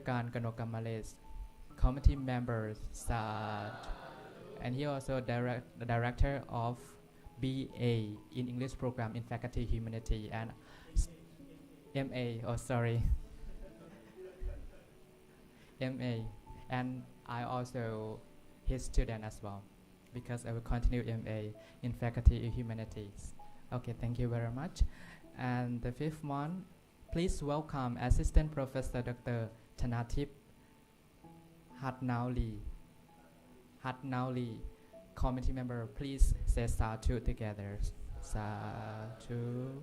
Chakan Kanokamales committee member and he also the director of BA in English program in Faculty Humanity and MA MA and I also his student as well because I will continue MA in Faculty Humanities. Okay, thank you very much. And the fifth one, please welcome Assistant Professor Dr. Thanatip Hatnauli, committee member. Please say Satu together. Satu.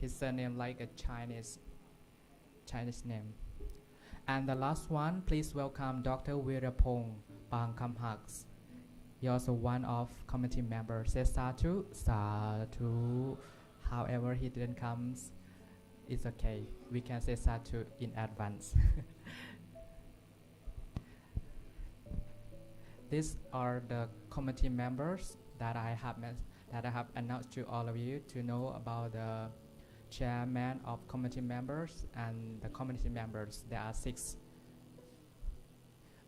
His surname like a Chinese name. And the last one, please welcome Dr. Virapong Bangkamhaks. He also one of committee members. Say Satu. However, he didn't come. It's okay. We can say Satu in advance. These are the committee members that I have announced to all of you to know about the chairman of committee members and the committee members. There are 6.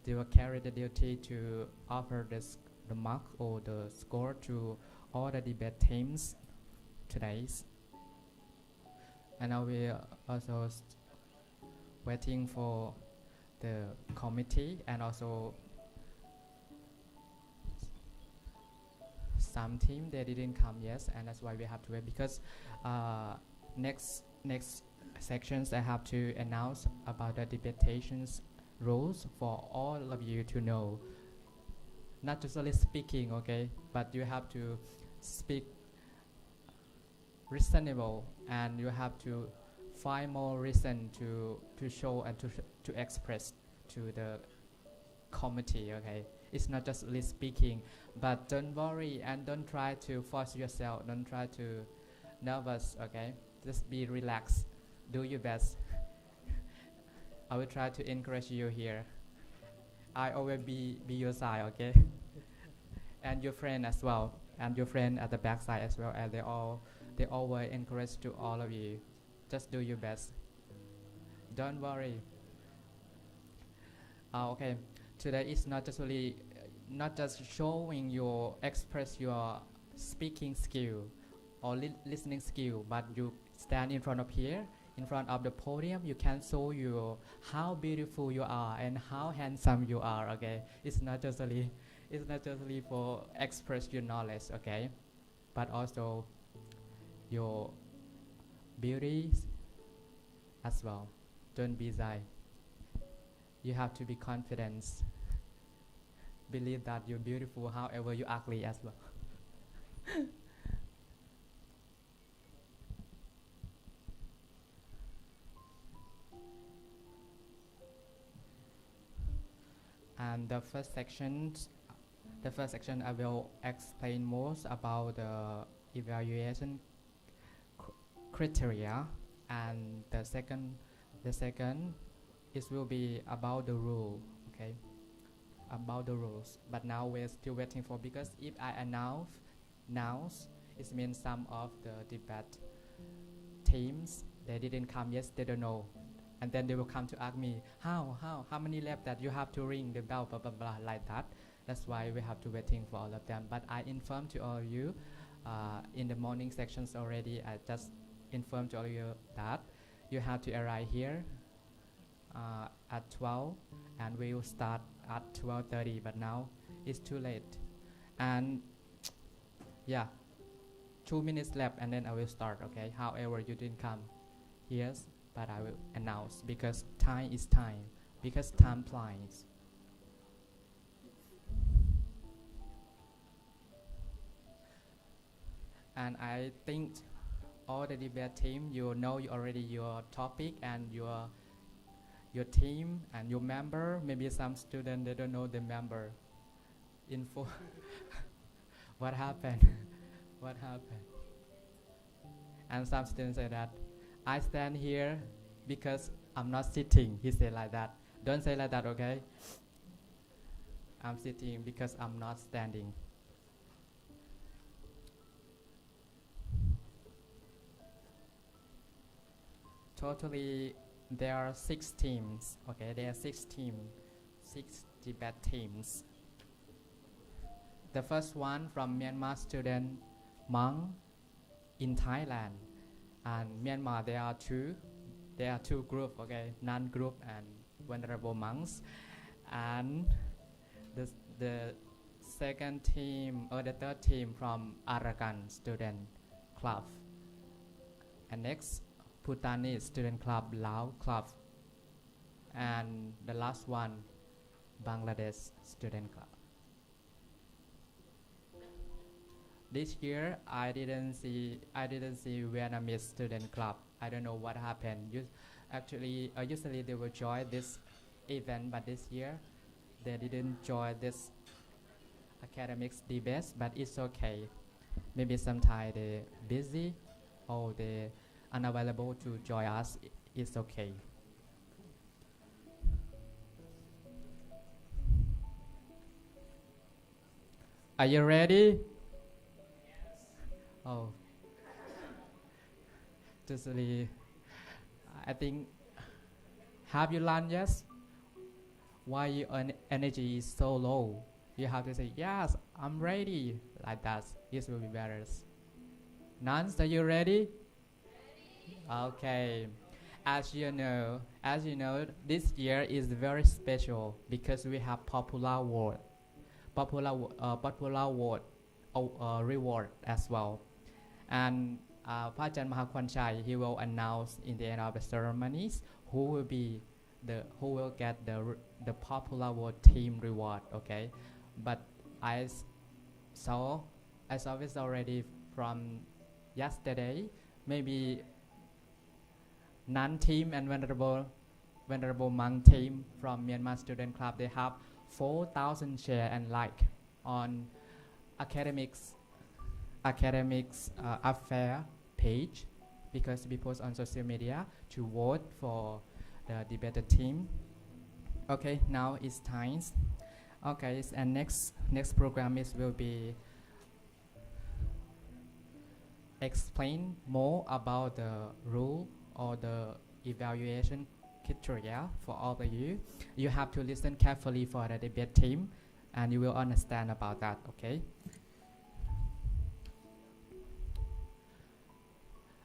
They will carry the duty to offer the mark or the score to all the debate teams today. And now we are also waiting for the committee and also some team they didn't come yet, and that's why we have to wait because next sections I have to announce about the debations rules for all of you to know. Not just only speaking, okay, but you have to speak reasonable and you have to find more reason to show and to express to the committee, okay. It's not just only speaking, but don't worry and don't try to force yourself, don't try to nervous, okay. Just be relaxed, do your best. I will try to encourage you here. I always be your side, okay. And your friend as well, and your friend at the back side as well, and they always encourage to all of you. Just do your best. Don't worry. Okay. Today is not just showing your express your speaking skill or listening skill, but you stand in front of here, in front of the podium. You can show you how beautiful you are and how handsome you are. Okay, it's not just only for express your knowledge. Okay, but also your beauty as well. Don't be shy. You have to be confident. Believe that you're beautiful, however you're ugly as well. And the first section I will explain most about the evaluation criteria, and the second it will be about the rule, okay, about the rules. But now we're still waiting for, because if I announce it means some of the debate teams they didn't come yet, they don't know, and then they will come to ask me how many left that you have to ring the bell, blah blah blah, like that. That's why we have to waiting for all of them. But I informed to all of you in the morning sections already. I just informed to all of you that you have to arrive here at 12, and we will start at 12:30. But now it's too late, and yeah, 2 minutes left, and then I will start. Okay. However, you didn't come here, but I will announce because time is time, because time flies. And I think all the debate team, you know already your topic and your team and your member. Maybe some student they don't know the member info. What happened? What happened? And some students say that I stand here because I'm not sitting. He said like that. Don't say like that, okay? I'm sitting because I'm not standing. Totally there are 6 teams. Okay, there are 6 debate teams. The first one from Myanmar student monk in Thailand, and Myanmar there are two groups. Okay, nun group and venerable monks, and the second team or the third team from Arakan student club, and next Bhutanese student club, Lao club, and the last one Bangladesh student club. This year I didn't see Vietnamese student club. I don't know what happened. Usually they will join this event, but this year they didn't join this academics debates, but it's okay. Maybe sometimes they're busy or they're unavailable to join us. It's okay. Are you ready? Oh, usually, I think, have you learned yes? Why your energy is so low? You have to say, yes, I'm ready, like that. It will be better. Nuns, are you ready? Okay. As you know, this year is very special because we have popular vote reward as well. And Pajan Mahachulalongkornrajay, he will announce in the end of the ceremonies who will get the popular vote team reward. Okay, but I saw this already from yesterday. Maybe nun team and venerable monk team from Myanmar student club, they have 4,000 share and like on academics affair page, because we post on social media to vote for the debated team. Okay, now it's time. Okay, and next program will be explain more about the rule or the evaluation criteria for all of you. You have to listen carefully for the debate team, and you will understand about that. Okay.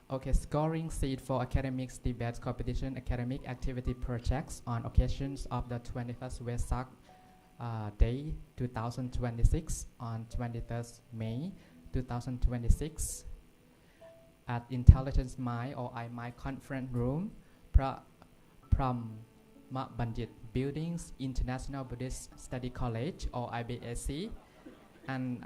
Okay, scoring seat for academics debates competition academic activity projects on occasions of the 21st Vesak Day 2026 on 23rd May 2026 at Intelligence Mind or iMind Conference Room, Pram Bandit Buildings, International Buddhist Studies College or IBSC. And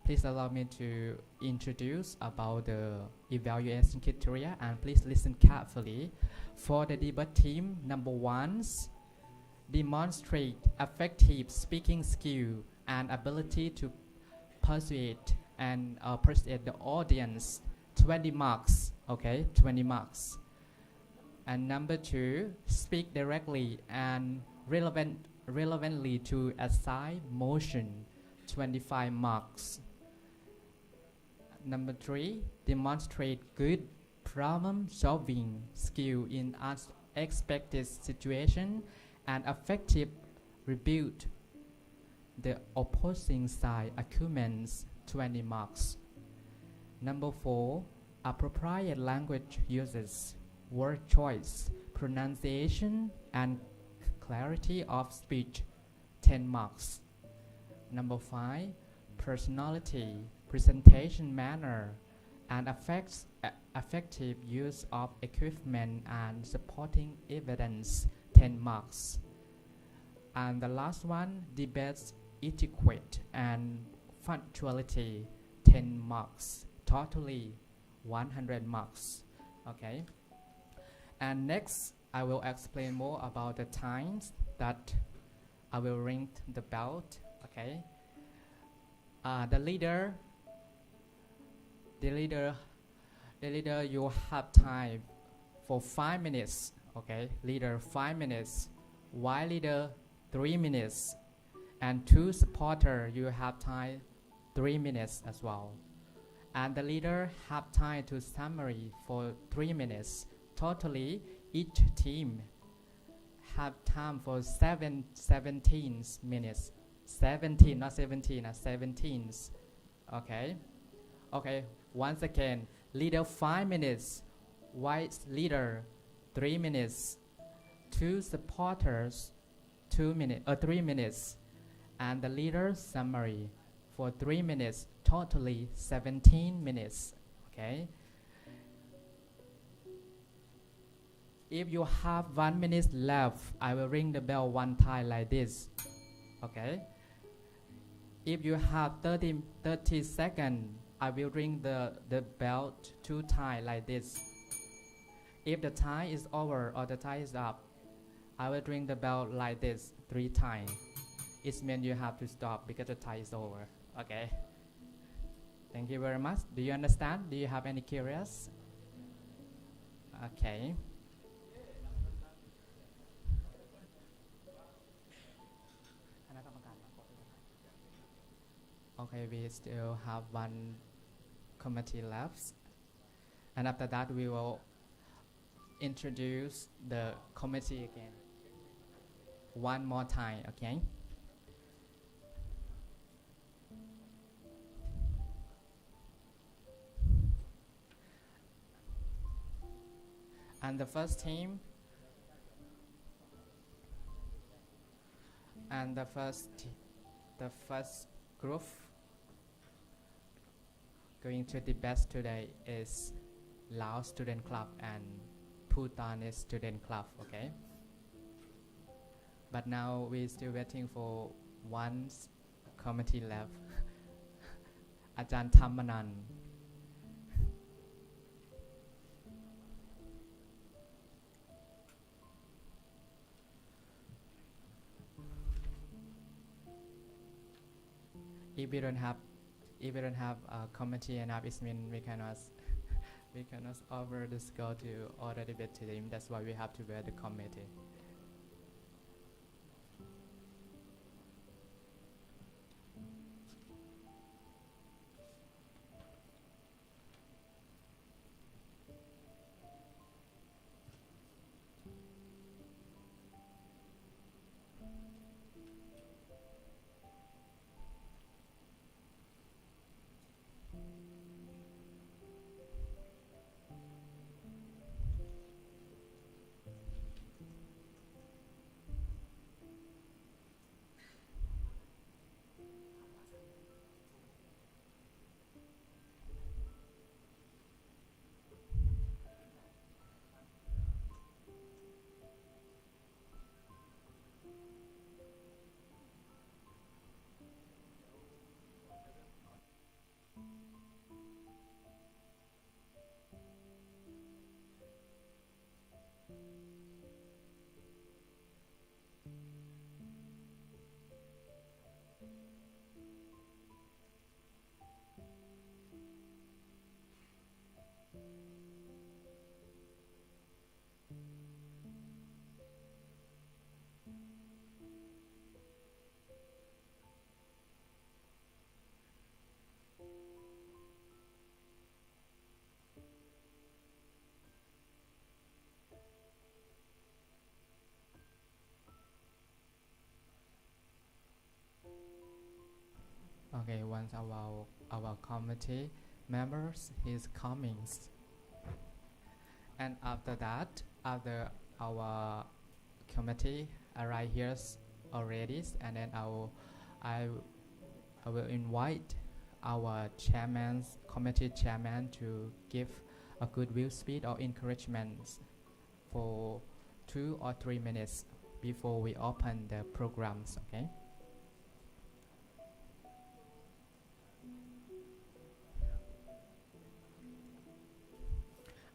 please allow me to introduce about the evaluation criteria, and please listen carefully. For the debate team, number 1, demonstrate effective speaking skill and ability to persuade and persuade the audience. 20 marks. Okay, 20 marks. And number 2, speak directly and relevantly to assign motion. 25 marks. Number 3, demonstrate good problem solving skill in unexpected situation and effective rebut the opposing side arguments. 20 marks. Number 4, appropriate language uses, word choice, pronunciation and clarity of speech. 10 marks. Number 5, personality, presentation manner, and effective use of equipment and supporting evidence. 10 marks. And the last one, debate etiquette and punctuality. 10 marks. Totally 100 marks. Okay. And next, I will explain more about the times that I will ring the bell. Okay. The leader, you have time for 5 minutes. Okay, leader 5 minutes, while leader 3 minutes, and 2 supporter you have time 3 minutes as well. And the leader have time to summary for 3 minutes. totally each team have time for 17 minutes. 17, not 17, 17. Okay. Okay. Once again, leader 5 minutes, vice leader 3 minutes, 2 supporters 3 minutes, and the leader summary for 3 minutes. Totally 17 minutes. Okay. If you have 1 minute left, I will ring the bell one time like this. Okay. If you have 30 seconds, I will ring the bell 2 times like this. If the time is over or the time is up, I will ring the bell like this 3 times. It means you have to stop because the time is over. Okay. Thank you very much. Do you understand? Do you have any curious? Okay. Okay, we still have 1 committee left. And after that, we will introduce the committee again. One more time, okay? And the first team and the first group going to the best today is Lao Student Club and Bhutanese Student Club, okay? But now we're still waiting for 1 committee left. Ajahn Thamanan. If we don't have a committee enough, it means we cannot offer the school to order the bed team. That's why we have to wear the committee. Okay, once our committee members is coming, and after that, after our committee arrive here already, and then I will invite our committee chairman to give a goodwill speech or encouragement for 2 or 3 minutes before we open the programs. Okay.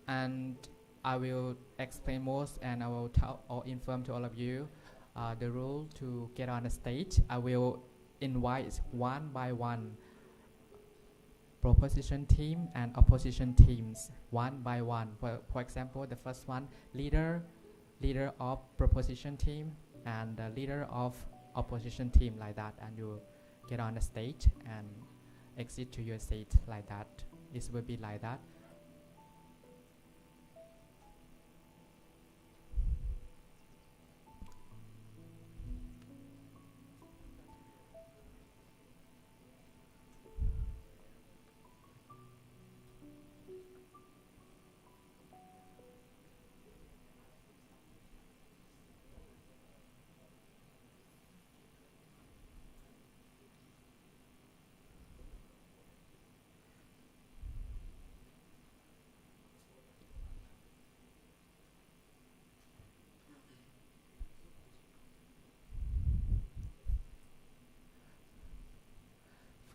And I will explain most, and I will tell or inform to all of you the rule to get on the stage. I will invite 1 by 1 proposition team and opposition teams 1 by 1. For example, the first one, leader of proposition team and the leader of opposition team, like that, and you get on the stage and exit to your seat like that. This will be like that.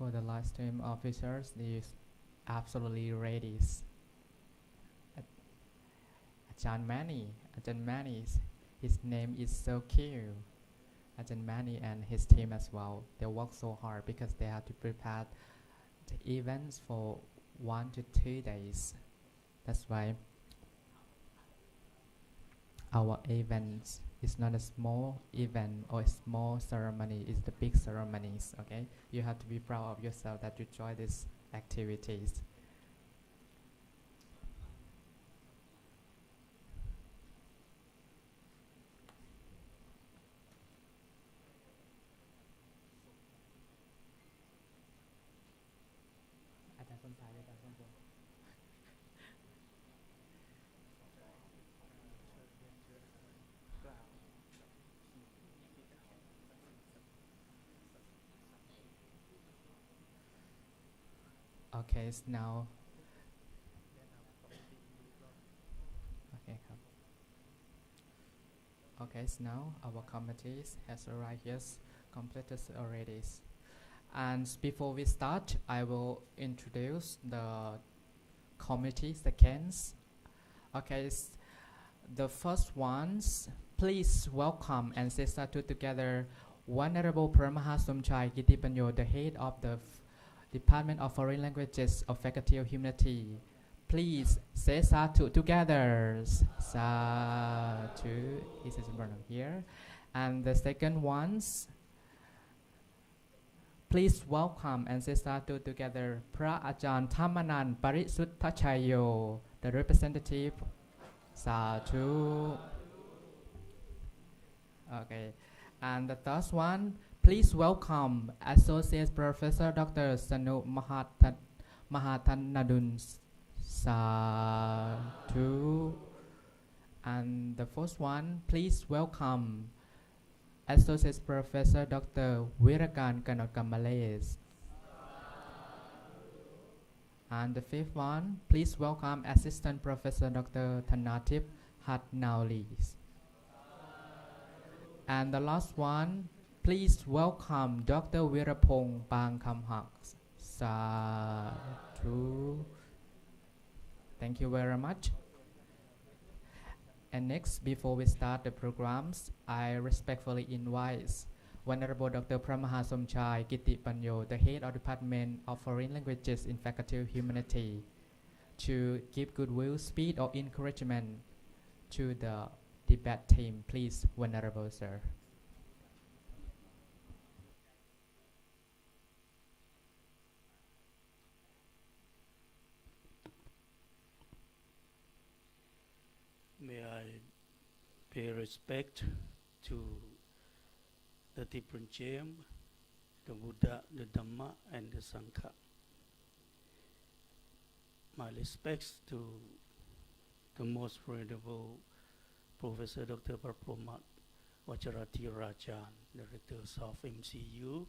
for the live stream officers, is absolutely ready. Ajahn Mani, his name is so cute. Ajahn Mani and his team as well. They work so hard because they have to prepare the events for 1 to 2 days. That's why our event is not a small event or a small ceremony. It's the big ceremonies. Okay, you have to be proud of yourself that you join these activities. Okay, so now. Okay, so now our committee has arrived here, completed already. And before we start, I will introduce the committee seconds. Okay, the first ones, please welcome and say satu together Venerable Paramaha Somchai Gitipanyo, the head of the Department of Foreign Languages of Faculty of Humanity. Please say satu together. Satu is in front of here. And the second ones, please welcome and say satu together Pra Ajahn Thamanan Parisutthachayo, the representative. Satu. Okay. And the third one, please welcome Associate Professor Dr. Sanu Mahatanadun. Satu. And the fourth one, please welcome Associate Professor Dr. Wirakan Kanotkamales. And the fifth one, please welcome Assistant Professor Dr. Thanatip Hatnaulis. And the last one, please welcome Dr. Wirapong Pangkamhak. Satu. Thank you very much. And next, before we start the programs, I respectfully invite Venerable Dr. Paramaha Somchai Gitipanyo, the head of Department of Foreign Languages in Faculty of Humanity, to give goodwill, speed, or encouragement to the debate team. Please, Venerable Sir. May I pay respect to the different Jain, the Buddha, the Dhamma, and the Sangha. My respects to the most venerable Professor Dr. Parpromat Vacharatirajan, Directors of MCU,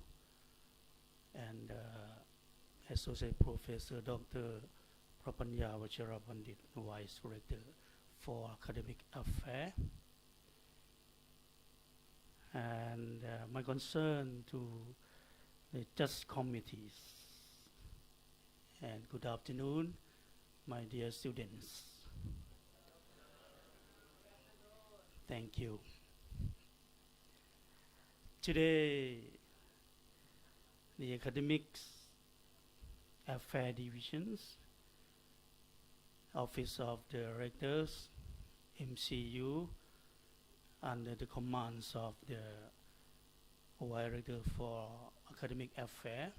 and Associate Professor Dr. Prapanya Vacharabandit, Vice Director for Academic Affairs. And my concern to the Just Committees. And good afternoon, my dear students. Thank you. Today, the Academics Affairs Divisions, Office of Directors, MCU, under the commands of the Director for Academic Affairs,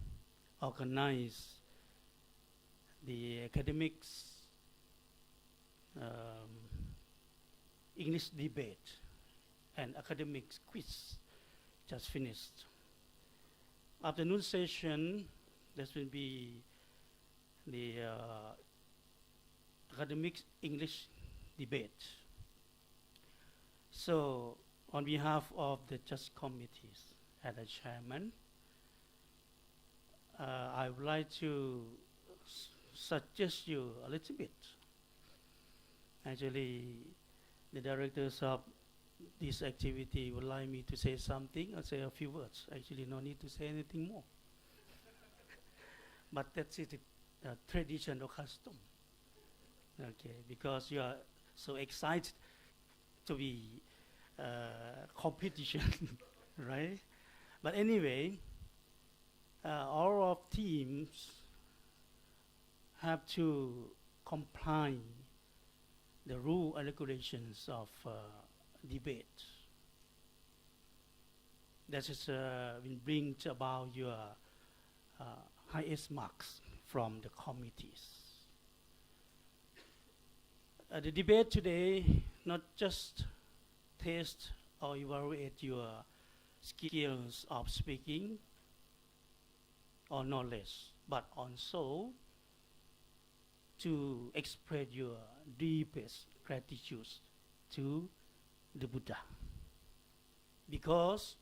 organize the academics English debate and academics quiz just finished. Afternoon session, this will be the academics English debate. So, on behalf of the Just Committees and the Chairman, I would like to suggest you a little bit. Actually, the directors of this activity would like me to say something or say a few words. Actually, no need to say anything more. but that's it, tradition or custom. Okay, because you are so excited to be competition, right? But anyway, all of teams have to comply the rule and regulations of debate. That is will bring about your highest marks from the committees. The debate today not just test or evaluate your skills of speaking or knowledge, but also to express your deepest gratitude to the Buddha. Because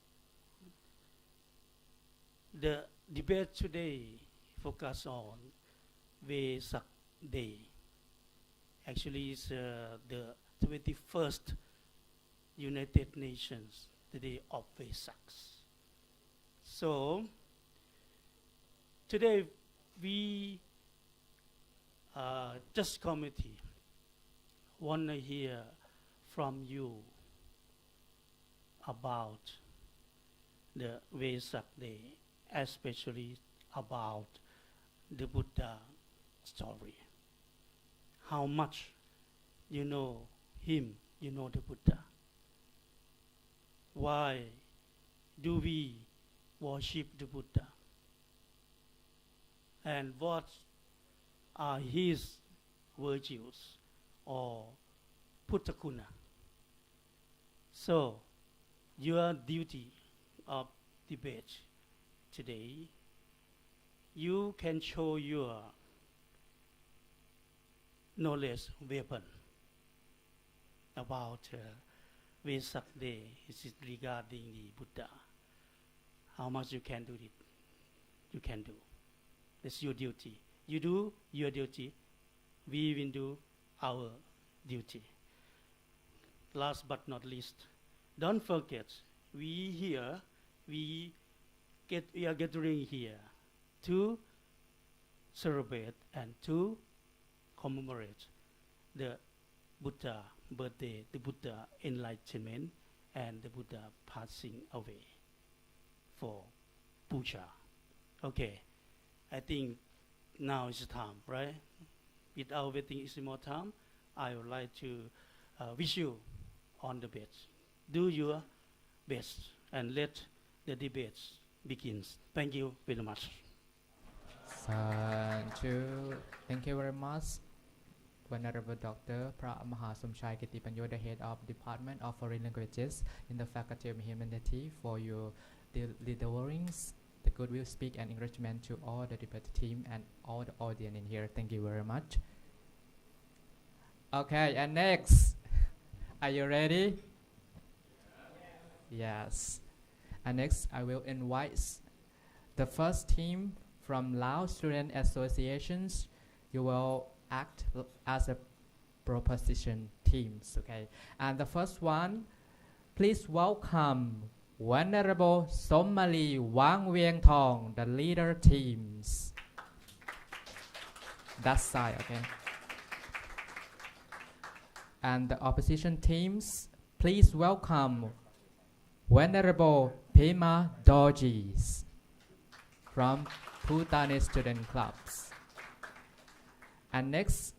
the debate today focus on Vesak Day. Actually, it's the 21st United Nations, the day of Vesak. So, today we just committee want to hear from you about the Vesak Day, especially about the Buddha story. How much you know him, you know the Buddha. Why do we worship the Buddha? And what are his virtues or Puttakuna? So, your duty of debate today, you can show your knowledge weapon about Vesak Day. This is regarding the Buddha. How much you can do it, you can do. That's your duty. You do your duty, we will do our duty. Last but not least, don't forget, we are gathering here to celebrate and to commemorate the Buddha birthday, the Buddha enlightenment, and the Buddha passing away for puja. Okay, I think now is the time, right? Without waiting any more time, I would like to wish you on the best. Do your best and let the debate begins. Thank you very much. Thank you very much, Venerable Dr. Pra Mahasomchai Kitipanyo, the head of Department of Foreign Languages in the Faculty of Humanity, for your delivering the goodwill speak and encouragement to all the debate team and all the audience in here. Thank you very much. Okay, and next, are you ready? Yes. And next, I will invite the first team from Lao Student Associations. You will act as a proposition teams, okay? And the first one, please welcome Venerable Somali Wang Vieng Thong, the leader teams. That side, okay? And the opposition teams, please welcome Venerable Pema Dorjis from Bhutanese Student Clubs. And next,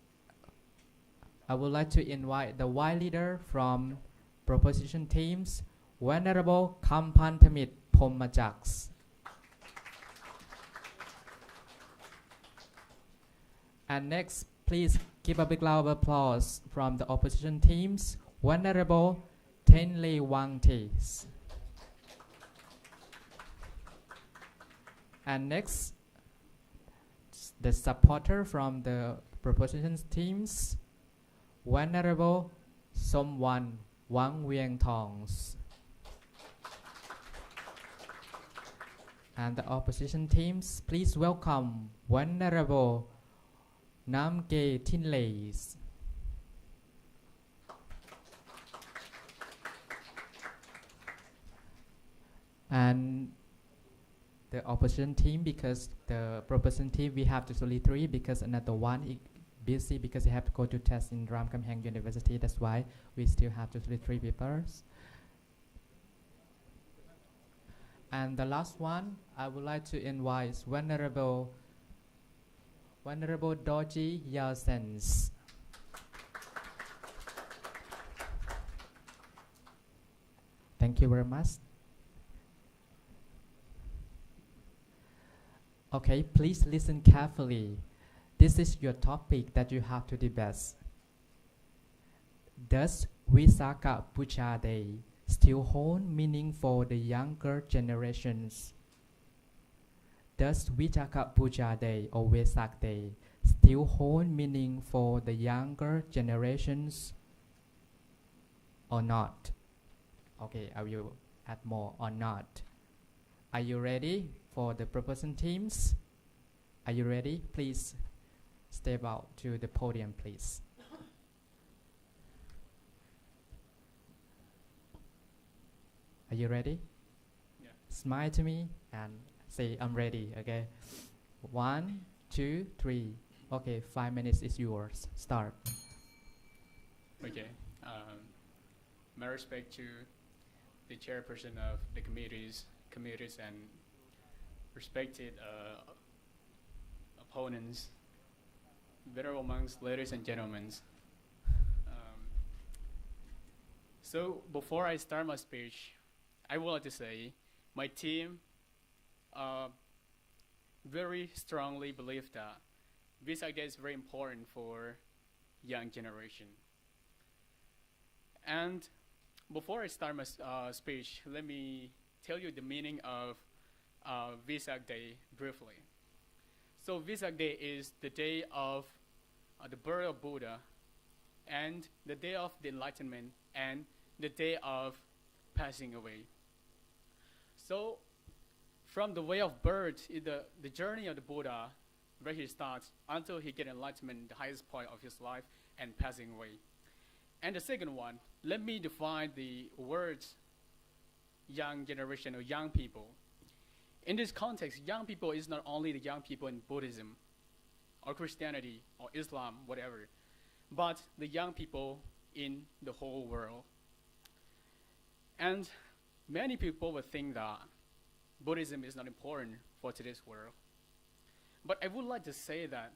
I would like to invite the white leader from proposition teams, Venerable Kampantamit Pomajaks. And next, please give a big round of applause from the opposition teams, Venerable Tenley Wangtis. And next, the supporter from the proposition teams, Venerable Somwan Wang Vieng Thongs. And the opposition teams, please welcome Venerable Namge Tinleys. And the opposition team because the proposition team we have to only 3 because another one is busy because he have to go to test in Ramkhamhaeng University. That's why we still have to only 3 papers. And the last one, I would like to invite Venerable Dorji Yasens. Thank you very much. Okay, please listen carefully. This is your topic that you have to debate. Does Visakha Puja Day still hold meaning for the younger generations? Does Visakha Puja Day or Vesak Day still hold meaning for the younger generations or not? Okay, I will add more or not. Are you ready for the proposition teams? Are you ready? Please step out to the podium, please. Are you ready? Yeah. Smile to me and say, I'm ready, okay? 1, 2, 3. Okay, 5 minutes is yours. Start. Okay. My respect to the chairperson of the committees and respected opponents, venerable monks, ladies and gentlemen. So before I start my speech, I would like to say my team very strongly believe that Vesak Day is very important for young generation. And before I start my speech, let me tell you the meaning of Vesak Day briefly. So Vesak Day is the day of the birth of Buddha, and the day of the enlightenment, and the day of passing away. So from the way of birth, the journey of the Buddha, where he starts until he gets enlightenment, the highest point of his life, and passing away. And the second one, let me define the words young generation or young people. In this context, young people is not only the young people in Buddhism or Christianity or Islam, whatever, but the young people in the whole world. And many people would think that Buddhism is not important for today's world. But I would like to say that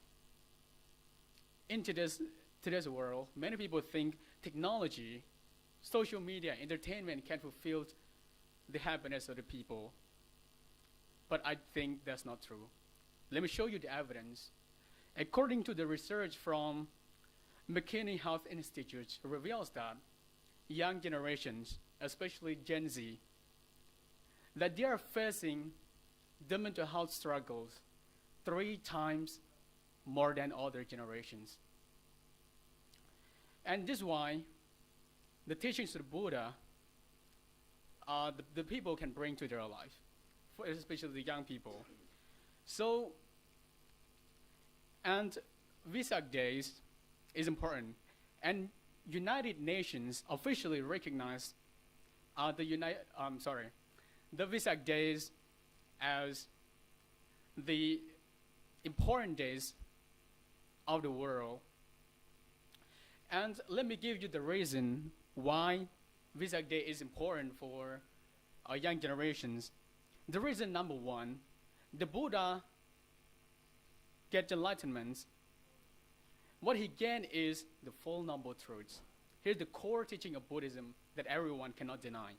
in today's world, many people think technology, social media, entertainment can fulfill the happiness of the people. But I think that's not true. Let me show you the evidence. According to the research from McKinney Health Institute, reveals that young generations, especially Gen Z, that they are facing the mental health struggles 3 times more than other generations. And this is why the teachings of the Buddha, the people can bring to their life, especially the young people. So, and Vesak Days is important. And United Nations officially recognized the Vesak Days as the important days of the world. And let me give you the reason why Vesak Day is important for our young generations. The reason number 1, the Buddha gets enlightenment. What he gained is the Four Noble Truths. Here's the core teaching of Buddhism that everyone cannot deny.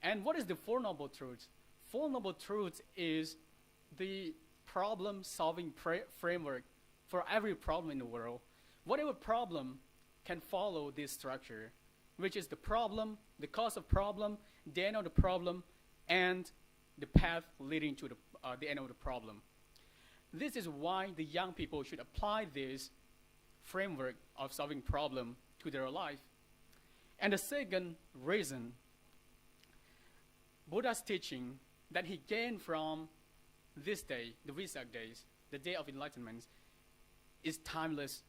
And what is the Four Noble Truths? Four Noble Truths is the problem-solving framework for every problem in the world. Whatever problem can follow this structure, which is the problem, the cause of problem, the end of the problem, and the path leading to the end of the problem. This is why the young people should apply this framework of solving problem to their life. And the second reason, Buddha's teaching that he gained from this day, the Vesak Days, the day of enlightenment, is timeless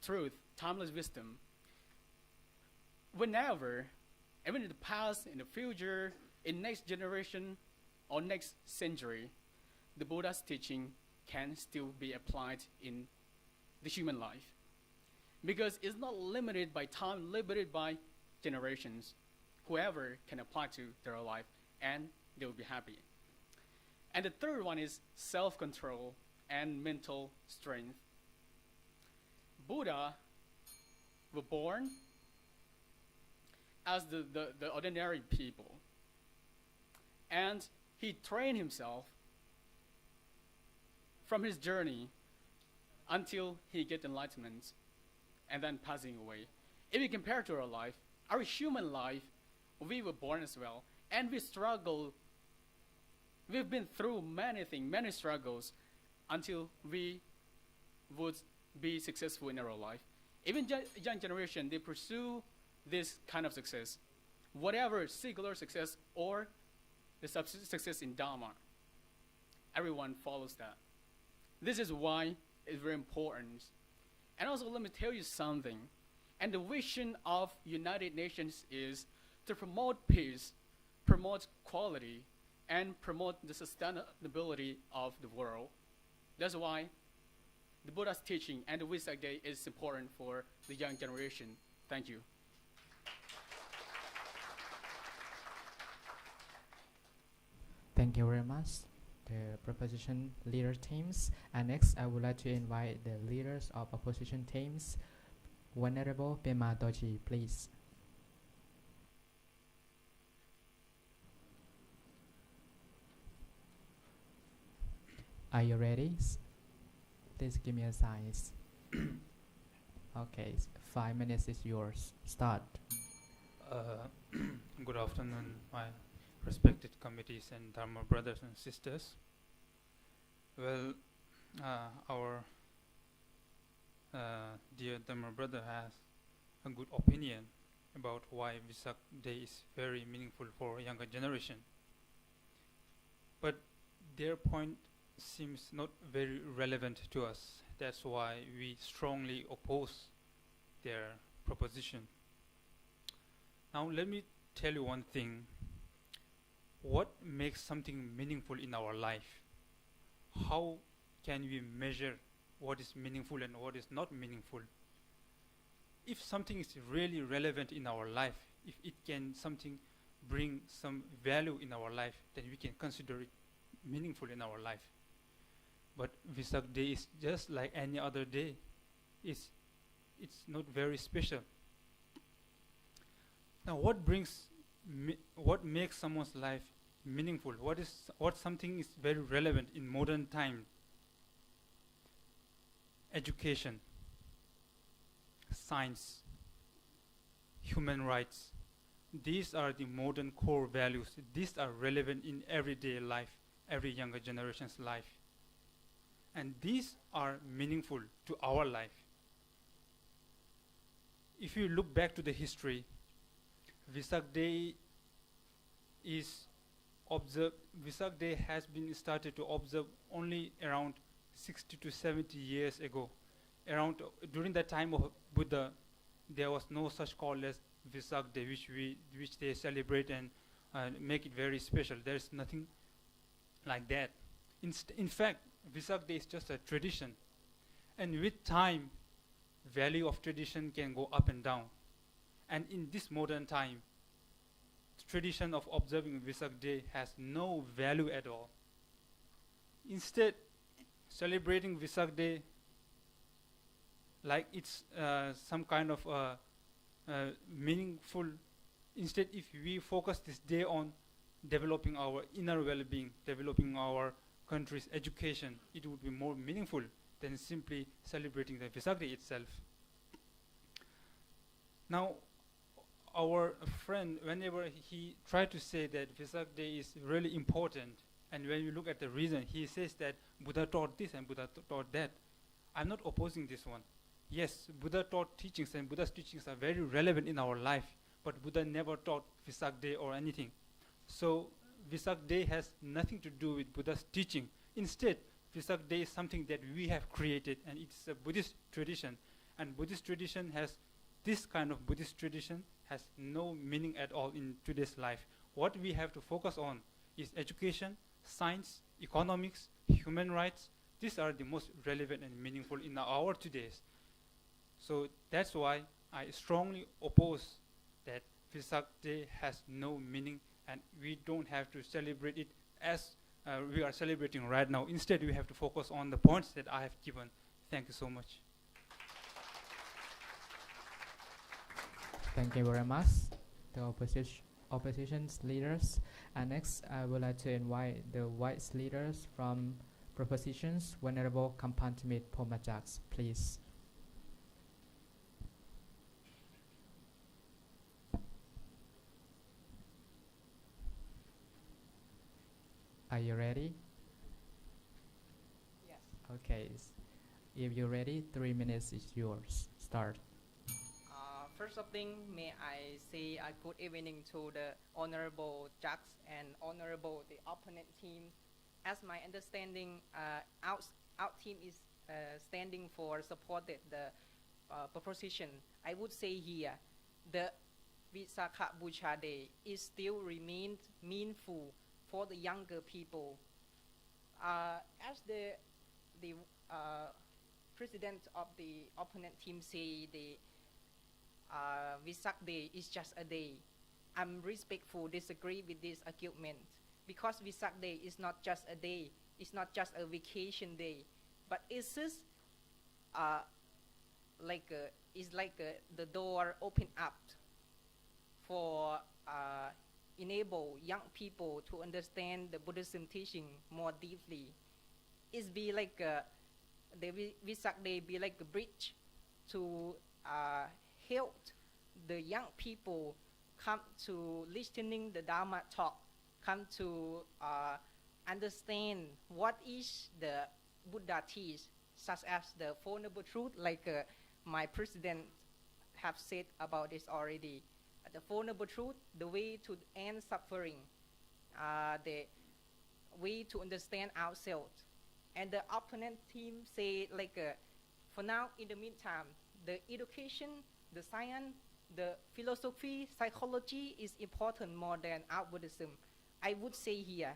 truth, timeless wisdom. Whenever, even in the past, in the future, in next generation, or next century, the Buddha's teaching can still be applied in the human life. Because it's not limited by time, limited by generations. Whoever can apply to their life, and they will be happy. And the third one is self-control and mental strength. Buddha were born as the ordinary people. And he trained himself from his journey until he get enlightenment and then passing away. If you compare to our life, our human life, we were born as well, and we struggle. We've been through many things, many struggles, until we would be successful in our life. Even young generation, they pursue this kind of success, whatever secular success or the success in Dharma. Everyone follows that. This is why it's very important. And also, let me tell you something. And the vision of United Nations is to promote peace, promote quality, and promote the sustainability of the world. That's why the Buddha's teaching and the Vesak Day is important for the young generation. Thank you. Thank you very much, the proposition leader teams. And next, I would like to invite the leaders of opposition teams. Venerable Pema Doji, please. Are you ready? Please give me a sign. Okay, 5 minutes is yours. Start. Good afternoon, my respected committees and Dharma brothers and sisters. Well, our dear Dharma brother has a good opinion about why Vesak Day is very meaningful for younger generation. But their point seems not very relevant to us. That's why we strongly oppose their proposition. Now let me tell you one thing. What makes something meaningful in our life? How can we measure what is meaningful and what is not meaningful? If something is really relevant in our life, if it can something bring some value in our life, then we can consider it meaningful in our life. But Vesak Day is just like any other day. It's not very special. Now, what makes someone's life meaningful? What something is very relevant in modern time? Education, science, human rights. These are the modern core values. These are relevant in everyday life, every younger generation's life. And these are meaningful to our life. If you look back to the history, Vesak Day has been started to observe only around 60 to 70 years ago. During the time of Buddha, there was no such call as Vesak Day, which they celebrate and make it very special. There is nothing like that. In fact, Vesak Day is just a tradition, and with time, value of tradition can go up and down. And in this modern time, the tradition of observing Vesak Day has no value at all. Instead, celebrating Vesak Day like it's some kind of meaningful. Instead, if we focus this day on developing our inner well-being, developing our country's education, it would be more meaningful than simply celebrating the Vesak Day itself. Now, our friend, whenever he tried to say that Vesak Day is really important, and when you look at the reason, he says that Buddha taught this and Buddha taught that. I'm not opposing this one. Yes, Buddha taught teachings, and Buddha's teachings are very relevant in our life, but Buddha never taught Vesak Day or anything. So Vesak Day has nothing to do with Buddha's teaching. Instead, Vesak Day is something that we have created, and it's a Buddhist tradition. And Buddhist tradition has, this kind of Buddhist tradition has no meaning at all in today's life. What we have to focus on is education, science, economics, human rights. These are the most relevant and meaningful in our today's. So that's why I strongly oppose that Vesak Day has no meaning and we don't have to celebrate it as we are celebrating right now. Instead, we have to focus on the points that I have given. Thank you so much. Thank you very much, the opposition leaders. And next, I would like to invite the vice leaders from propositions, Venerable Kampantamit Pomajaks, please. Are you ready? Yes. Okay. If you're ready, 3 minutes is yours. Start. First of thing, may I say a good evening to the honorable judges and honorable the opponent team. As my understanding, our team is standing for supported the proposition. I would say here, the Visakha Bucha Day is still remains meaningful for the younger people. As the president of the opponent team say, the Vesak Day is just a day. I'm respectful disagree with this argument because Vesak Day is not just a day. It's not just a vacation day, but it's just the door open up for enable young people to understand the Buddhism teaching more deeply. It's be like the Vesak Day be like a bridge to help the young people come to listening the Dharma talk, come to understand what is the Buddha teach, such as the Four Noble Truths, like my president have said about this already. The Four Noble Truths, the way to end suffering, the way to understand ourselves. And the opponent team say like, for now, in the meantime, the education, the science, the philosophy, psychology is important more than our Buddhism. I would say here,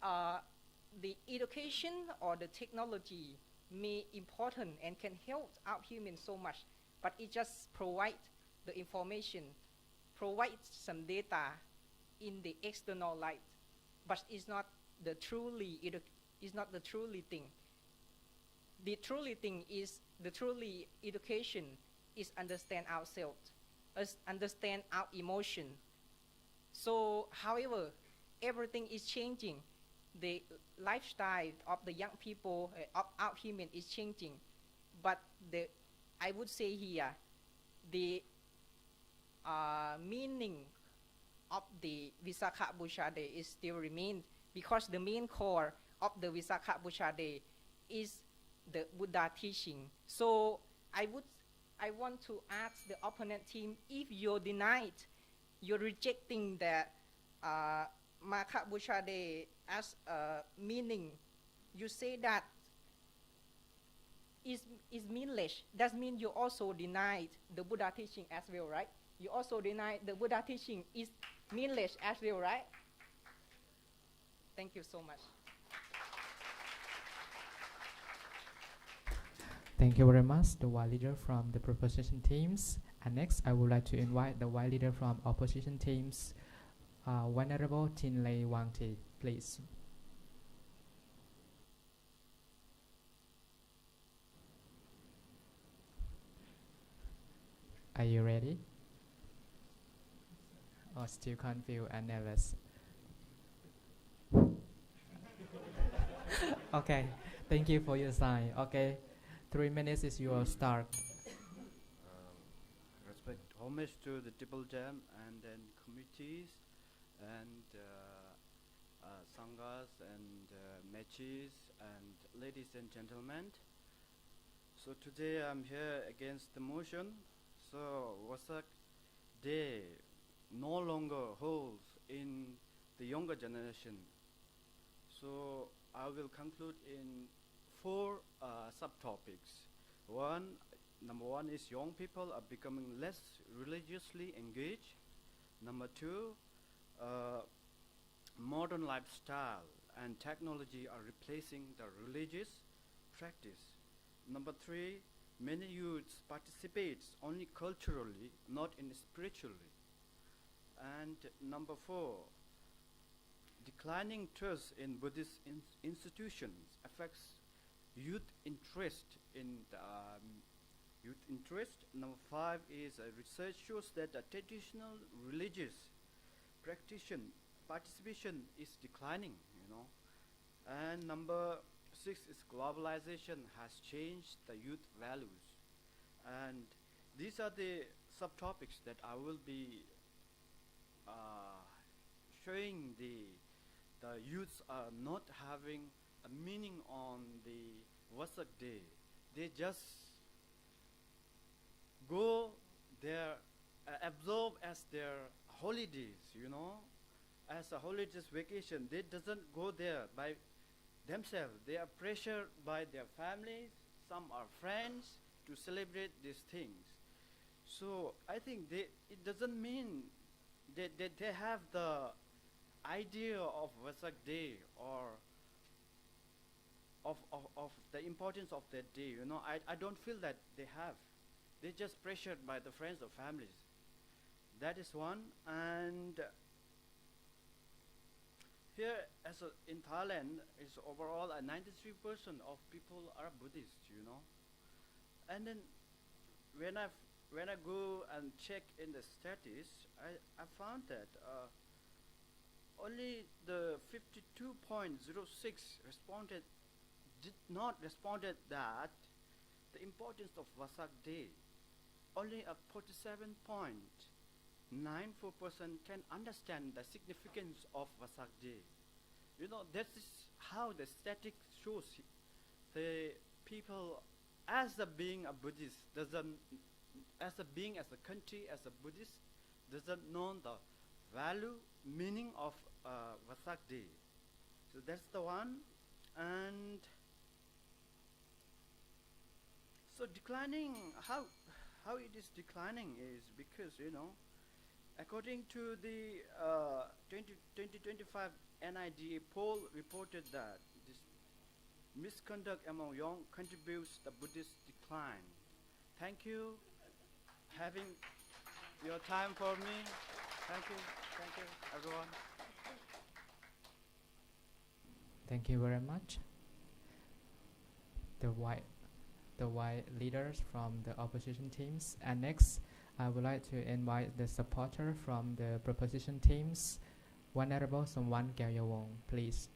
the education or the technology may important and can help our humans so much, but it just provide the information, provide some data in the external light, but it's not the truly thing. The truly thing is the truly education is understand ourselves, understand our emotion. So, however, everything is changing. The lifestyle of the young people, of our human is changing. But I would say here, the meaning of the Visakha Bucha Day is still remain because the main core of the Visakha Bucha Day is the Buddha teaching. So I want to ask the opponent team, if you're denied, you're rejecting the Maha Bucha Day as a meaning, you say that is meaningless. That means you also denied the Buddha teaching as well, right? You also deny the Buddha teaching is meaningless as well, right? Thank you so much. Thank you very much, the white leader from the proposition teams. And next, I would like to invite the white leader from opposition teams, Venerable Tinley Wangti, please. Are you ready? Or still confused and nervous? Okay, thank you for your sign. Okay, 3 minutes is your start. Respect homage to the Triple Jam and then committees and sanghas and matches and ladies and gentlemen. So today I'm here against the motion. So Vesak Day no longer holds in the younger generation. So I will conclude in 4 subtopics. Number one is young people are becoming less religiously engaged. Number 2, modern lifestyle and technology are replacing the religious practice. Number 3, many youths participate only culturally, not in spiritually. And number 4, declining trust in Buddhist institutions affects youth interest in youth interest. Number 5 is research shows that the traditional religious participation is declining, And number 6 is globalization has changed the youth values. And these are the subtopics that I will be showing the youths are not having a meaning on the Vesak day. They just go there, absorb as their holidays, as a holidays vacation. They doesn't go there by themselves. They are pressured by their families, some are friends, to celebrate these things. So I think it doesn't mean that they have the idea of Vesak day or of the importance of that day. I don't feel that they have. They're just pressured by the friends or families. That is one. And here, in Thailand, is overall 93% of people are Buddhist, And then when I go and check in the statistics, I found that only the 52.06 did not responded that the importance of Vesak day. Only a 47.94% can understand the significance of Vesak day. That is how the statistics shows the people as a being a Buddhist doesn't, as a being, as a country, as a Buddhist, doesn't know the value, meaning of Vesak day. So that's the one. And so declining, how it is declining is because, according to the 2025 NIDA poll reported that this misconduct among young contributes the Buddhist decline. Thank you having your time for me. Thank you, everyone. Thank you very much. The white leaders from the opposition teams. And next, I would like to invite the supporter from the proposition teams, Venerable Somwan Gyayawong, please.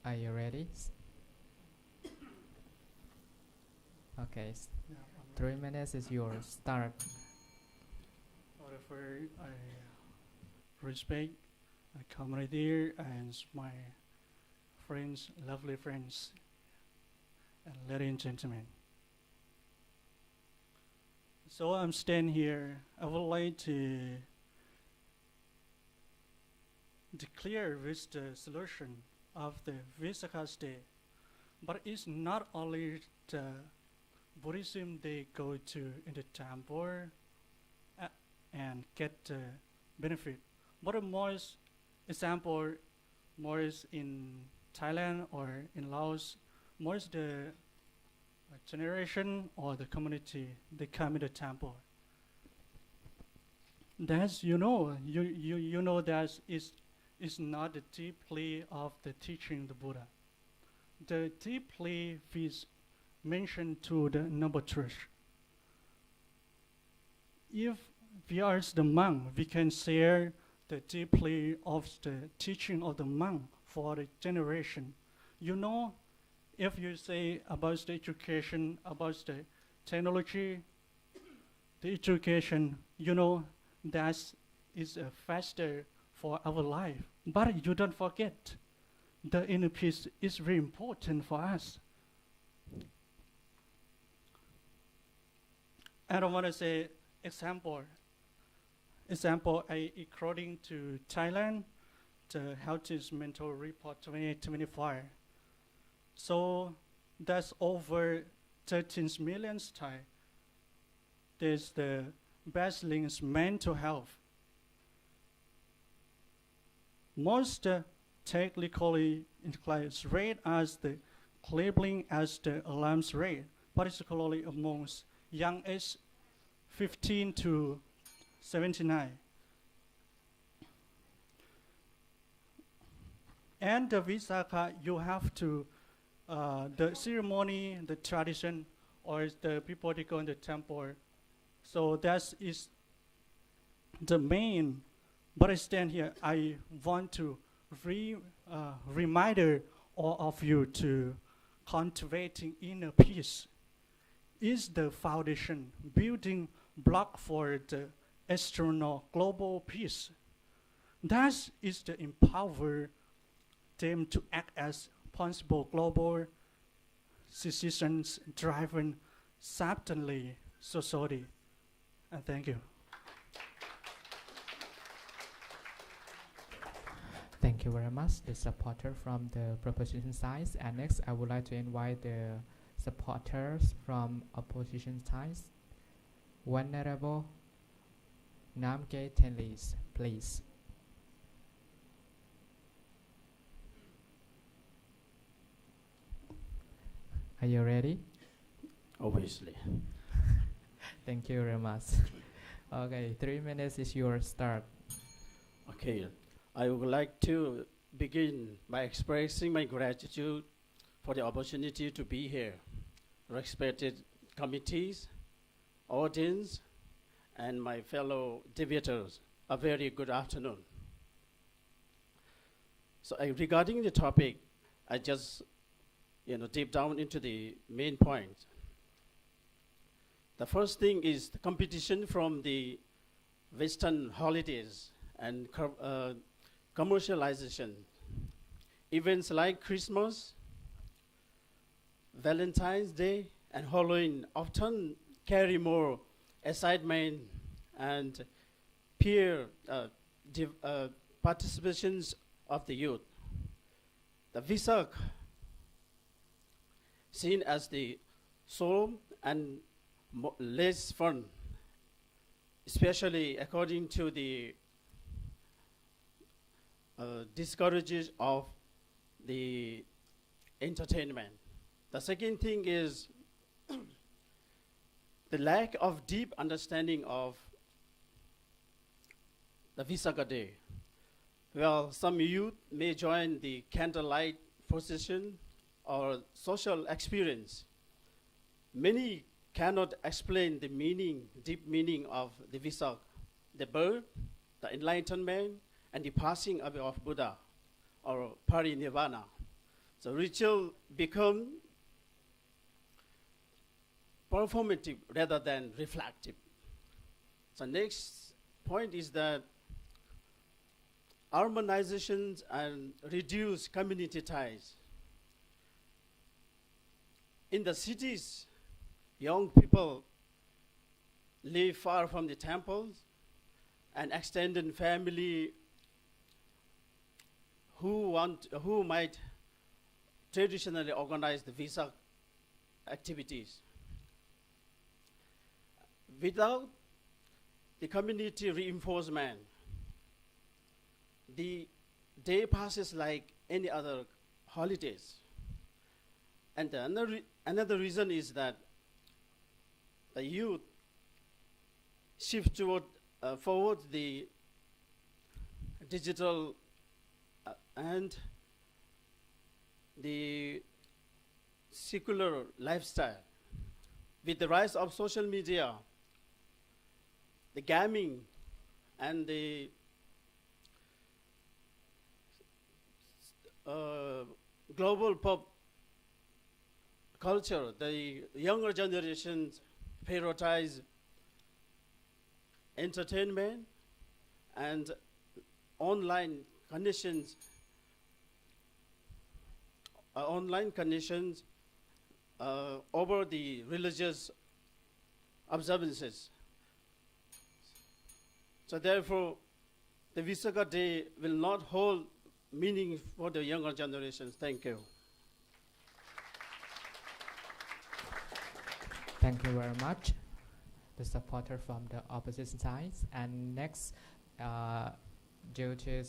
Are you ready? Okay, 3 minutes is yours. Start. However, I respect my community and my friends, lovely friends, and ladies and gentlemen. So I'm standing here. I would like to declare with the solution of the Vesak day, but it's not only the Buddhism they go to in the temple and get the benefit, but more example, more is in Thailand or in Laos, more is the generation or the community they come in the temple. That's you know that is not the deeply of the teaching the Buddha. The deeply is mentioned to the number 3. If we are the monk, we can share the deeply of the teaching of the monk for the generation. If you say about the education, about the technology, the education, that is faster for our life. But you don't forget, the inner peace is very important for us. I don't want to say example, according to Thailand, the Health is Mental Report 2025, So that's over 13 million Thai. There's the best links mental health. Most technically inclined rate as the labeling as the alarms rate, particularly amongst young age 15 to 79. And the Visakha, you have to, the ceremony, the tradition, or the people they go in the temple. So that is the main. But I stand here, I want to remind all of you to cultivating inner peace is the foundation, building block for the external global peace. That is to empower them to act as responsible global citizens driving subtly society. And thank you. Thank you very much, the supporter from the proposition side. And next, I would like to invite the supporters from opposition side. Venerable Namge Tenlis, please. Are you ready? Obviously. Thank you very much. Okay, 3 minutes is your start. Okay, I would like to begin by expressing my gratitude for the opportunity to be here. Respected committees, audience, and my fellow debaters, a very good afternoon. So regarding the topic, I just deep down into the main point. The first thing is the competition from the Western holidays and commercialization. Events like Christmas, Valentine's Day, and Halloween often carry more excitement and peer participations of the youth. The Vesak, seen as the solemn and less fun, especially according to the discourages of the entertainment. The second thing is the lack of deep understanding of the Vesak Day. Well, some youth may join the candlelight procession or social experience. Many cannot explain the deep meaning of the Vesak, the birth, the enlightenment, and the passing away of Buddha, or parinirvana. So ritual become performative rather than reflective. So next point is that harmonizations and reduce community ties. In the cities, young people live far from the temples, and extended family who might traditionally organize the Vesak activities. Without the community reinforcement, the day passes like any other holidays. And another reason is that the youth shift forward the digital and the secular lifestyle. With the rise of social media, the gaming, and the global pop culture, the younger generations prioritize entertainment and online conditions over the religious observances. So therefore, the Vesak Day will not hold meaning for the younger generations. Thank you. Thank you very much, the supporter from the opposition side. And next, due to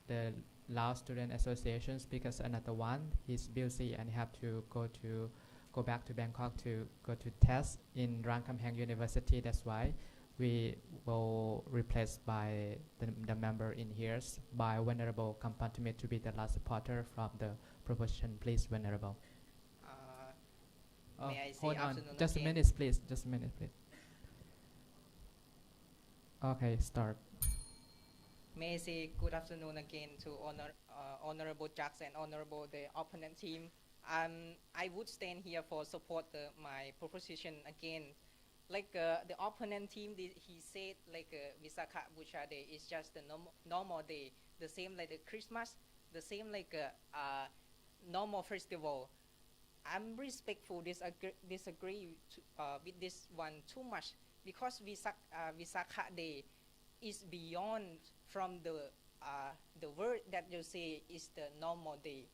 the Lao Student Association, because another one, he's busy and have to go back to Bangkok to go to test in Rangkhamhaeng University. That's why we will replace by the member in here by Venerable Kampantamit to be the last supporter from the proposition. Please, Venerable. May I say hold on, afternoon just a again? minute, please. Just a minute, please. Okay, start. May I say good afternoon again to Honorable Jacks and Honorable the opponent team. I would stand here for support my proposition again. Like the opponent team, he said like Visakha Buddha Day is just the normal day, the same like the Christmas, the same like normal festival. I'm respectful disagree with this one too much because Visakha Day is beyond from the word that you say is the normal day.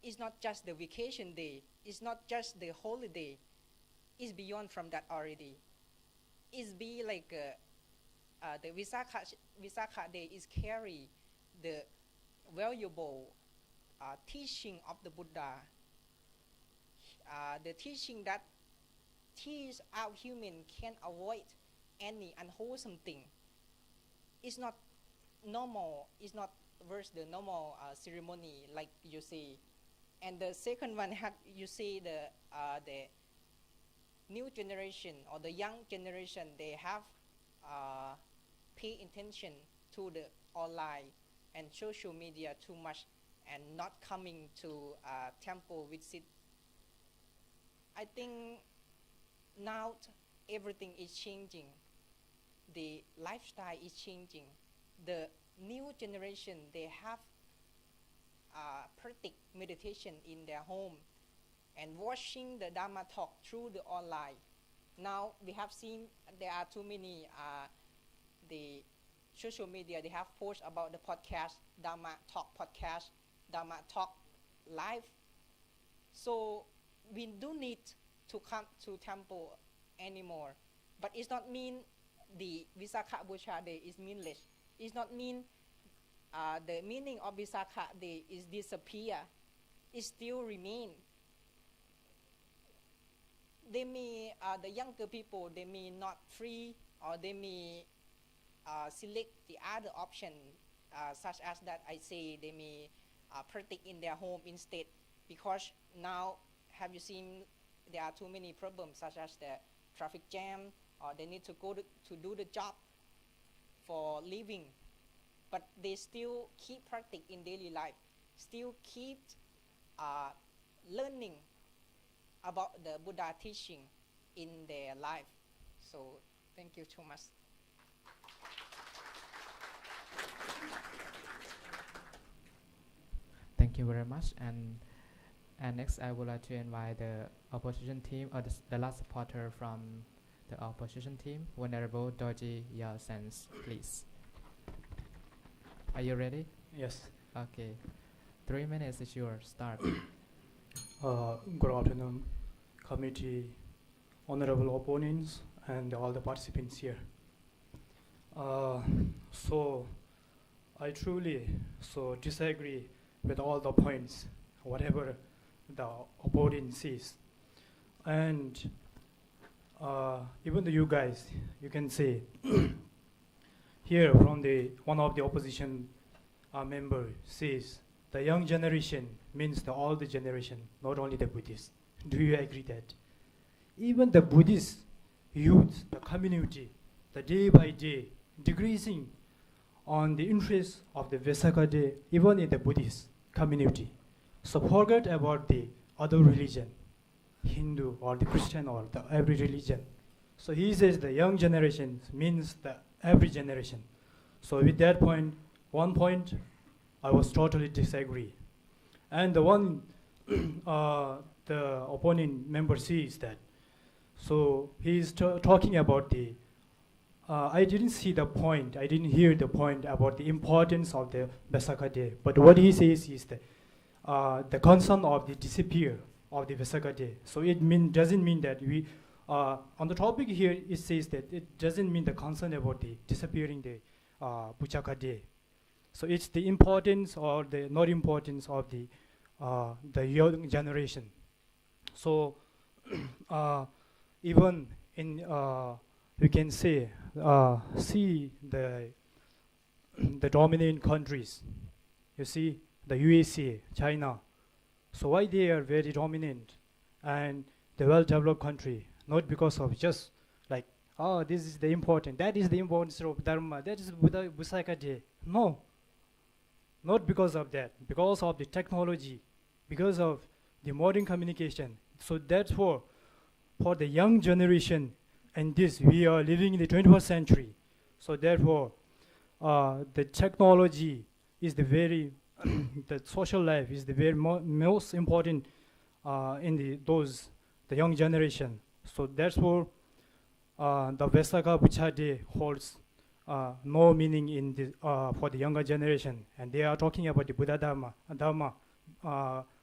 It's not just the vacation day. It's not just the holiday. It's beyond from that already. It's be like the Visakha Day is carry the valuable teaching of the Buddha. The teaching that teach our human can avoid any unwholesome thing. It's not normal. It's not versus the normal ceremony like you say. And the second one, you say the new generation or the young generation, they have pay attention to the online and social media too much and not coming to temple visit. I think now everything is changing. The lifestyle is changing. The new generation, they have practice meditation in their home and watching the Dharma talk through the online. Now we have seen there are too many the social media, they have posts about the podcast, Dharma talk podcast, Dharma talk live. So we don't need to come to temple anymore. But it's not mean the Visakha Buddha Day is meaningless. It's not mean the meaning of Visakha Day is disappear. It still remain. They may the younger people, they may not free or they may select the other option such as that I say they may practice in their home instead, because now have you seen there are too many problems such as the traffic jam or they need to go to do the job for living, but they still keep practice in daily life, still keep learning about the Buddha teaching in their life. So thank you so much. Thank you very much. And next, I would like to invite the opposition team or the last supporter from the opposition team, Venerable Dorji Yasens, please. Are you ready? Yes. Okay. 3 minutes is yours. Start. Good afternoon, committee, honorable opponents, and all the participants here. So I truly disagree with all the points, whatever the opponent says. And even you guys, you can say here from one of the opposition member says the young generation means the all the generation, not only the Buddhists. Do you agree that even the Buddhist youth, the community, the day by day decreasing on the interest of the Vesak Day, even in the Buddhist community? So forget about the other religion, Hindu or the Christian or the every religion. So he says the young generation means the every generation. So with that point, one point, I was totally disagree. And the one the opponent member sees that. So he's talking about the, I didn't see the point, I didn't hear the point about the importance of the Vesak Day. But what he says is the concern of the disappear of the Vesak day. So it doesn't mean that we, on the topic here, it says that it doesn't mean the concern about the disappearing the Buchaka day. So it's the importance or the not importance of the young generation. So even in we can say see the dominant countries. You see the USA, China. So why they are very dominant and the well-developed country? Not because of just like, oh, this is the important, that is the importance of Dharma, that is Buddha Busaka day. No, not because of that, because of the technology, because of the modern communication. So therefore, for the young generation, and this, we are living in the 21st century. So therefore, the technology is the very, the social life is the very most important in the young generation. So therefore, the Vesaka Bucha Day holds no meaning in for the younger generation. And they are talking about the Buddha Dharma,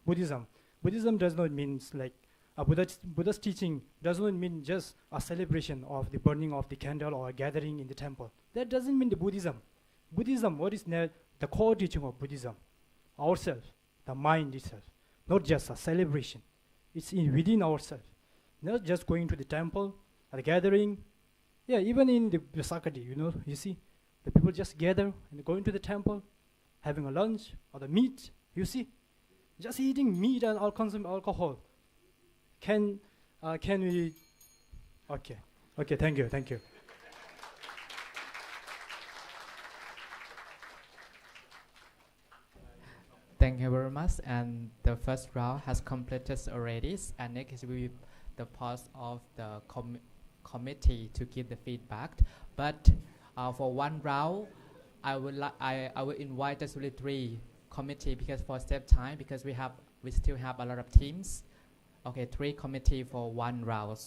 Buddhism. Buddhism does not mean like, Buddha's teaching does not mean just a celebration of the burning of the candle or a gathering in the temple. That doesn't mean the Buddhism. Buddhism, what is the core teaching of Buddhism? Ourselves, the mind itself, not just a celebration. It's within ourselves, not just going to the temple, or the gathering. Yeah, even in the Vesak day, you see, the people just gather and going to the temple, having a lunch or the meat, you see, just eating meat and consuming alcohol. Can we? Okay, thank you. Thank you very much. And the first round has completed already. And next will be the part of the committee to give the feedback. But for one round, I will invite just only 3 committee because for save time, because we still have a lot of teams. Okay, 3 committee for one round,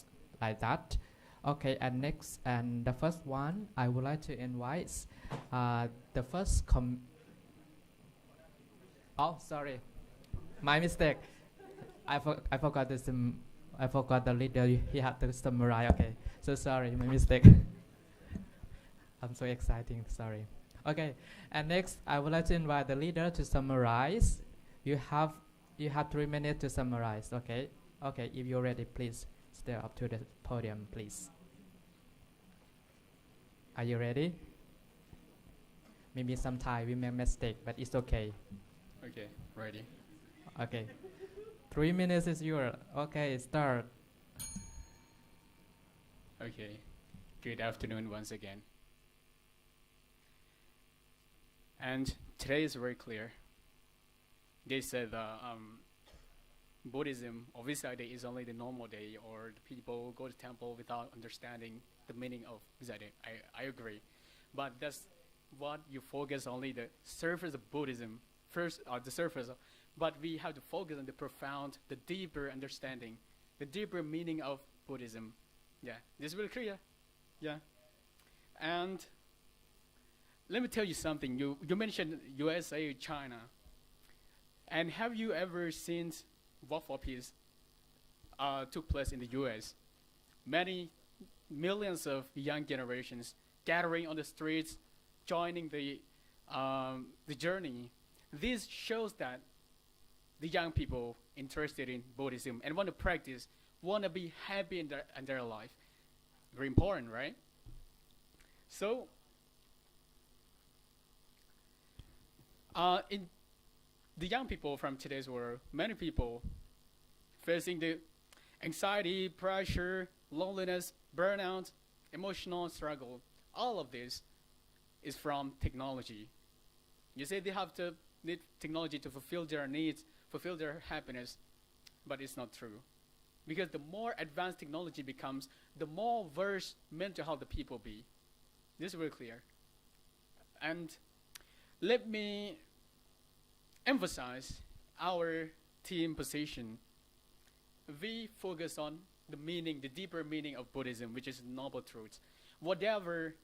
like that. Okay, and next, and the first one, I would like to invite the first oh, sorry, my mistake. I forgot I forgot the leader. He had to summarize. Okay, so sorry, my mistake. I'm so exciting. Sorry. Okay, and next, I would like to invite the leader to summarize. You have 3 minutes to summarize. Okay. Okay, if you're ready, please step up to the podium, please. Are you ready? Maybe sometime we make mistake, but it's okay. Okay, ready. Okay. 3 minutes is yours. Okay, start. Okay. Good afternoon once again. And today is very clear. They said Buddhism or Vesak day is only the normal day, or the people go to temple without understanding the meaning of Vesak day. I agree, but that's what you focus only the surface of Buddhism, the surface. But we have to focus on the profound, the deeper understanding, the deeper meaning of Buddhism. Yeah, this is really clear. Yeah, and let me tell you something. You mentioned USA, China, and have you ever seen War for Peace took place in the U.S. Many millions of young generations gathering on the streets, joining the journey. This shows that the young people interested in Buddhism and want to practice, want to be happy in their life. Very important, right? So, in the young people from today's world, many people facing the anxiety, pressure, loneliness, burnout, emotional struggle. All of this is from technology. You say they need technology to fulfill their needs, fulfill their happiness, but it's not true. Because the more advanced technology becomes, the more worse mental health the people be. This is very clear. And let me emphasize our team position. We focus on the meaning, the deeper meaning of Buddhism, which is noble truths. Whatever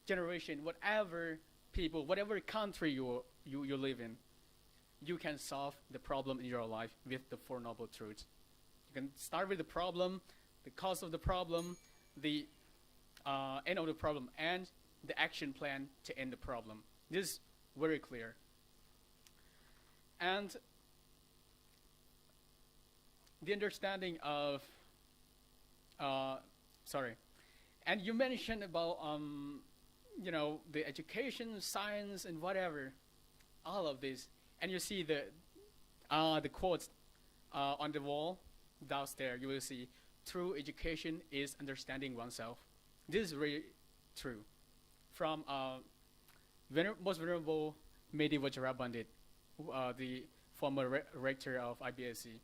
generation, whatever people, whatever country you live in, you can solve the problem in your life with the 4 noble truths. You can start with the problem, the cause of the problem, the end of the problem, and the action plan to end the problem. This is very clear. And the understanding of, and you mentioned about, the education, science, and whatever, all of this. And you see the quotes on the wall downstairs. You will see, true education is understanding oneself. This is really true. From most venerable Medi Vajrabandit, the former rector of IBSC.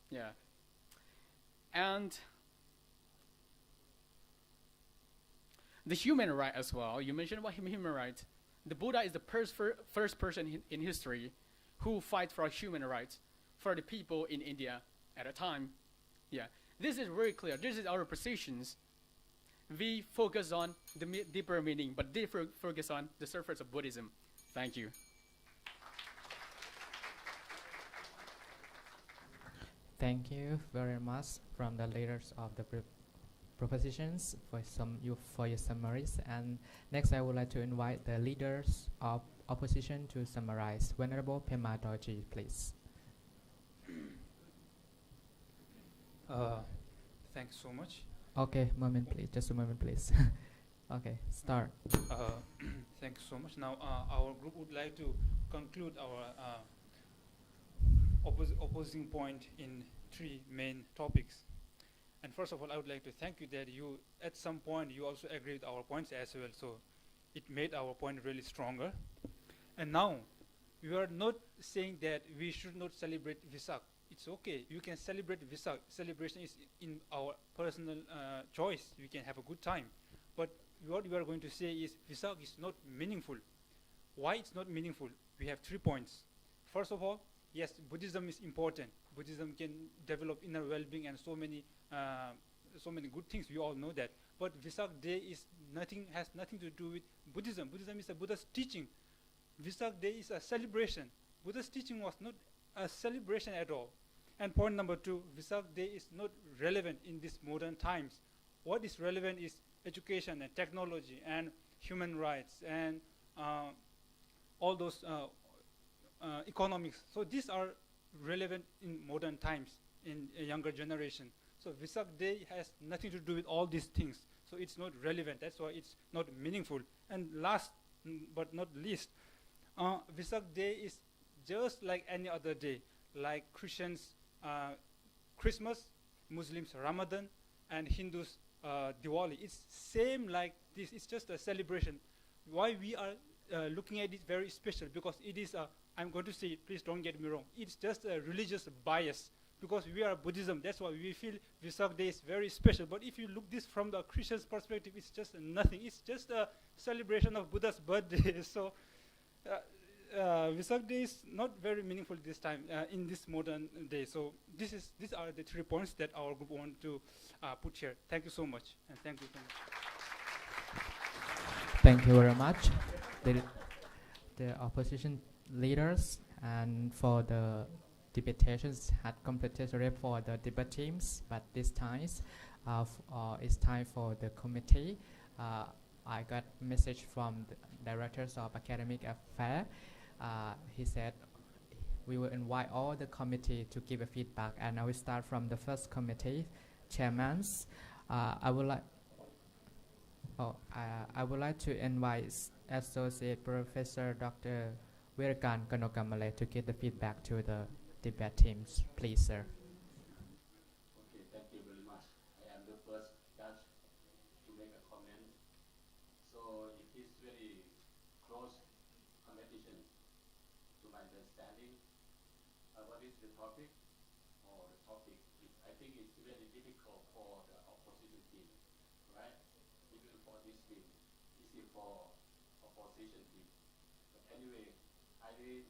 Yeah. And the human right as well. You mentioned about human rights. The Buddha is the first person in history who fight for human rights for the people in India at a time. Yeah, this is very clear. This is our positions. We focus on the deeper meaning, but they focus on the surface of Buddhism. Thank you. Thank you very much from the leaders of the propositions for your summaries. And next, I would like to invite the leaders of opposition to summarize. Venerable Pema Dorji, please. Thanks so much. Okay, moment please. Just a moment, please. Okay, start. Thanks so much. Now, our group would like to conclude our opposing point in 3 main topics. And first of all, I would like to thank you that you, at some point, you also agree with our points as well. So it made our point really stronger. And now, we are not saying that we should not celebrate Vesak. It's okay. You can celebrate Vesak. Celebration is in our personal choice. We can have a good time. But what we are going to say is Vesak is not meaningful. Why it's not meaningful? We have 3 points. First of all, yes, Buddhism is important. Buddhism can develop inner well-being and so many good things. We all know that. But Vesak Day has nothing to do with Buddhism. Buddhism is a Buddha's teaching. Vesak Day is a celebration. Buddha's teaching was not a celebration at all. And point number 2, Vesak Day is not relevant in these modern times. What is relevant is education and technology and human rights and all those economics. So these are relevant in modern times, in a younger generation. So Vesak Day has nothing to do with all these things. So it's not relevant. That's why it's not meaningful. And last but not least, Vesak Day is just like any other day, like Christians Christmas, Muslims Ramadan, and Hindus Diwali. It's same like this. It's just a celebration. Why we are looking at it very special? Because it is a, I'm going to say it, please don't get me wrong, it's just a religious bias. Because we are Buddhism, that's why we feel Vesak Day is very special. But if you look this from the Christian's perspective, it's just nothing. It's just a celebration of Buddha's birthday. So Vesak Day is not very meaningful this time in this modern day. So these are the 3 points that our group want to put here. Thank you so much, and thank you so much. Thank you very much, the opposition leaders, and for the debations had completed already for the debate teams, but this time it's time for the committee. I got message from the directors of academic affairs. He said we will invite all the committee to give a feedback, and I will start from the first committee, chairmans. I would like to invite Associate Professor Dr. Virakan Kanokamale to give the feedback to the debate teams. Please, sir. Okay, thank you very much. I am the first judge to make a comment. So it is very close competition to my understanding. What is the topic? Or the topic is, I think it's very difficult for the opposition team, right? Difficult for this team, easy for opposition team. But anyway, I will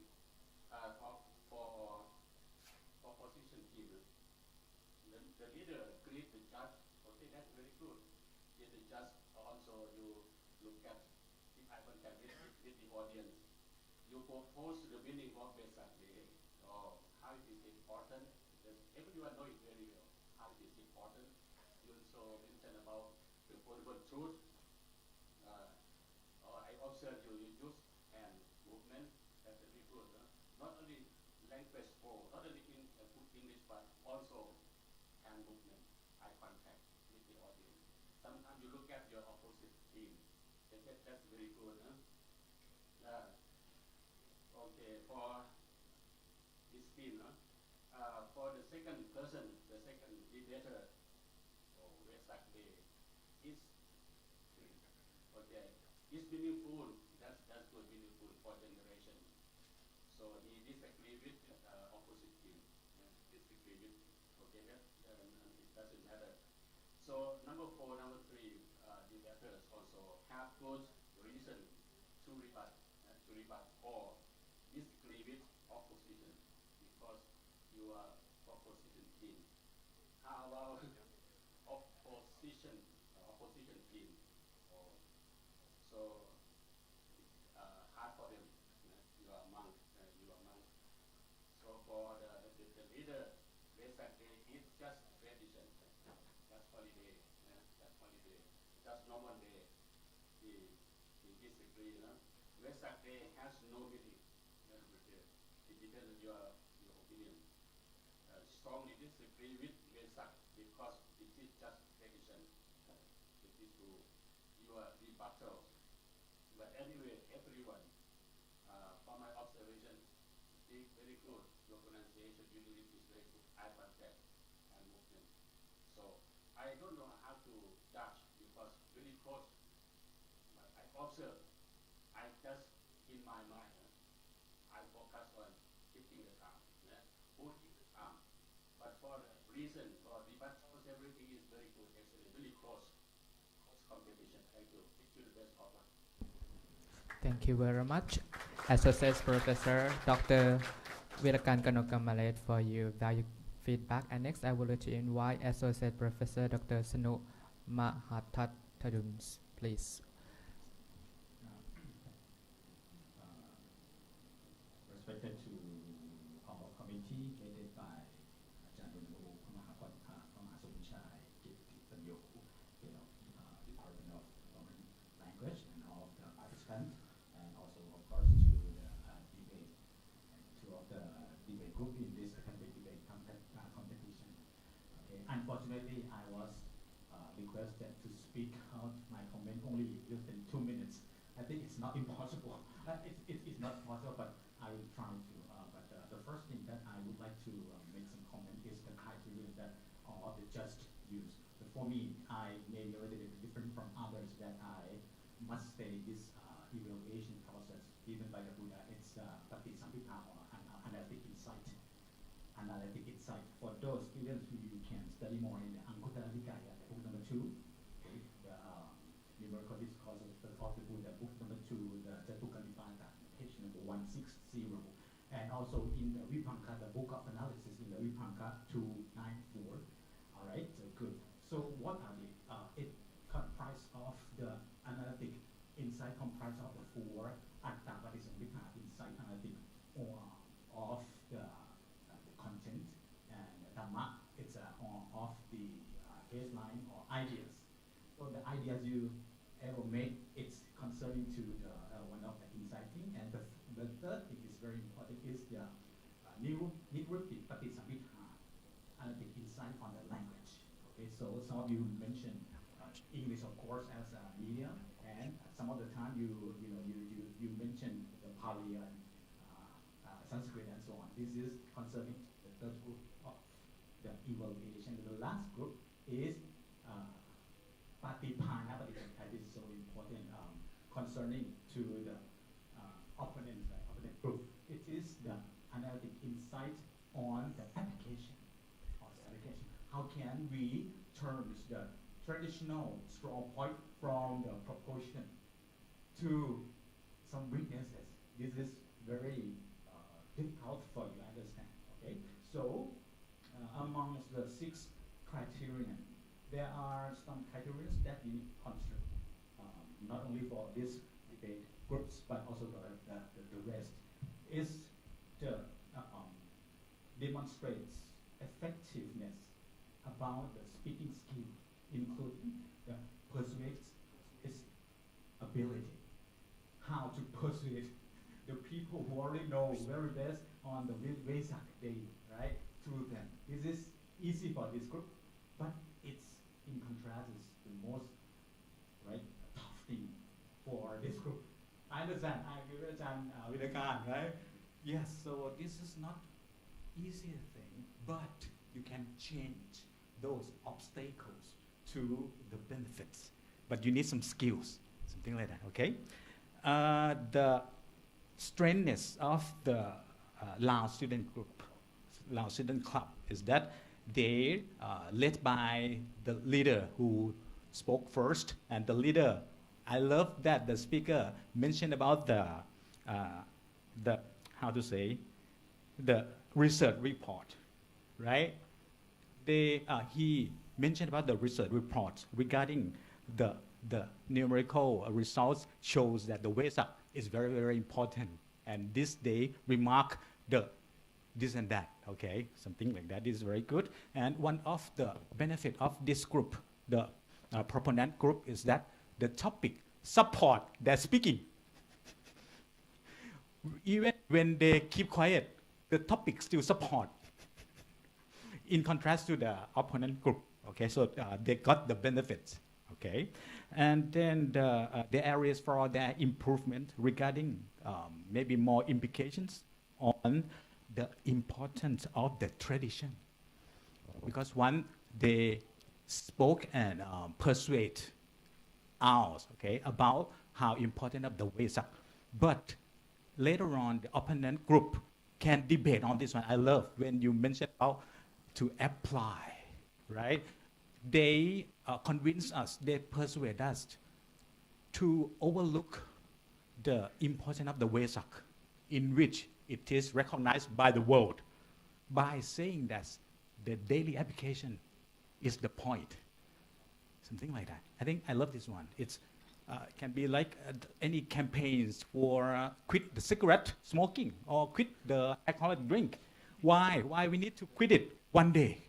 talk for opposition team. The leader agreed the judge. Okay, that's very good. Yet the judge also you look at, if I can with the audience, you propose the meaning of Vesak Day, or how it is important, because everyone knows it very well. important. You also mentioned about the foldable truth. I observe you use hand movement. That's very good. Not only language flow, not only in good English, but also hand movement, eye contact with the audience. Sometimes you look at your opposite team. That's very good. Okay, for this team, for the second person, the second debater, Vesak Day, is okay. It's meaningful. That's good, meaningful for generation. So he disagree with opposite team. Disagree with it doesn't matter. So number 4, number 3, debaters also have good reason to rebut or disagree with opposition because you are opposition team. How about opposition team? So hard for them. You are monk. So for the leader, Vesak Day is just tradition. That's holiday. That's holiday. That's normal day. He disagree. Vesak Day has no meaning. It depends on your opinion. Strongly disagree with Vesak because it is just tradition. It is true. You are rebuttal. But anyway, everyone, from my observation, speak very good. Your pronunciation usually is very good. Eye contact and movement. So I don't know how to judge because really close. But I observe. I just in my mind, I focus on hitting the thumb, putting the thumb. But for the reason, for rebuttals, everything is very good. Excellent, really close competition. Thank you. Wish you the best of luck. Thank you very much, Associate Professor Dr. Virakan Kanokamalate for your valued feedback. And next, I would like to invite Associate Professor Dr. Sanu Mahachulalongkornrajavidyalaya, please. Respected to our committee headed by Department of Foreign Language and all of the participants, and also of course to the debate and two of the debate group in this academic debate competition. Okay. Unfortunately, I was requested to speak out my comment only within 2 minutes. I think it's not impossible. It's not possible, but I will try to. But the first thing that I would like to make some comment is the criteria that are the just use. But for me, I may be a little bit different from others that I must say this evaluation process given by the Buddha, it's Patisampita or analytic insight. Analytic insight. For those students who you can study more in the Anguttara Nikaya, book number 2, okay, the numerical discourse of the Buddha, book number 2, the Jatukanipata, page number 160, and also in the Vipanka, the book of analysis in the Vipanka 294. All right, so good. So what are they? It comprises of the analytic insight, comprised of the 4 Atta Patisampita insight analytic of the content, and Dhamma, it's of the baseline or ideas. So the ideas you ever make, it's concerning to the one of the insight thing, and the third thing is very important is the Nivrutti Patisampita analytic insight on the language. Okay, so some of you mentioned English, of course, as a medium, and some of the time you mentioned the Pali and Sanskrit and so on. This is concerning the third group of the evaluation. The last group is Patipana, but that is so important concerning to the opponent group. It is the analytic insight on the application. How can we turn the traditional strong point from the proportion to some weaknesses? This is very difficult for you to understand. Okay, so amongst the 6 criterion, there are some criteria that we need to consider, not only for this debate groups but also the rest. Is the demonstrates effectiveness about the speaking skill, including the persuade its ability, how to persuade the people who already know very best on the Vesak day, right? Through them. This is easy for this group, but it's in contrast is the most right tough thing for this group. I understand. I agree with Vidakan, right? Yes. So this is not easier thing, but you can change those obstacles to the benefits. But you need some skills, something like that. Okay. The strengthness of the Lao student group, Lao student club, is that they led by the leader who spoke first, and the leader, I love that the speaker mentioned about the how to say, the research report, right? He mentioned about the research report regarding the numerical results shows that the Vesak is very, very important, and this day remark the this and that, okay, something like that is very good. And one of the benefit of this group, the proponent group, is that the topic support their speaking. Even when they keep quiet, the topic still support. In contrast to the opponent group, okay, so they got the benefits, okay. And then the areas for their improvement regarding maybe more implications on the importance of the tradition. Because one, they spoke and persuade ours, okay, about how important of the Vesak. But later on, the opponent group can debate on this one. I love when you mentioned how to apply, right? They convince us, they persuade us to overlook the importance of the Vesak, in which it is recognized by the world, by saying that the daily application is the point. Something like that. I think I love this one. It's can be like any campaigns for quit the cigarette smoking or quit the alcoholic drink. Why? Why we need to quit it one day?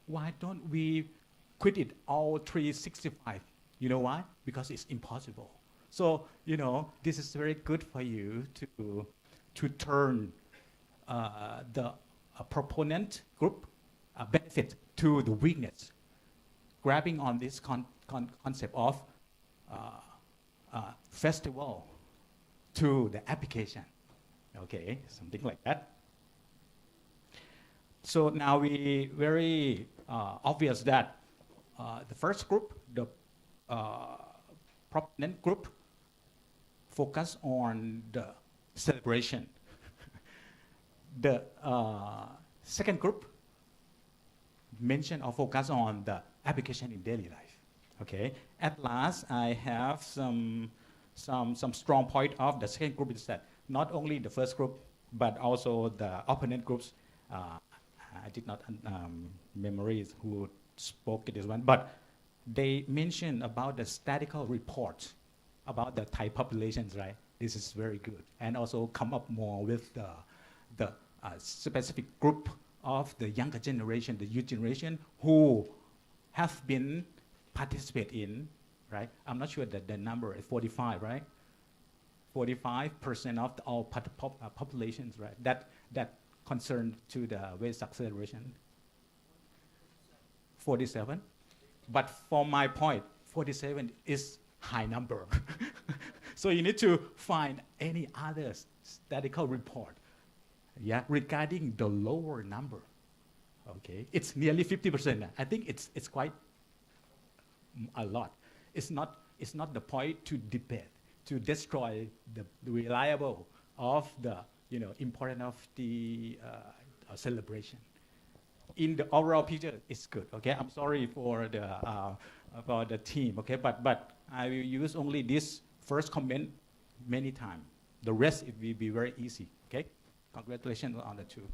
Why don't we quit it all 365? You know why? Because it's impossible. So, you know, this is very good for you to turn the proponent group benefit to the weakness, grabbing on this concept of festival to the application. Okay, something like that. So now we very obvious that the first group, the proponent group, focus on the celebration. The second group mention or focus on the application in daily life. Okay. At last, I have some strong point of the second group is that not only the first group but also the opponent groups. I did not memorize who spoke this one, but they mentioned about the statistical report about the Thai populations, right? This is very good, and also come up more with the specific group of the younger generation, the youth generation, who have been participate in, right? I'm not sure that the number is 45, right? 45% of all populations, right? That concern to the Vesak celebration. 47, but for my point, 47 is high number. So you need to find any other statistical report, yeah, regarding the lower number. Okay, it's nearly 50%. I think it's quite a lot. It's not the point to debate, to destroy the reliable of the importance of the celebration. In the overall picture, it's good. Okay, I'm sorry for the team. Okay, but I will use only this first comment many times. The rest it will be very easy. Okay, congratulations on the two.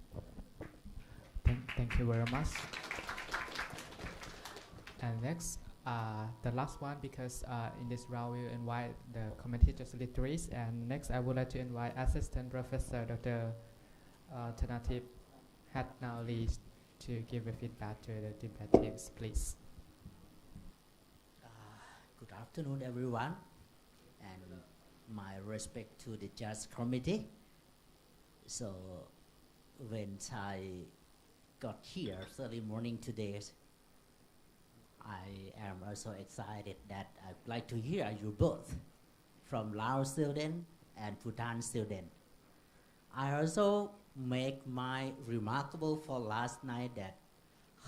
Thank you very much. And next, the last one, because in this round we invite the commentators literates, and next I would like to invite Assistant Professor Dr. Thanathip Hatnauli to give a feedback to the debatees, please. Good afternoon, everyone, and my respect to the judge committee. So, when I got here early morning today, I am also excited that I'd like to hear you both, from Laos student and Bhutan student. I also make my remarkable for last night that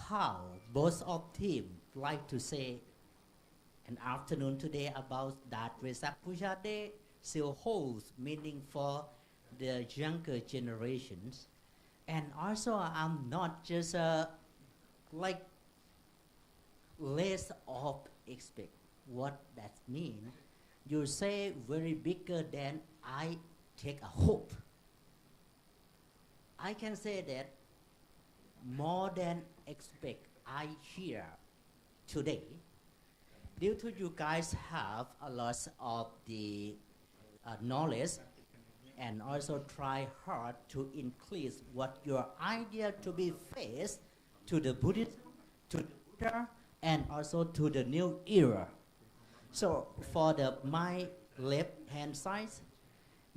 how both of team like to say an afternoon today about that Vesak Puja Day still holds meaning for the younger generations. And also I'm not just like less of expect what that mean. You say very bigger than I take a hope. I can say that more than expect I hear today, due to you guys have a lot of the knowledge and also try hard to increase what your idea to be faced to the Buddhism, to the Buddha, and also to the new era. So for my left hand side,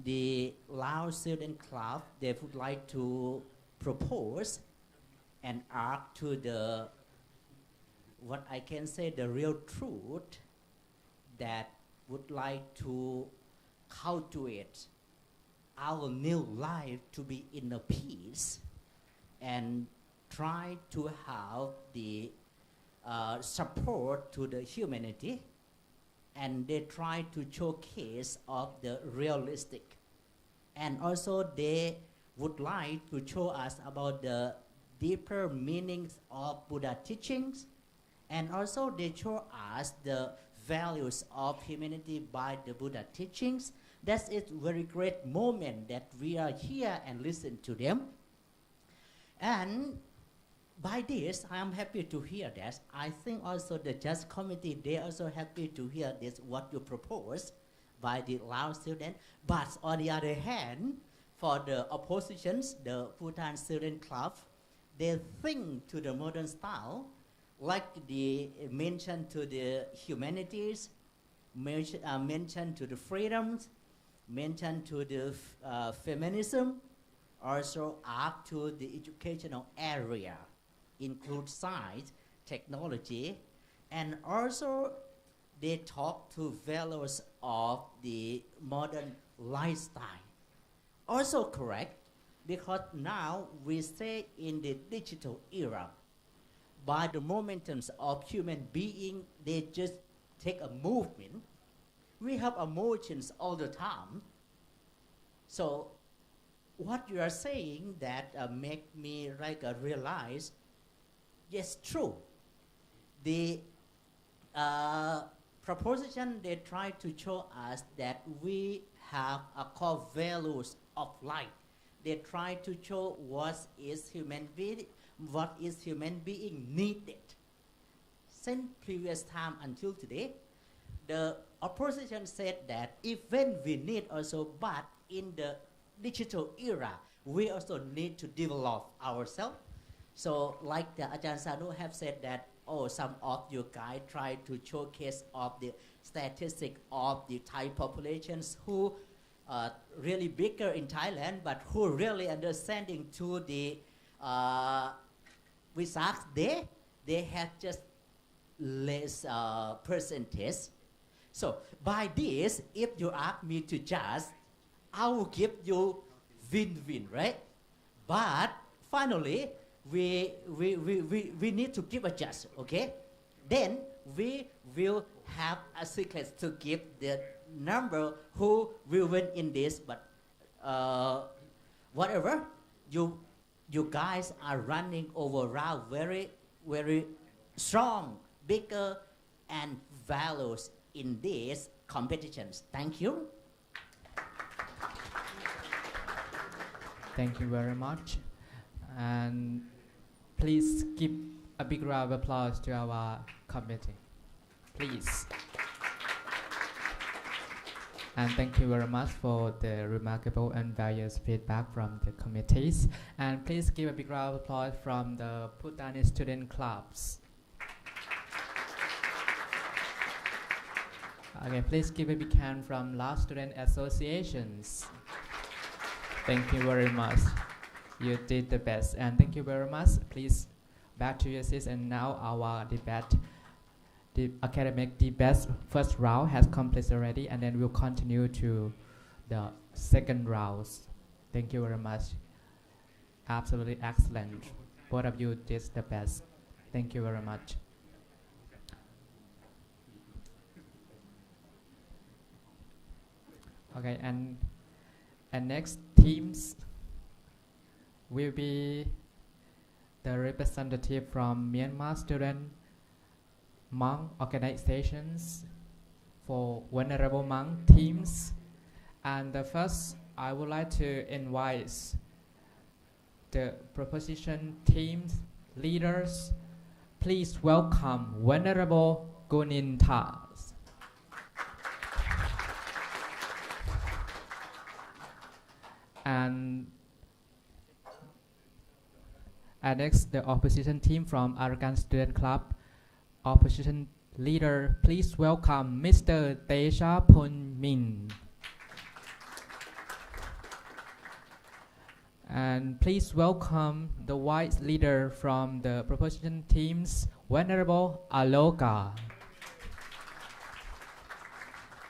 the Lao Student Club, they would like to propose and ask to the, what I can say, the real truth that would like to cultivate our new life to be in a peace and try to have the support to the humanity, and they try to showcase of the realistic, and also they would like to show us about the deeper meanings of Buddha teachings, and also they show us the values of humanity by the Buddha teachings. That is very great moment that we are here and listen to them. And by this, I am happy to hear that. I think also the judge committee, they also happy to hear this, what you propose by the Lao student. But on the other hand, for the oppositions, the Bhutan Student Club, they think to the modern style, like the mention to the humanities, mention to the freedoms, mention to the feminism, also up to the educational area, include science, technology, and also they talk to values of the modern lifestyle. Also correct, because now we stay in the digital era. By the momentums of human being, they just take a movement. We have emotions all the time. So what you are saying that make me like realize, yes, true. The proposition, they try to show us that we have a core values of life. They try to show what is human being needed. Since previous time until today, the opposition said that even we need also, but in the digital era, we also need to develop ourselves. So like the Ajahn Sadhu have said that, oh, some of you guys try to showcase of the statistics of the Thai populations who are really bigger in Thailand, but who really understanding to the Vesak Day, they have just less percentage. So by this, if you ask me to judge, I will give you win-win, right? But finally, we need to give a judge, okay? Then we will have a secret to give the number who will win in this. But whatever, you guys are running overall very, very strong, bigger, and values in these competitions. Thank you. Thank you very much. And please give a big round of applause to our committee. Please. And thank you very much for the remarkable and various feedback from the committees. And please give a big round of applause from the Bhutanese student clubs. Okay, please give a big hand from Laos Student Associations. Thank you very much. You did the best. And thank you very much. Please back to your seats. And now our debate, the academic debate first round has completed already. And then we'll continue to the second round. Thank you very much. Absolutely excellent. Both of you did the best. Thank you very much. Okay, and next teams will be the representative from Myanmar student monk organizations for Venerable Monk teams. And the first, I would like to invite the proposition teams leaders. Please welcome Venerable Guninta. And next, the opposition team from Arakan Student Club, opposition leader, please welcome Mr. Tesha Punmin. And please welcome the white leader from the proposition teams, Venerable Aloka.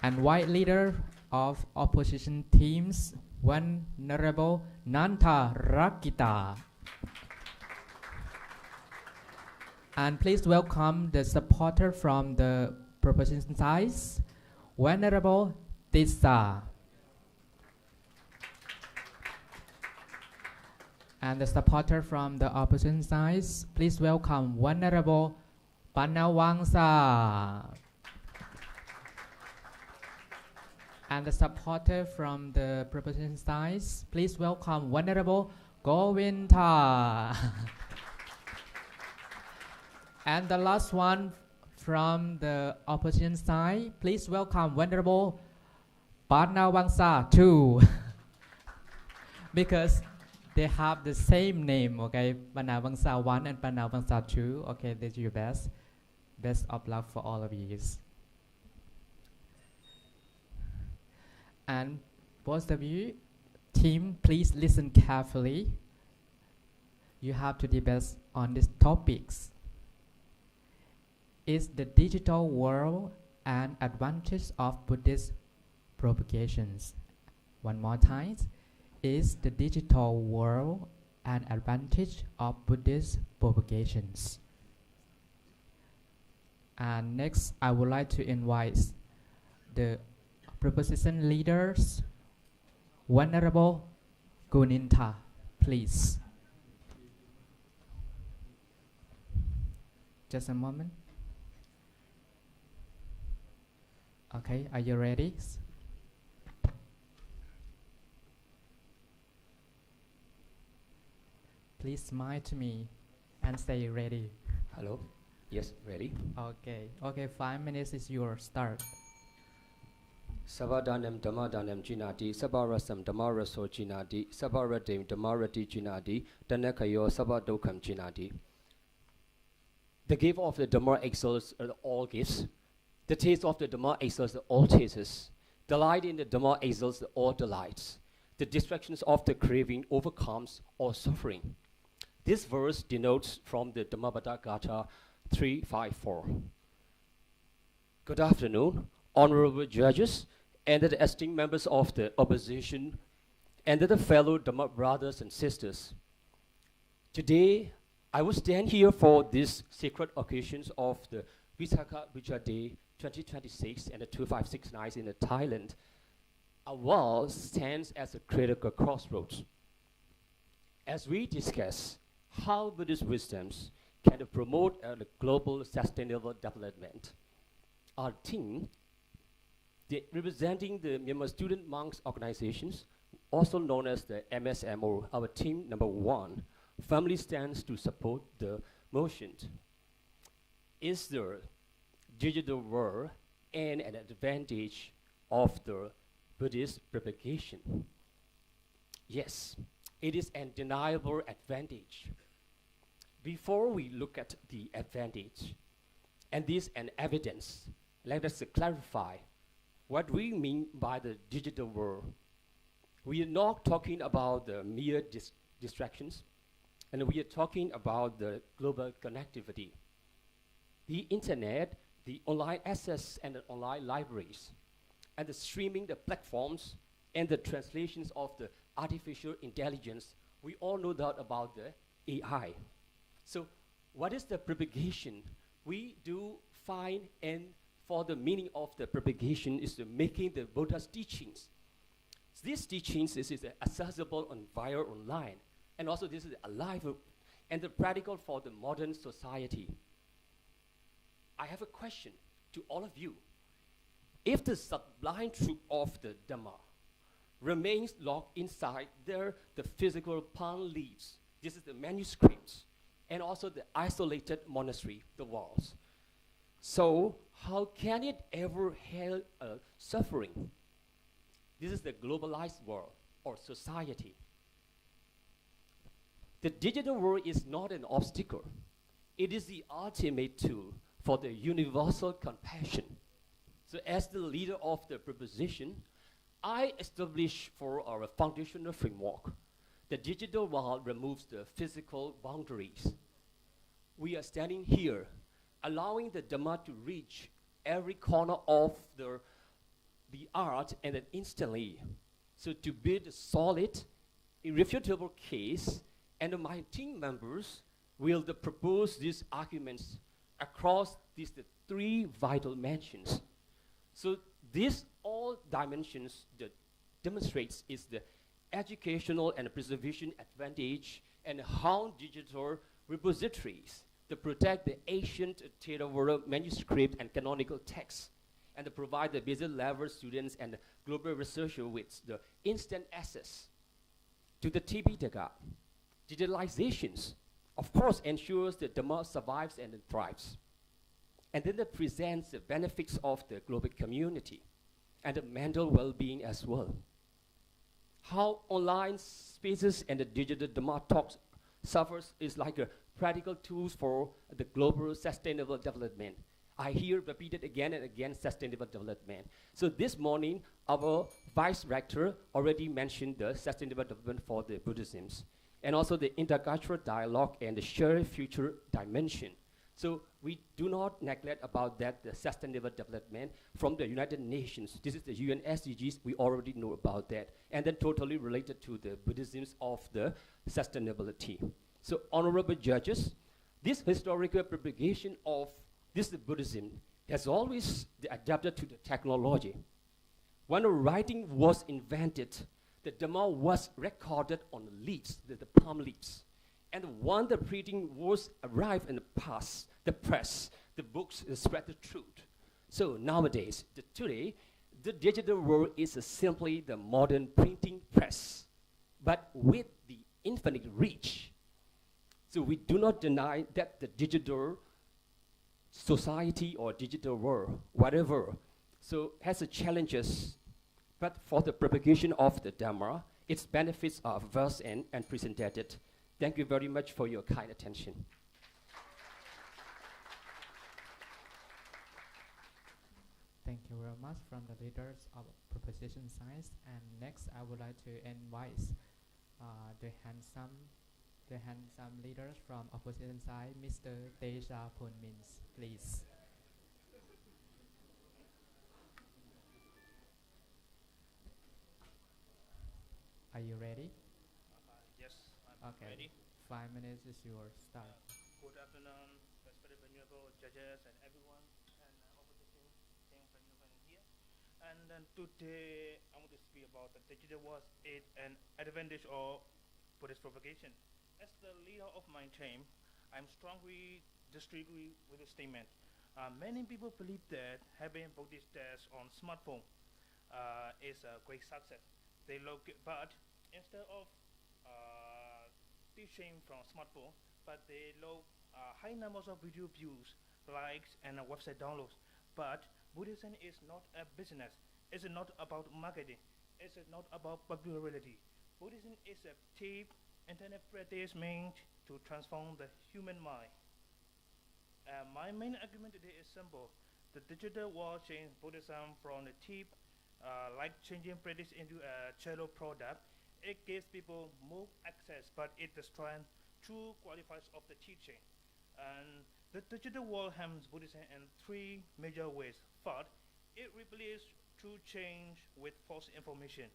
And white leader of opposition teams, Venerable Nanta Rakita. And please welcome the supporter from the proposition side, Venerable Tissa. And the supporter from the opposition side, please welcome Venerable Panawangsa. And the supporter from the proposition side, please welcome Venerable Govinda. And the last one from the opposition side, please welcome Venerable Panawangsa too. Because they have the same name, okay? Panawangsa 1 and Panawangsa 2. Okay, that's your best. Best of luck for all of you. And both of you, team, please listen carefully. You have to debate on these topics. Is the digital world an advantage of Buddhist propagations? One more time. Is the digital world an advantage of Buddhist propagations? And next, I would like to invite the proposition leaders, Venerable Guninta, please. Just a moment. Okay, are you ready? Please smile to me and say ready. Hello. Yes, ready. Okay. Okay, 5 minutes is your start. Sabbadanam Dhammadanam Jinati, Sabbarasam Dhammaraso Jinati, Sabbaradim Dhammarati Jinati, Danakayo Sabbadokam Jinati. The gift of the Dhamma excels all gifts. The taste of the Dhamma excels all tastes. Delight in the Dhamma excels all delights. The distractions of the craving overcomes all suffering. This verse denotes from the Dhammappada Gatha 354. Good afternoon, honorable judges, and the esteemed members of the opposition, and the fellow Dhamma brothers and sisters. Today, I will stand here for these sacred occasions of the Visakha Buddha Day 2026 and the 2569 in Thailand. Our world stands as a critical crossroads. As we discuss how Buddhist wisdoms can promote a global sustainable development, our team, representing the Myanmar Student Monks Organizations, also known as the MSMO, our team number 1, firmly stands to support the motion. Is the digital world an advantage of the Buddhist propagation. Yes, it is an undeniable advantage. Before we look at the advantage, and this an evidence, let us clarify what we mean by the digital world. We are not talking about the mere distractions, and we are talking about the global connectivity. The internet, the online access and the online libraries, and the streaming the platforms and the translations of the artificial intelligence, we all know that about the AI. So what is the propagation? We do find, and for the meaning of the propagation is the making the Buddha's teachings. These teachings is accessible on via online, and also this is alive and the practical for the modern society. I have a question to all of you. If the sublime truth of the Dhamma remains locked inside the physical palm leaves, this is the manuscripts, and also the isolated monastery, the walls. So how can it ever help suffering? This is the globalized world or society. The digital world is not an obstacle. It is the ultimate tool for the universal compassion. So as the leader of the proposition, I establish for our foundational framework, the digital world removes the physical boundaries. We are standing here, allowing the Dhamma to reach every corner of the art and then instantly. So to build a solid, irrefutable case, and my team members will propose these arguments across these the three vital dimensions. So these all dimensions that demonstrates is the educational and preservation advantage and how digital repositories to protect the ancient Theravada manuscript and canonical texts, and to provide the basic level students and global researchers with the instant access to the Tipitaka. Digitalizations, of course, ensures that Dhamma survives and thrives. And then it presents the benefits of the global community and the mental well-being as well. How online spaces and the digital Dhamma talks suffers is like a practical tools for the global sustainable development. I hear repeated again and again, sustainable development. So this morning, our Vice Rector already mentioned the sustainable development for the Buddhism, and also the intercultural dialogue and the shared future dimension. So we do not neglect about that, the sustainable development from the United Nations. This is the UN SDGs, we already know about that. And then totally related to the Buddhism of the sustainability. So honorable judges, this historical propagation of this Buddhism has always adapted to the technology. When the writing was invented, the Dhamma was recorded on leaves, the palm leaves. And when the printing was arrived in the past, the press, the books spread the truth. So nowadays, today, the digital world is simply the modern printing press, but with the infinite reach. So we do not deny that the digital society or digital world, whatever, so has its challenges, but for the propagation of the Dhamma, its benefits are vast and unprecedented. Thank you very much for your kind attention. Thank you very much from the leaders of proposition science. And next, I would like to invite the handsome leaders from opposition side, Mr. Teja Ponmins, please. Are you ready? Yes, I'm ready. 5 minutes is yours. Start. Good afternoon, respected venerable judges and everyone, and opposition team here. And then today I want to speak about the digital was an advantage of Buddhist propagation. As the leader of my team, I'm strongly disagree with the statement. Many people believe that having Buddhist tests on smartphone is a great success. But instead of teaching from smartphone, but they load high numbers of video views, likes, and website downloads. But Buddhism is not a business. It's not about marketing. It's not about popularity. Buddhism is a deep internet practice meant to transform the human mind. My main argument today is simple. The digital world changed Buddhism from a cheap, life-changing practice into a shallow product. It gives people more access, but it destroys true qualities of the teaching. And the digital world harms Buddhism in three major ways. First, it replaces true change with false information.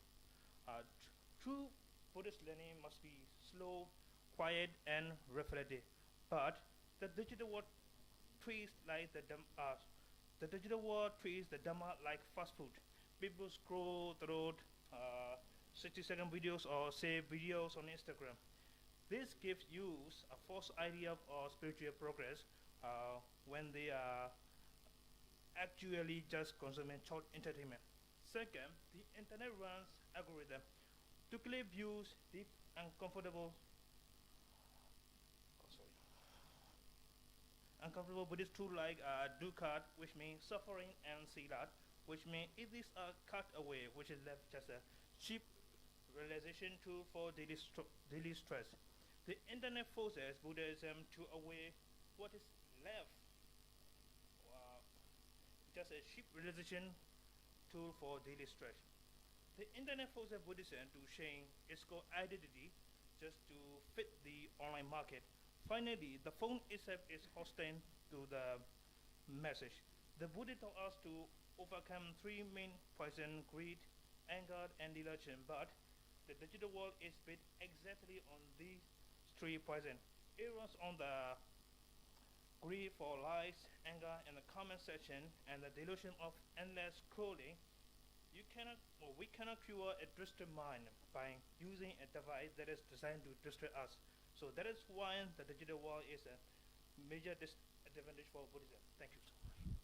True Buddhist learning must be slow, quiet, and reflective. But the digital world treats the digital world treats the Dhamma like fast food. People scroll through 60-second videos or save videos on Instagram. This gives youth a false idea of spiritual progress when they are actually just consuming short entertainment. Second, the internet runs algorithm to clip views, deep and comfortable uncomfortable Buddhist truth like dukkha, which means suffering, and sila, which means if these are cut away, which is left just a cheap realization tool for daily stress. The internet forces Buddhism to away what is left, just a cheap realization tool for daily stress. The internet forces Buddhism to change its core identity just to fit the online market. Finally, the phone itself is hostile to the message. The Buddha taught us to overcome three main poisons: greed, anger, and delusion. But the digital world is built exactly on these three poisons. It runs on the greed for likes, anger, and the comment section, and the delusion of endless scrolling. We cannot cure a distracted mind by using a device that is designed to distract us. So that is why the digital world is a major disadvantage for Buddhism. Thank you so much.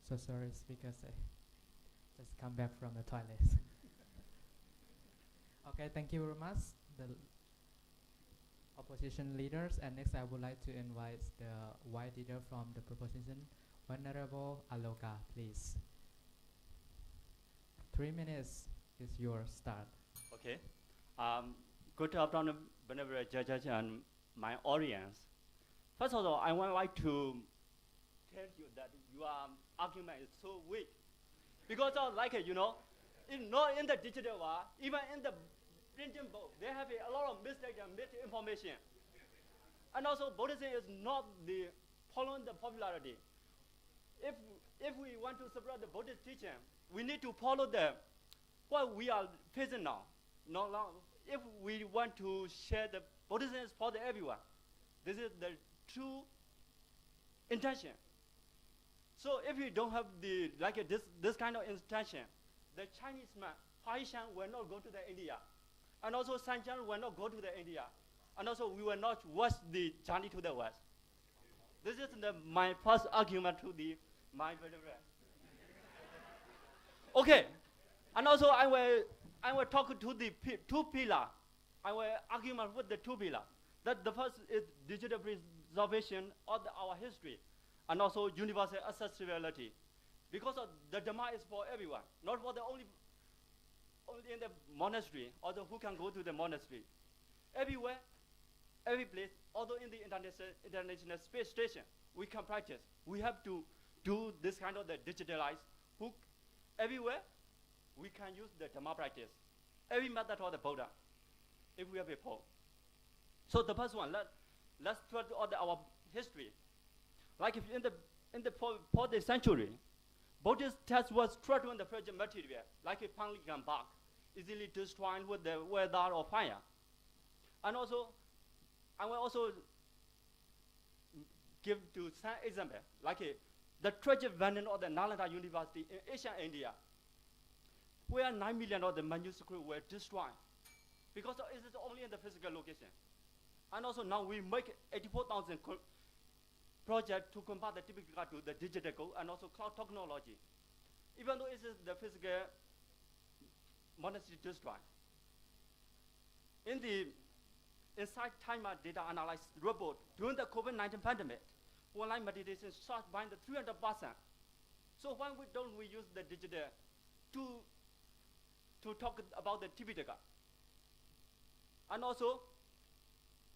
So sorry, speakers. Just come back from the toilet. Okay, thank you very much, the opposition leaders. And next, I would like to invite the white leader from the proposition, Venerable Aloka, please. 3 minutes is your start. Okay. Good afternoon, Venerable judges and my audience. First of all, I would like to tell you that your argument is so weak. Because in the digital world, even in the printing book, they have a lot of mistakes and misinformation. And also, Buddhism is not following the popularity. If we want to spread the Buddhist teaching, we need to follow what we are facing now. If we want to share the Buddhism is for everyone, this is the true intention. So if you don't have this kind of intention, the Chinese man, Huaishan, will not go to the India. And also Sanchan will not go to the India. And also we will not watch the journey to the West. This is my first argument to my brother. Okay. And also I will talk to the two pillars. I will argument with the two pillars. That the first is digital preservation of our history. And also universal accessibility. Because the Dhamma is for everyone, not for the only in the monastery, or who can go to the monastery. Everywhere, every place, although in the international space station, we can practice. We have to do this kind of the digitalized. Everywhere, we can use the Dhamma practice. Every method of the Buddha, if we have a Paul. So the first one, let's try to order our history. Like if in the 4th century, Buddhist text was threatened the fragile material, like a pangolian bark, easily destroyed with the weather or fire. And also, I will also give to some example, like the treasure vending of the Nalanda University in Asia, India, where 9 million of the manuscripts were destroyed, because it is only in the physical location. And also now we make 84,000 project to compare the typical to the digital and also cloud technology. Even though it is the physical monetary district. Inside timer data analysis report during the COVID-19 pandemic, online meditation shot by the 300%. So why don't we use the digital to talk about the typical? And also,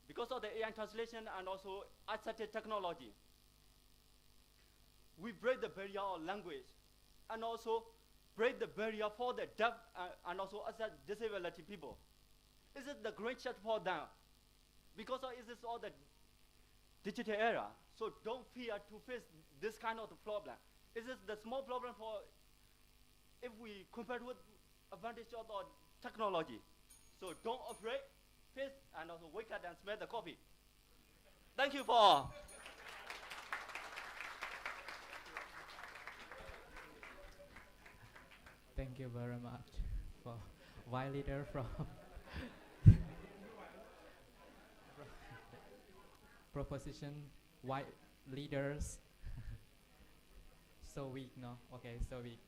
because of the AI translation and also assisted technology, we break the barrier of language and also break the barrier for the deaf and also other disability people. Is it the great chat for them? Because it is all the digital era. So don't fear to face this kind of problem. It is the small problem for if we compare with advantage of the technology. So don't afraid, face and also wake up and smell the coffee. Thank you for. Thank you very much for white leader from proposition white leaders. So weak, no? Okay, so weak.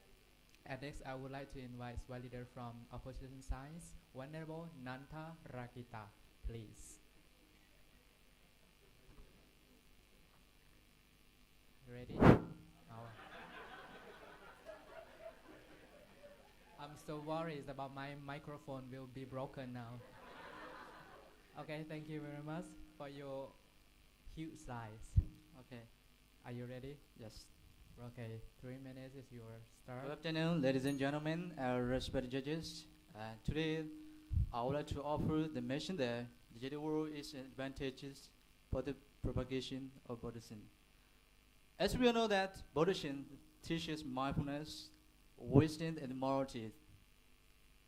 And next, I would like to invite white leader from opposition science, Venerable Nanta Rakita, please. Ready? Oh. I'm so worried about my microphone will be broken now. Okay, thank you very much for your huge size. Okay, are you ready? Yes. Okay, 3 minutes is your start. Good afternoon, ladies and gentlemen, respected judges. Today, I would like to offer the mission that the digital world is advantageous for the propagation of Buddhism. As we all know that Buddhism teaches mindfulness, wisdom, and morality,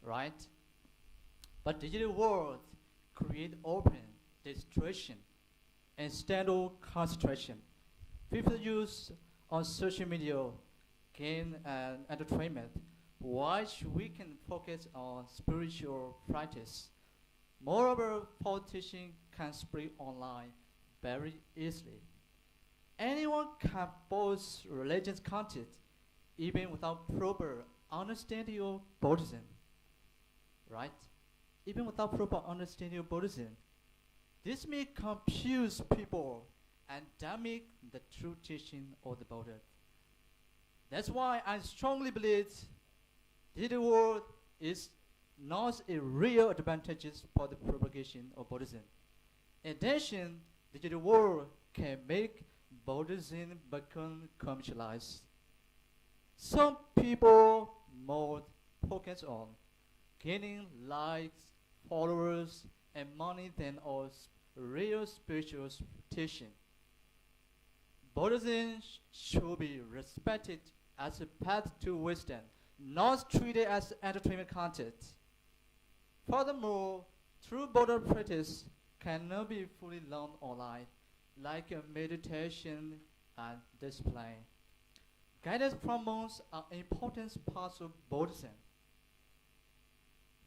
right? But digital world create open distraction and standard concentration. People use on social media, gain and entertainment, which we can focus on spiritual practice. Moreover, politicians can spread online very easily. Anyone can post religious content even without proper understanding of Buddhism, right? Even without proper understanding of Buddhism. This may confuse people and damage the true teaching of the Buddha. That's why I strongly believe the world is not a real advantage for the propagation of Buddhism. In addition, the digital world can make Buddhism become commercialized. Some people more focus on gaining likes, followers, and money than on real spiritual teaching. Buddhism should be respected as a path to wisdom, not treated as entertainment content. Furthermore, true Buddha practice cannot be fully learned online, like a meditation and discipline. Guidance promotes are important parts of Buddhism.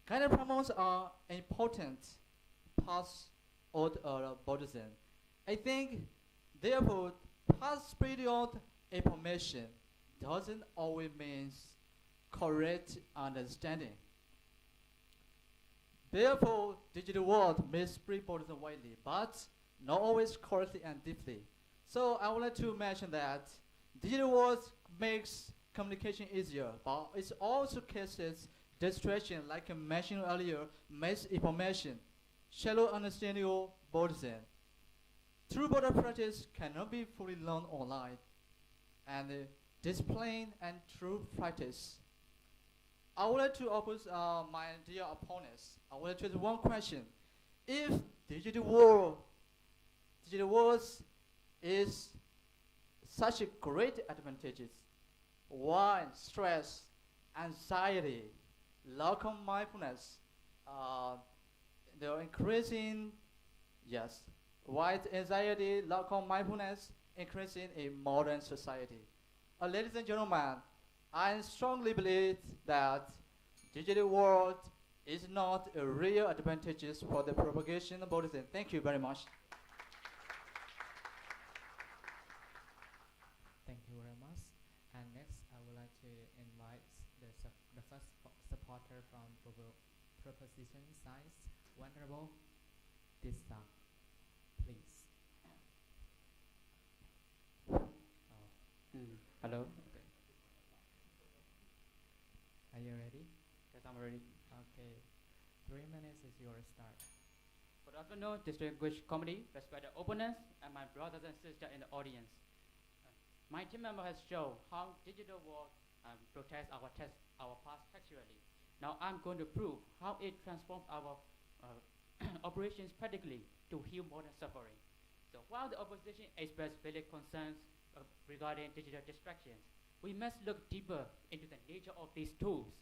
Guidance promotes are important parts of Buddhism. I think, therefore, past spiritual information doesn't always mean correct understanding. Therefore, digital world may spread Buddhism widely, but not always correctly and deeply. So I would like to mention that digital world makes communication easier, but it also cases distraction, like I mentioned earlier, misinformation, shallow understanding of Buddhism. True Buddha practice cannot be fully learned online, and discipline and true practice. I would like to oppose my dear opponents. I would like to ask one question. If digital world is such a great advantages, why stress, anxiety, lack of mindfulness, they're increasing, yes, why anxiety, lack of mindfulness increasing in modern society? Ladies and gentlemen, I strongly believe that digital world is not a real advantages for the propagation of Buddhism. Thank you very much. supporter from proposition science, Venerable Vesak, please. Hello. Okay. Are you ready? Yes, I'm ready. Okay. 3 minutes is your start. Good afternoon, distinguished committee, respected opponents, and my brothers and sisters in the audience. My team member has shown how digital world protects our past textually. Now I'm going to prove how it transforms our operations practically to heal modern suffering. So while the opposition expressed valid concerns regarding digital distractions, we must look deeper into the nature of these tools.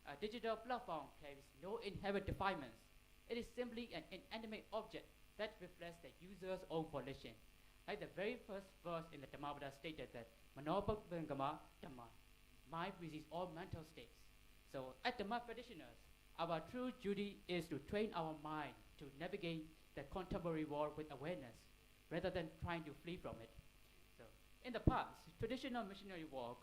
A digital platform carries no inherent defilements. It is simply an inanimate object that reflects the user's own volition. Like the very first verse in the Dhammapada stated that Manopavangama Dhamma, mind resists all mental states. So as Dhamma practitioners, our true duty is to train our mind to navigate the contemporary world with awareness, rather than trying to flee from it. So in the past, traditional missionary work,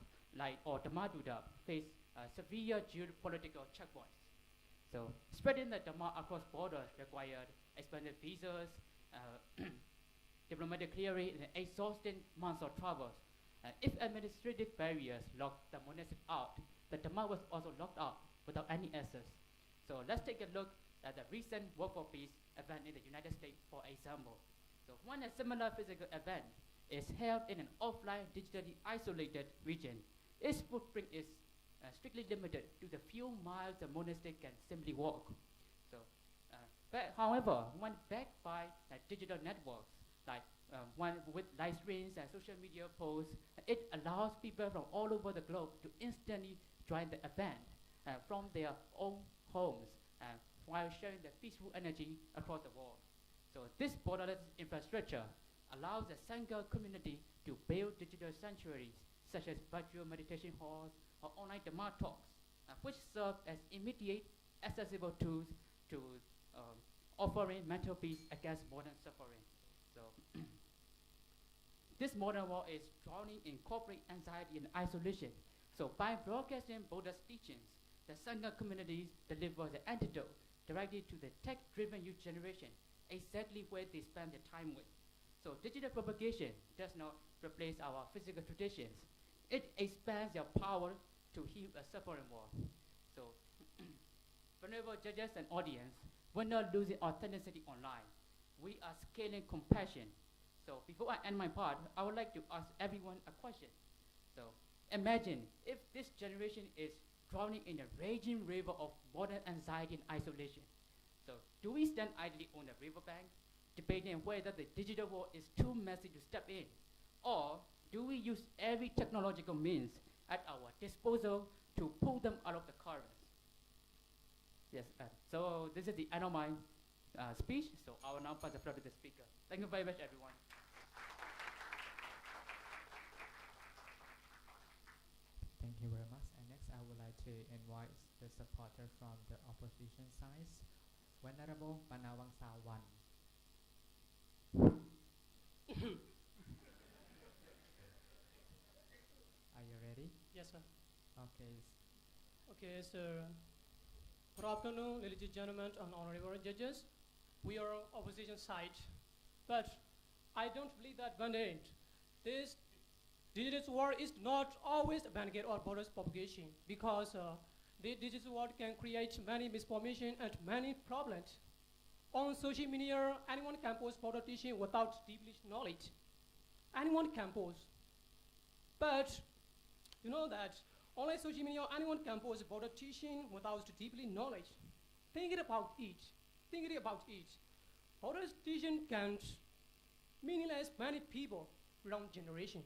or Dhammaduta, faced severe geopolitical checkpoints. So spreading the Dhamma across borders required expanded visas, diplomatic clearance, and exhausting months of travels. If administrative barriers locked the monastic out, the Dhamma was also locked out without any access. So let's take a look at the recent Work for Peace event in the United States, for example. So when a similar physical event is held in an offline, digitally isolated region, its footprint is strictly limited to the few miles the monastic can simply walk. So, however, when backed by digital networks, one with live streams and social media posts, it allows people from all over the globe to instantly join the event from their own homes while sharing the peaceful energy across the world. So this borderless infrastructure allows the Sangha community to build digital sanctuaries such as virtual meditation halls or online Dhamma talks, which serve as immediate, accessible tools to offering mental peace against modern suffering. So this modern world is drowning in corporate anxiety and isolation. So by broadcasting Buddha's teachings, the Sangha communities deliver the antidote directly to the tech-driven youth generation, exactly where they spend their time with. So digital propagation does not replace our physical traditions. It expands their power to heal a suffering world. So venerable judges and audience, we're not losing authenticity online. We are scaling compassion. So before I end my part, I would like to ask everyone a question. So imagine if this generation is drowning in a raging river of modern anxiety and isolation. So do we stand idly on the riverbank, debating whether the digital world is too messy to step in? Or do we use every technological means at our disposal to pull them out of the current? Yes, so this is the end of my speech, so I will now pass the floor to the speaker. Thank you very much, everyone. Thank you very much. And next, I would like to invite the supporter from the opposition side, Venerable Panawangsa 1. Are you ready? Yes, sir. Okay. Okay, sir. Good afternoon, ladies and gentlemen and honorable judges. We are opposition side, but I don't believe that band-aid. This digital world is not always a band-aid or borders propagation, because the digital world can create many misinformation and many problems. On social media, anyone can post Buddha teaching without deeply knowledge. Anyone can post. But you know that online social media, anyone can post Buddha teaching without deeply knowledge. Think about it. Think about it. Buddha's teaching can meaningless many people, wrong generation.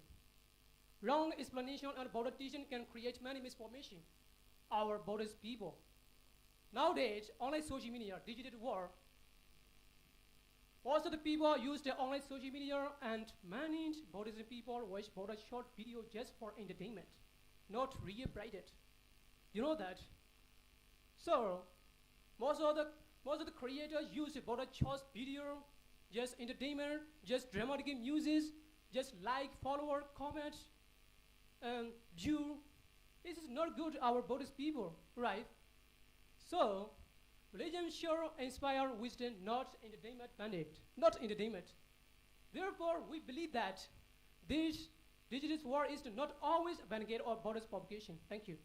Wrong explanation and Buddha teaching can create many misinformation. Our Buddhist people. Nowadays, online social media, digital world, most of the people use their online social media, and many Buddhist people watch Buddha short video just for entertainment, not reappraised. You know that? So, most of the creators use Buddha short video, just entertainment, just dramatic music, just like, follower, comment, and view. This is not good to our Buddhist people, right? So, religion sure inspire wisdom, not entertainment mandate, not entertainment. Therefore, we believe that this digital war is not always a benefit or Buddhist propagation. Thank you.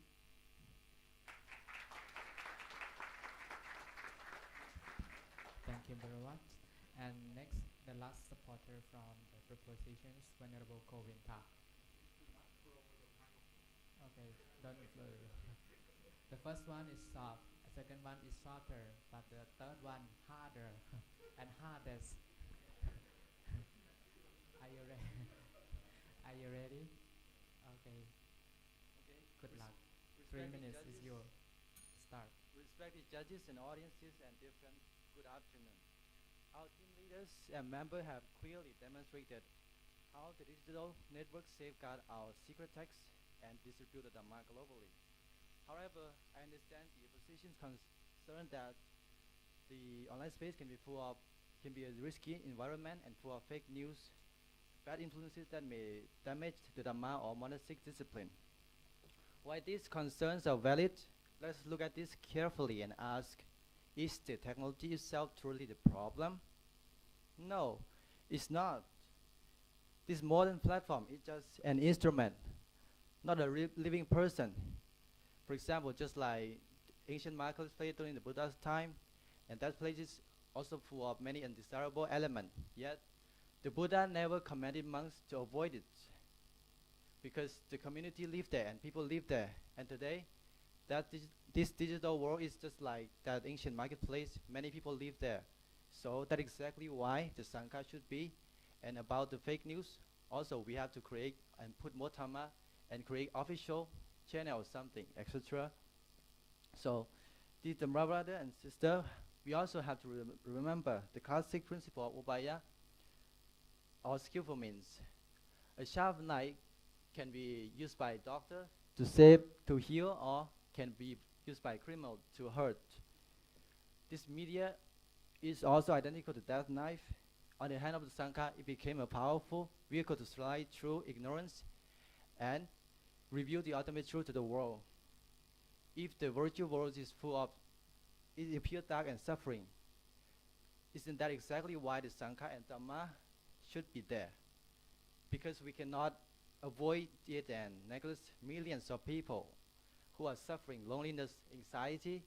Thank you very much. And next, the last supporter from the propositions, Venerable Govinda. Okay, don't blur. The first one is soft, the second one is shorter, but the third one harder and hardest. Are you ready? Are you ready? Okay. Good luck. 3 minutes is your start. Respected judges and audiences and different, good afternoon. Our team leaders and members have clearly demonstrated how the digital network safeguard our secret texts and distribute the Dhamma globally. However, I understand the opposition's concern that the online space can be a risky environment and full of fake news, bad influences that may damage the Dhamma or monastic discipline. While these concerns are valid, let's look at this carefully and ask, is the technology itself truly the problem? No, it's not. This modern platform is just an instrument, not a living person. For example, just like ancient marketplace during the Buddha's time, and that place is also full of many undesirable elements. Yet, the Buddha never commanded monks to avoid it, because the community lived there and people lived there. And today, this digital world is just like that ancient marketplace. Many people live there. So that's exactly why the Sangha should be. And about the fake news, also we have to create and put more Dhamma and create official channel or something, etc. So, dear brother and sister, we also have to remember the classic principle of Ubaya, or skillful means. A sharp knife can be used by a doctor to save, to heal, or can be used by a criminal to hurt. This media is also identical to that knife. On the hand of the Sangha, it became a powerful vehicle to slide through ignorance and reveal the ultimate truth to the world. If the virtual world is full of, it appears dark and suffering. Isn't that exactly why the Sangha and Dhamma should be there? Because we cannot avoid it and neglect millions of people who are suffering loneliness, anxiety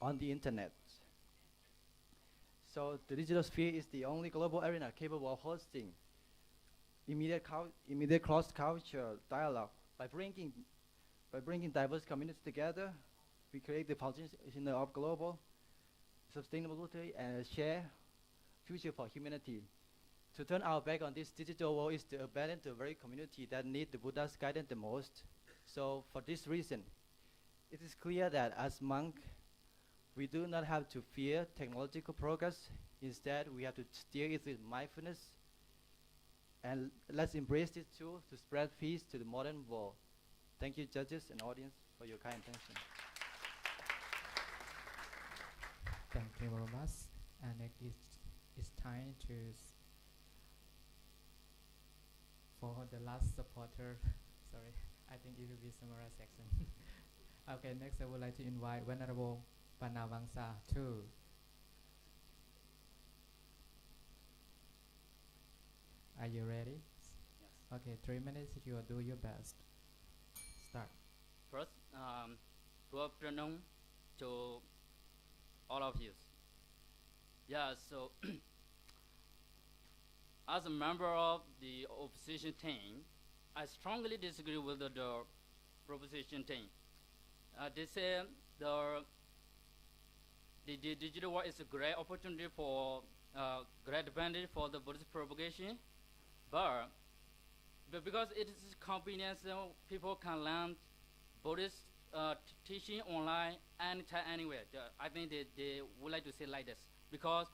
on the internet. So the digital sphere is the only global arena capable of hosting immediate cross-cultural dialogue. By bringing diverse communities together, we create the foundation of global sustainability and a shared future for humanity. To turn our back on this digital world is to abandon the very community that need the Buddha's guidance the most. So for this reason, it is clear that as monks, we do not have to fear technological progress. Instead, we have to steer it with mindfulness. And let's embrace this tool to spread peace to the modern world. Thank you, judges and audience, for your kind attention. Thank you very much. And next it's time to for the last supporter. Sorry, I think it will be summary section. Okay, next I would like to invite Venerable Panavangsa too. Are you ready? Yes. Okay, 3 minutes. You will do your best. Start. First, good afternoon to all of you. Yeah, so as a member of the opposition team, I strongly disagree with the proposition team. They say the digital world is a great opportunity for great advantage for the Buddhist propagation, but because it is convenient, people can learn Buddhist teaching online anytime, anywhere. I think they would like to say like this, because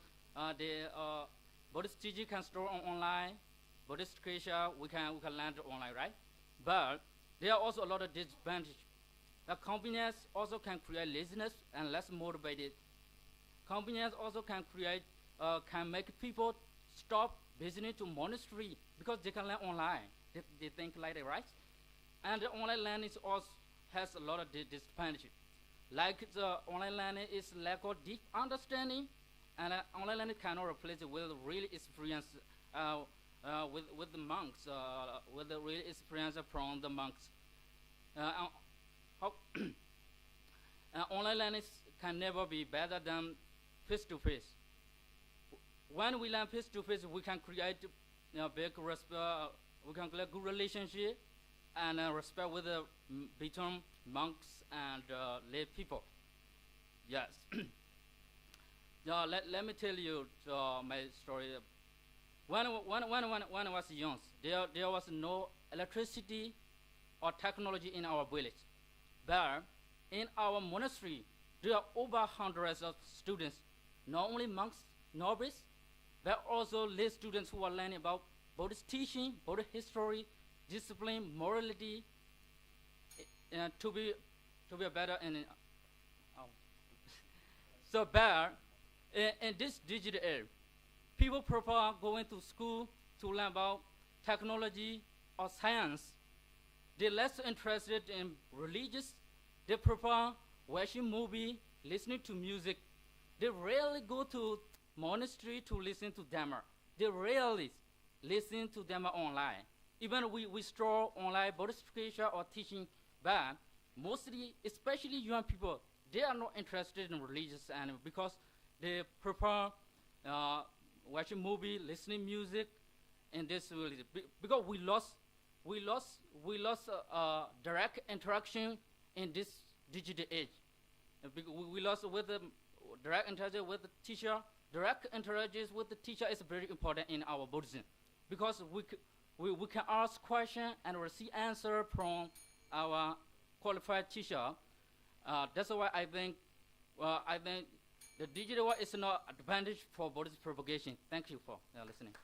the Buddhist teaching can store online, Buddhist scripture we can learn online, right? But there are also a lot of disadvantages. The convenience also can create laziness and less motivated. Convenience also can make people stop visiting to monastery because they can learn online. They think like that, right? And the online learning also has a lot of disadvantages. like the online learning is lack of deep understanding, and online learning cannot replace it with real experience with the monks, with the real experience from the monks. Online learning can never be better than face-to-face. When we learn face-to-face, we can create big respect, we can create good relationship and respect with between monks and lay people. Yes. Let me tell you my story. When I was young, there was no electricity or technology in our village. But in our monastery, there are over hundreds of students, not only monks, novices, but also lay students who are learning about Buddhist teaching, Buddhist history, discipline, morality, to be a better in. So, but in this digital era, people prefer going to school to learn about technology or science. They're less interested in religious. They prefer watching movie, listening to music. They rarely go to monastery to listen to Dhamma. They rarely listen to Dhamma online. Even we store online Buddhist scripture or teaching, but mostly, especially young people, they are not interested in religious, and because they prefer watching movie, listening music, and this really because we lost direct interaction in this digital age. We lost with the direct interaction with the teacher. Direct interactions with the teacher is very important in our Buddhism, because we can ask questions and receive answer from our qualified teacher. That's why I think the digital world is not advantage for Buddhist propagation. Thank you for listening.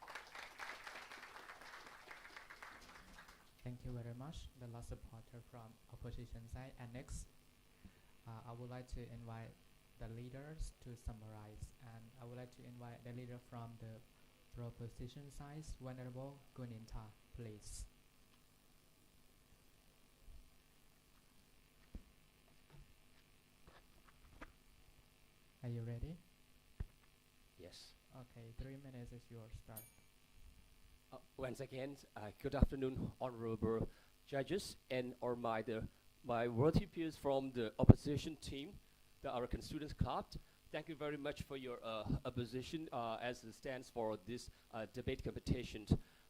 Thank you very much. The last supporter from opposition side. And next, I would like to invite the leaders to summarize. And I would like to invite the leader from the proposition side, Venerable Guninta, please. Are you ready? Yes. Okay, 3 minutes is your start. Once again, good afternoon, honorable judges and or my worthy peers from the opposition team, the Arakan Students Club. Thank you very much for your opposition as it stands for this debate competition.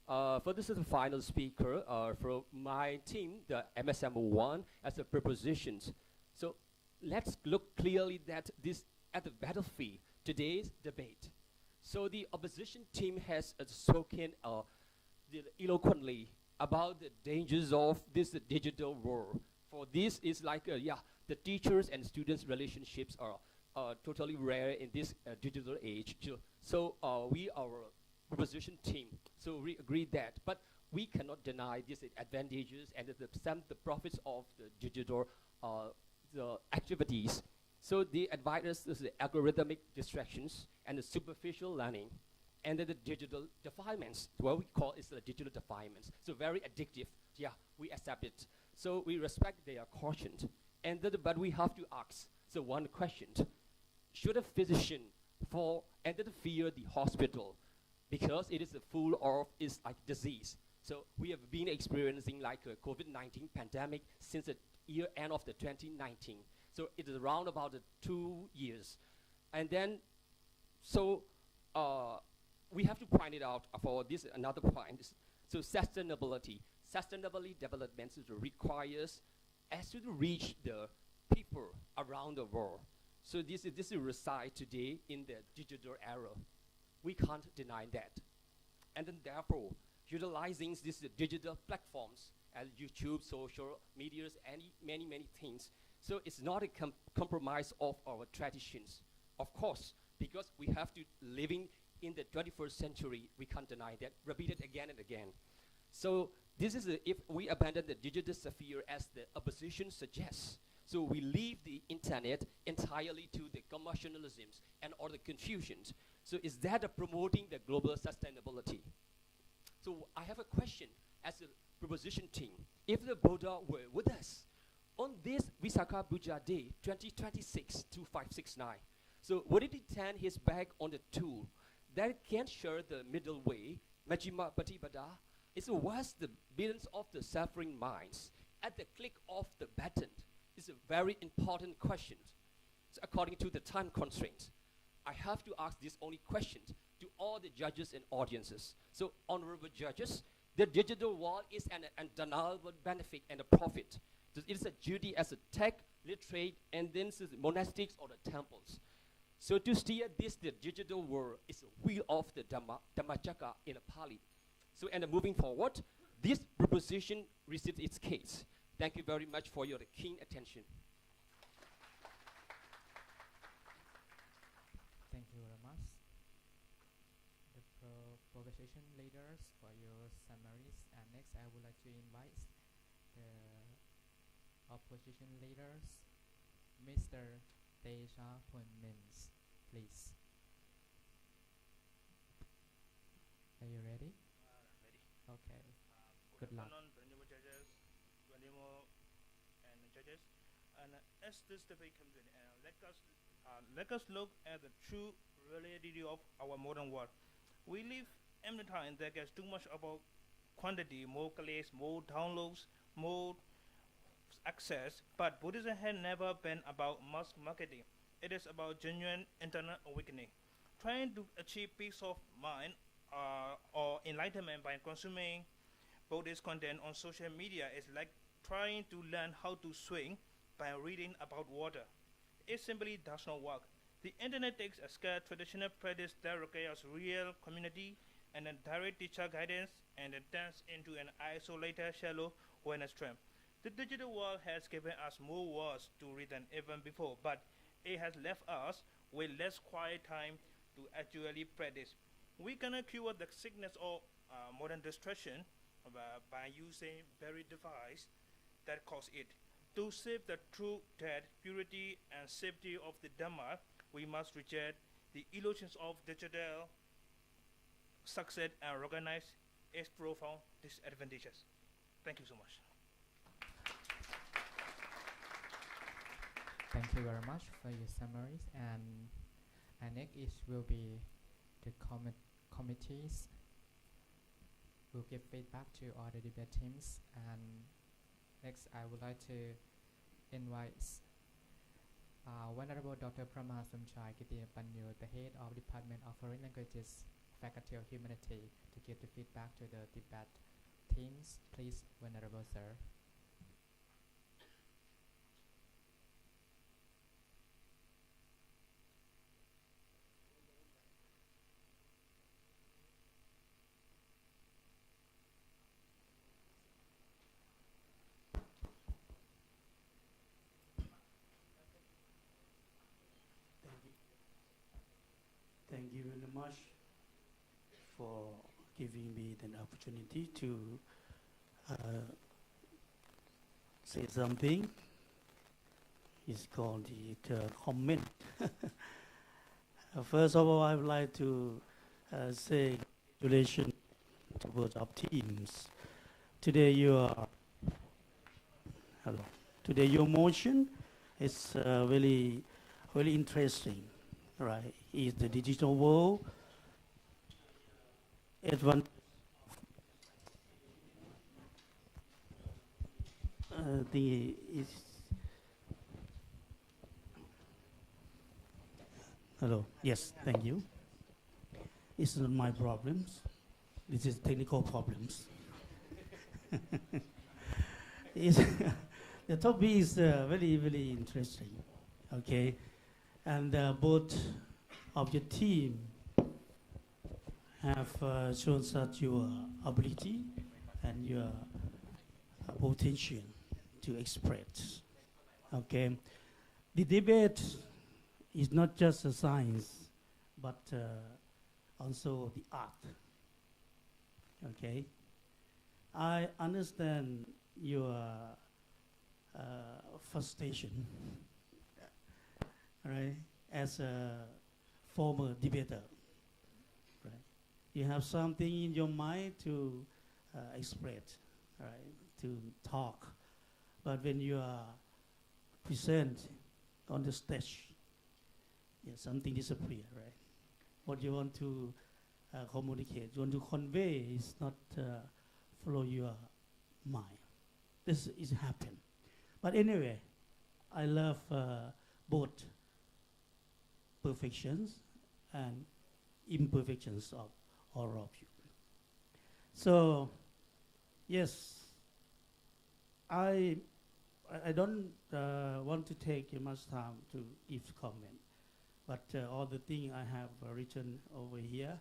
For this is the final speaker from my team, the MSM1, as a propositions. So let's look clearly that this at the battlefield, today's debate. So the opposition team has spoken eloquently about the dangers of this digital world. For this is like, the teachers and students' relationships are totally rare in this digital age. So we, our proposition team, so we agree that, but we cannot deny these advantages and the profits of the digital the activities. So they advise us the algorithmic distractions and the superficial learning and the digital defilements. What we call is the digital defilements. So very addictive. Yeah, we accept it. So we respect their caution. And but we have to ask, so one question. Should a physician fear the hospital because it is full of disease? So we have been experiencing like a COVID-19 pandemic since the year end of the 2019. So it is around about 2 years. And then, so we have to point it out for this another point. So sustainability development requires us to reach the people around the world. So this reside today in the digital era. We can't deny that. And then therefore, utilizing these digital platforms as YouTube, social medias, and many things. So it's not a compromise of our traditions. Of course, because we have to living in the 21st century, we can't deny that. Repeat it again and again. So this is if we abandon the digital sphere as the opposition suggests. So we leave the internet entirely to the commercialisms and all the confusions. So is that promoting the global sustainability? So I have a question as a proposition team. If the Buddha were with us, On this Visakha Buddha Day 2026-2569, so would it turn his back on the tool that can share the middle way, Majjhima Patipada, is what's the balance of the suffering minds at the click of the button is a very important question. So according to the time constraints, I have to ask this only question to all the judges and audiences. So honorable judges, the digital world is an undeniable benefit and a profit. So it is a duty as a tech, literate, and then the monastics or the temples. So to steer this, the digital world is a wheel of the Dhammacakka in a Pali. So and moving forward, this proposition received its case. Thank you very much for your keen attention. Thank you very much. The proposition leaders for your summaries. And next, I would like to invite the opposition leaders, Mr. Teja Punmins, please. Are you ready? Ready. Okay. Good luck. Good afternoon, judges, and judges. And as this debate comes in, let us look at the true reality of our modern world. We live in a time that gets too much about quantity, more clicks, more downloads, more access. But Buddhism has never been about mass marketing. It is about genuine internal awakening. Trying to achieve peace of mind or enlightenment by consuming Buddhist content on social media is like trying to learn how to swim by reading about water. It simply does not work. The internet takes a scarce traditional practice that requires real community and a direct teacher guidance and it turns into an isolated, shallow awareness stream. The digital world has given us more words to read than even before, but it has left us with less quiet time to actually practice. We cannot cure the sickness of modern distraction by using very device that cause it. To save the true death, purity, and safety of the Dhamma, we must reject the illusions of digital success and recognize its profound disadvantages. Thank you so much. Thank you very much for your summaries. And next it will be the committees will give feedback to all the debate teams. And next I would like to invite Venerable Dr. Prama Sumchai Kitiyapanyo, the head of Department of Foreign Languages, Faculty of Humanity, to give the feedback to the debate teams. Please, Venerable Sir. Thank you very much for giving me the opportunity to say something. It's called the comment. First of all, I would like to say congratulations to both of teams. Today Today your motion is really interesting. Right, is the digital world hello, yes, thank you. It's not my problems. This is technical problems. The topic is very interesting. Okay. And both of your team have shown such your ability and your potential to express. Okay, the debate is not just a science, but also the art. Okay, I understand your frustration. Right, as a former debater, right, you have something in your mind to express, right, to talk, but when you are present on the stage, yeah, something disappear, right? What you want to communicate, you want to convey is not follow your mind. This is happen. But anyway, I love both perfections and imperfections of all of you. So, yes, I don't want to take much time to give comment, but all the things I have written over here,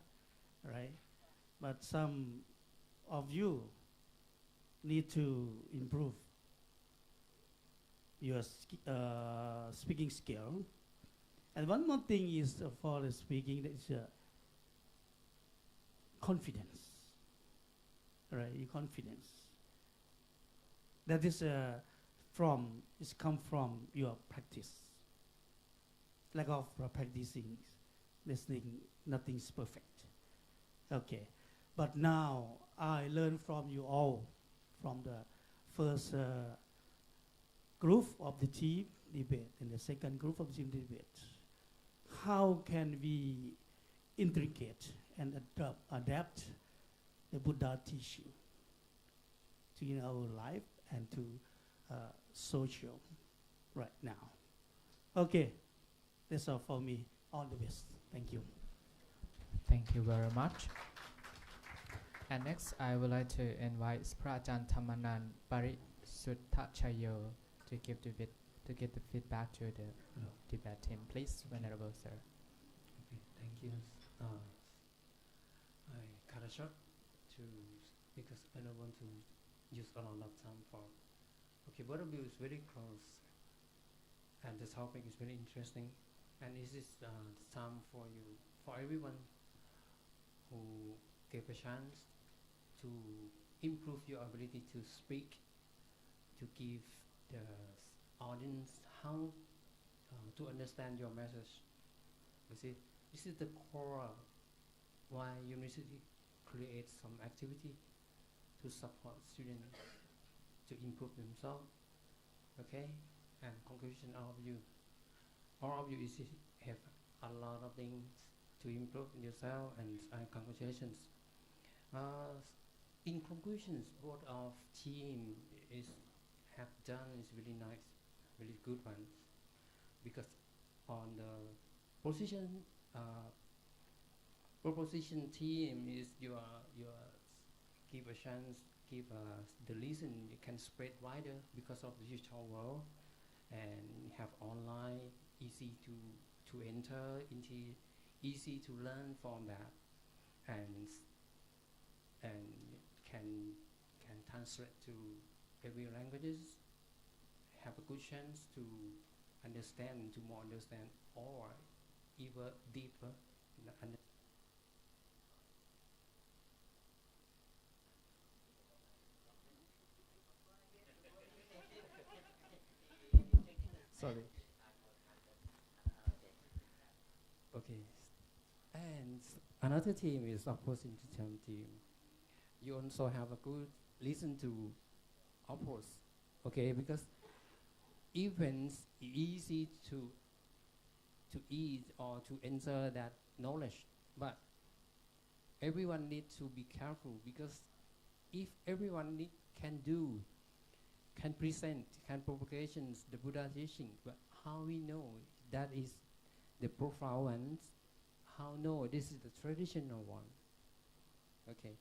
right? But some of you need to improve your speaking skill. And one more thing is for the speaking, is confidence, right? Your confidence. That is come from your practice. Lack of practicing, listening, nothing's perfect. Okay, but now I learn from you all, from the first group of the team debate and the second group of team debate. How can we integrate and adapt the Buddha teaching to in our life and to social right now? Okay, that's all for me. All the best. Thank you. Thank you very much. And next, I would like to invite Prajan Thamanan Parisuttachayo to give the feedback to the debate team. Please, Venerable Sir. Okay, thank you. I cut it short because I don't want to use a lot of time for. Okay, both of you is very close, and the topic is very interesting, and this is the time for you, for everyone who gave a chance to improve your ability to speak, to give the audience how to understand your message. You see, this is the core why university creates some activity to support students to improve themselves. Okay, and conclusion all of you is have a lot of things to improve in yourself, and congratulations. In conclusions, both of team have done is really nice, really good ones, because on the proposition team is your give a chance, give the listen, you can spread wider because of the digital world, and have online, easy to enter, easy to learn from that, and can translate to every languages, have a good chance to understand, to more understand, or even deeper. Sorry. Okay, and another team is opposing team. You also have a good listen to oppose, okay? Because events easy to eat or to enter that knowledge, but everyone needs to be careful, because if everyone can present, can propagations the Buddha teaching, but how we know that is the profound ones, how know this is the traditional one? Okay,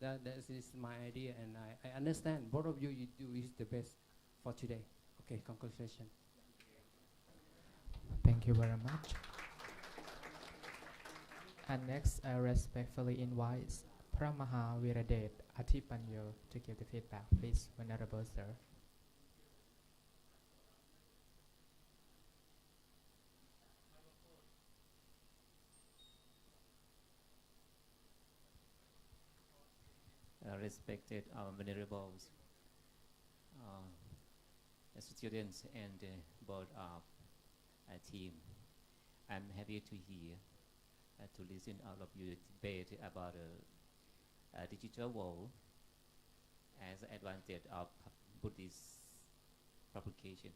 that is my idea, and I understand both of you do is the best for today. Okay, congratulations. Thank you very much. And next, I respectfully invite Pramaha Viradet Atipanyo to give the feedback. Please, Venerable Sir. Respected venerables, students and board of team, I'm happy to hear, to listen all of you debate about a digital world as advantage of Buddhist propagation.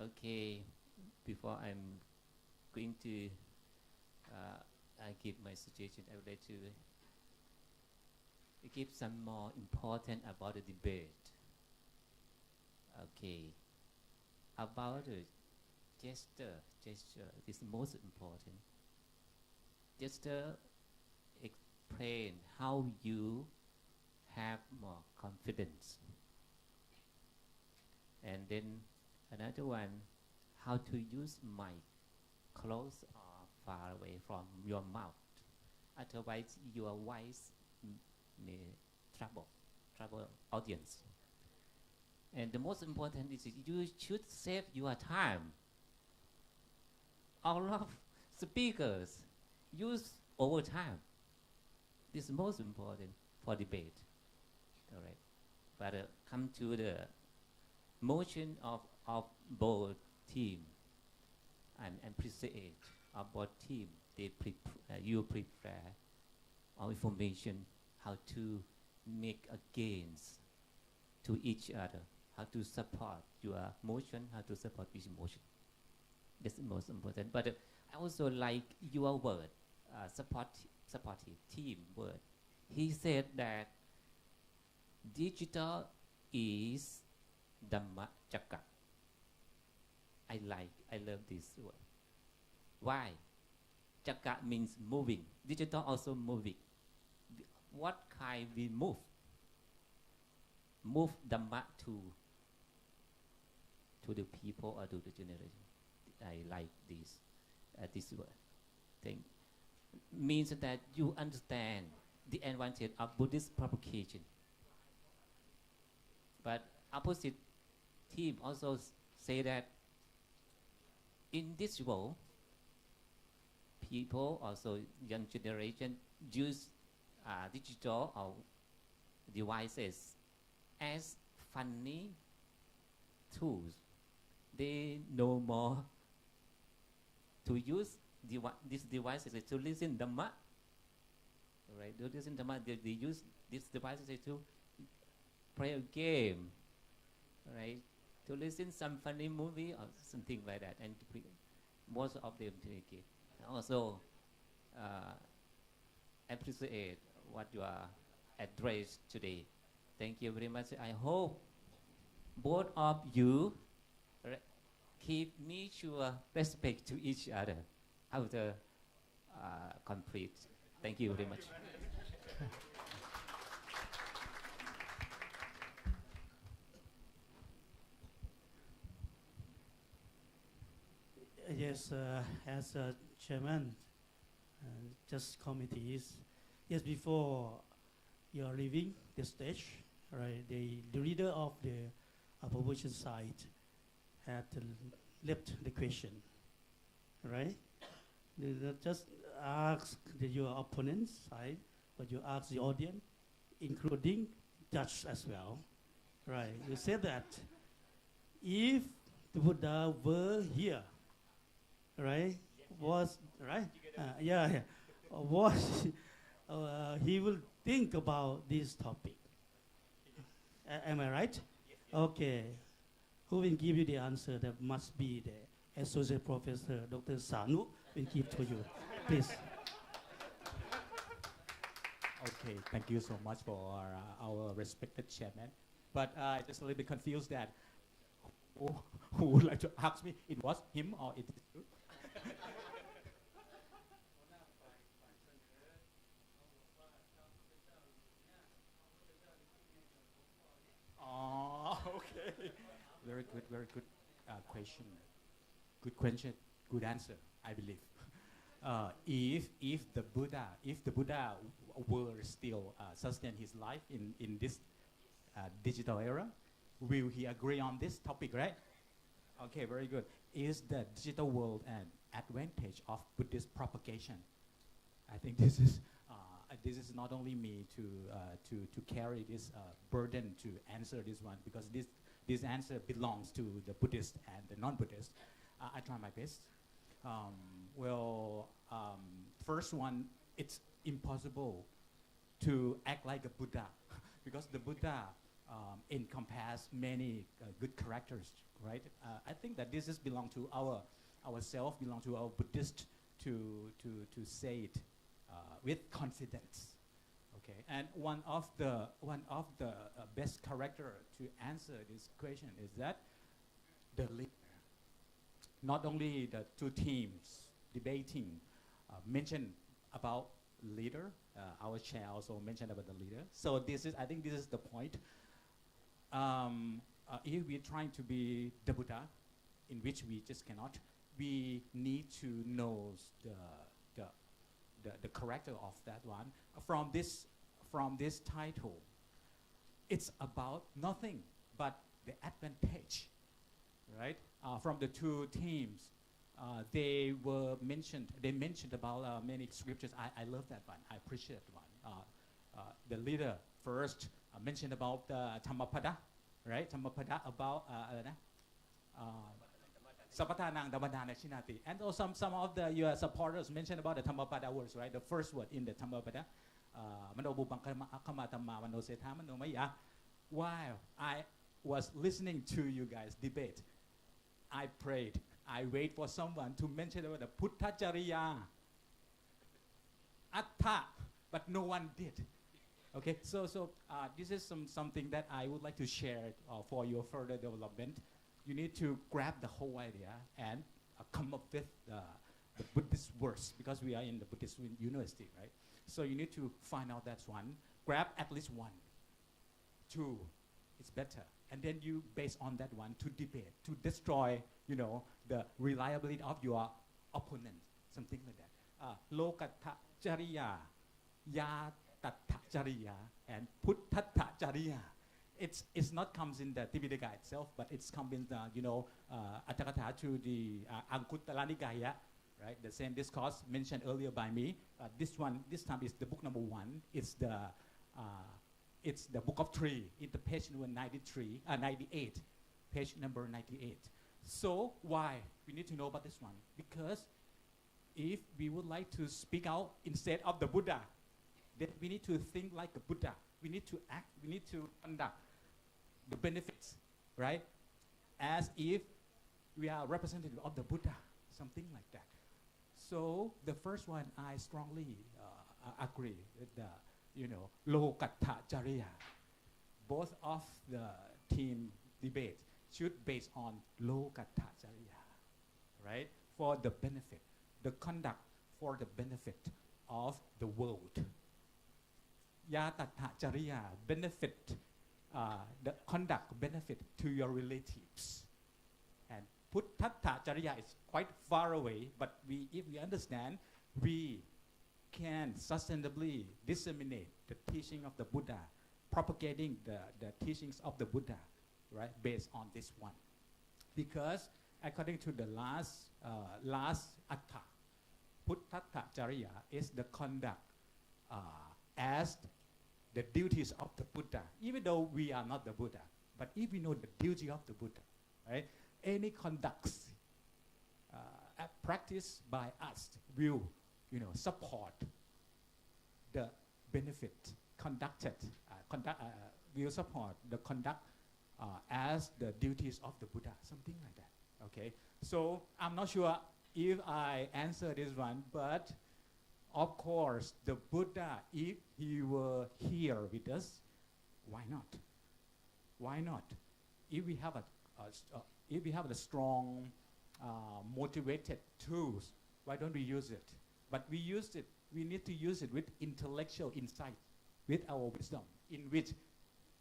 Okay, before I'm going to I give my suggestion, I would like to give some more important about the debate. Okay, about the gesture is most important. Gesture explain how you have more confidence. And then another one, how to use mic close or far away from your mouth. Otherwise, your voice may trouble audience. And the most important is you should save your time. All of speakers use overtime. This is most important for debate. All right. But come to the motion of both team. I'm appreciate of both team. They you prepare all information how to make a gains to each other, how to support your motion, how to support each motion. That's the most important. But I also like your word, supportive team word. He said that digital is Dhamma Chakra. I love this word. Why? Chakra means moving. Digital also moving. What kind we move? Move Dhamma to the people or to the generation. I like this word. Means that you understand the advantage of Buddhist propagation. But opposite team also say that in this world, people, also young generation, use digital or devices as funny tools. They know more to use these devices to listen Dhamma. Right? To listen Dhamma, they use these devices to play a game. Right? To listen some funny movie or something like that, and most of them take it. Also, appreciate what you are addressed today. Thank you very much. I hope both of you keep mutual respect to each other after complete. Thank you very much. Yes, as a chairman, just committees. Yes, before you are leaving the stage, right? The leader of the opposition side had left the question, right? They not just ask your opponent's side, but you ask the audience, including judge as well, right? You said that if the Buddha were here, right, was right, was he will think about this topic. Am I right? Okay. Who will give you the answer? That must be the associate professor, Dr. Sanu, will give to you. Please. Okay, thank you so much for our respected chairman. But I just a little bit confused that who would like to ask me? It was him or it is you? Oh, okay. Very good question. Good question, good answer, I believe. If the Buddha were still sustain his life in this digital era, will he agree on this topic, right? Okay, very good. Is the digital world an advantage of Buddhist propagation? I think this is not only me to carry this burden to answer this one, because this answer belongs to the Buddhist and the non-Buddhist. I try my best. First one, it's impossible to act like a Buddha because the Buddha encompass many good characters, right? I think that this is belong to ourselves, belong to our Buddhist to say it with confidence. Okay, and one of the best character to answer this question is that the leader. Not only the two teams debating mentioned about leader, our chair also mentioned about the leader. So I think this is the point. If we're trying to be the Buddha, in which we just cannot, we need to know the character of that one. From this title, it's about nothing but the advantage, right? From the two teams, they mentioned about many scriptures. I love that one. I appreciate that one. The leader first mentioned about Dhammapada, right? Dhammapada about Sapatanang Dhammadana Shinati. And also some of your supporters mentioned about the Dhammapada words, right? The first word in the Dhammapada. While I was listening to you guys debate, I prayed. I wait for someone to mention about the Puttachariya, Atta, but no one did. Okay, so this is something that I would like to share for your further development. You need to grab the whole idea and come up with the Buddhist words, because we are in the Buddhist university, right? So you need to find out that one. Grab at least one, two, it's better. And then you, based on that one, to debate, to destroy, the reliability of your opponent, something like that. Lokata Jariya, Yatatta Jariya, and Puttatta Jariya. It's not comes in the Tipitaka itself, but it's come in the, Atthakatha to the Anguttara Nikaya, right? The same discourse mentioned earlier by me. This time is the book number 1. It's the book of 3, in the page number 98, page number 98. So why we need to know about this one? Because if we would like to speak out instead of the Buddha, then we need to think like a Buddha. We need to act, we need to conduct the benefits, right? As if we are representative of the Buddha, something like that. So the first one, I strongly agree with the, Lokatta Jariya. Both of the team debate should base on Lokatta Jariya, right? For the benefit, the conduct for the benefit of the world. Yatatta Jariya, benefit, the conduct benefit to your relatives. And Puttatta Jariya is quite far away, but if we understand, we can sustainably disseminate the teaching of the Buddha, propagating the teachings of the Buddha, right, based on this one. Because according to the last Atta, Puttatta Jariya is the conduct as the duties of the Buddha, even though we are not the Buddha. But if we know the duty of the Buddha, right, any conducts practiced by us will, support the benefit conducted, will support the conduct as the duties of the Buddha, something like that. Okay, so I'm not sure if I answer this one, but of course, the Buddha, if he were here with us, why not? Why not? If we have a strong, motivated tools, why don't we use it? But we need to use it with intellectual insight, with our wisdom, in which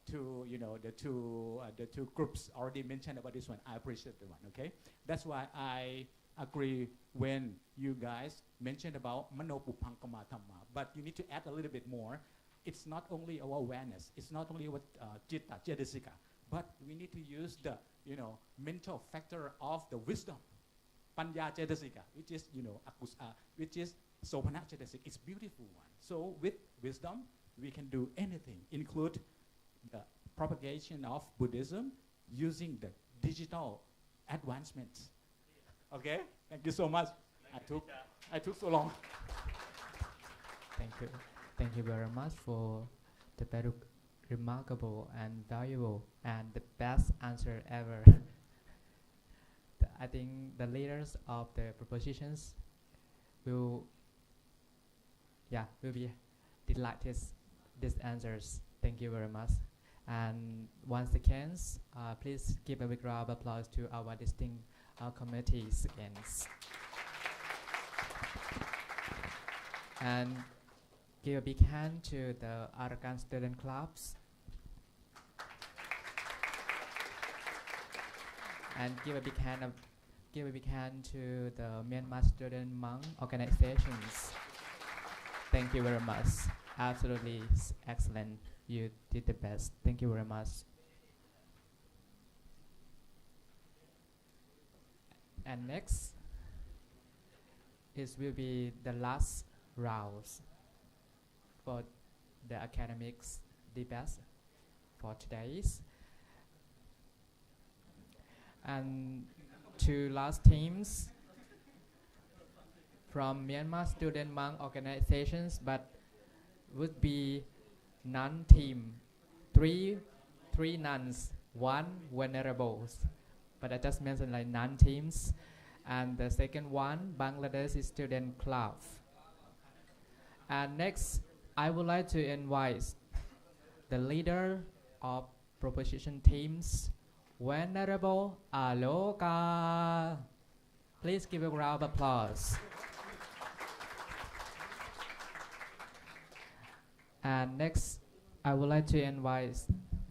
the two groups already mentioned about this one. I appreciate the one, okay? That's why I agree when you guys mentioned about Manopupankama Dhamma, but you need to add a little bit more. It's not only our awareness, it's not only our Citta, Cetasika, but we need to use the, mental factor of the wisdom, Panya Cetasika, which is, which is Sopana Cetasika. It's beautiful one. So with wisdom, we can do anything, include the propagation of Buddhism using the digital advancements. Okay, thank you so much. I took so long. Thank you very much for the very remarkable and valuable and the best answer ever. I think the leaders of the propositions will be delighted these answers. Thank you very much. And once again, please give a big round of applause to our distinct committees again. And give a big hand to the Arakan student clubs. And give a big hand to the Myanmar student monk organizations. Thank you very much. Absolutely excellent. You did the best. Thank you very much. And next will be the last rounds for the academics debate for today's. And two last teams from Myanmar student monk organizations, but would be nun team, three nuns, one venerables, but I just mentioned like nun teams. And the second one, Bangladesh student club. And next, I would like to invite the leader of proposition teams, Venerable Aloka. Please give a round of applause. And next, I would like to invite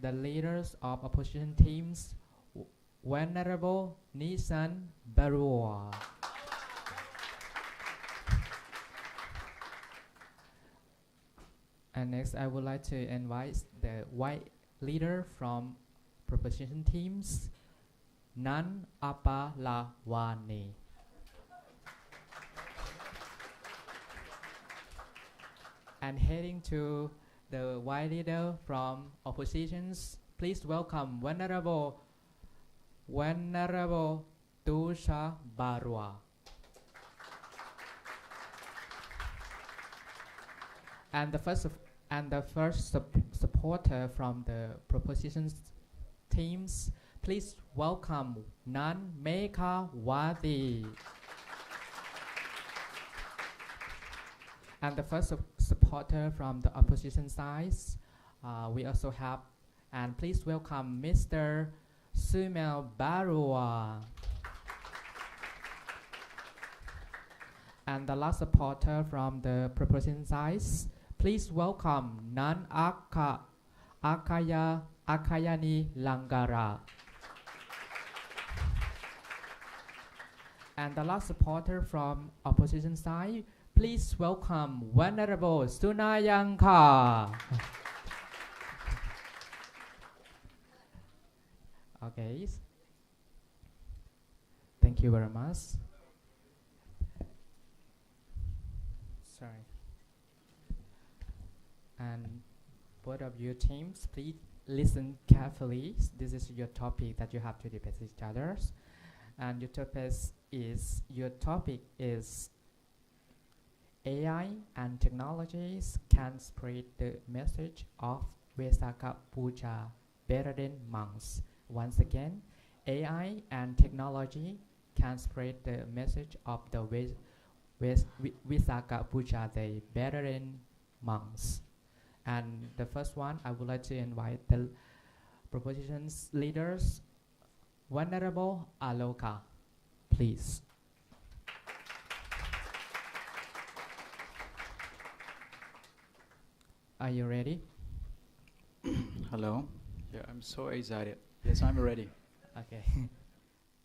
the leaders of opposition teams, Venerable Nisan Barua. And next, I would like to invite the white leader from proposition teams, Nan Apalawani. And heading to the white leader from oppositions, please welcome Venerable Tusha Barua. And the first supporter from the propositions teams, please welcome Nan Mekawati. And the first supporter from the opposition side, we also have, and please welcome Mr. Sumel Barua. And the last supporter from the proposition side, please welcome Nan Akayani Langara. And the last supporter from opposition side, please welcome Venerable Sunayanka. Okay. Thank you very much. Sorry. And both of your teams, please listen carefully. This is your topic that you have to debate with each other. And your topic is AI and technologies can spread the message of Vesak Puja better than monks. Once again, AI and technology can spread the message of the Vesak Puja Day better than monks. And the first one, I would like to invite the propositions leaders, Venerable Aloka, please. Are you ready? Hello. Yeah, I'm so excited. Yes, I'm ready. Okay.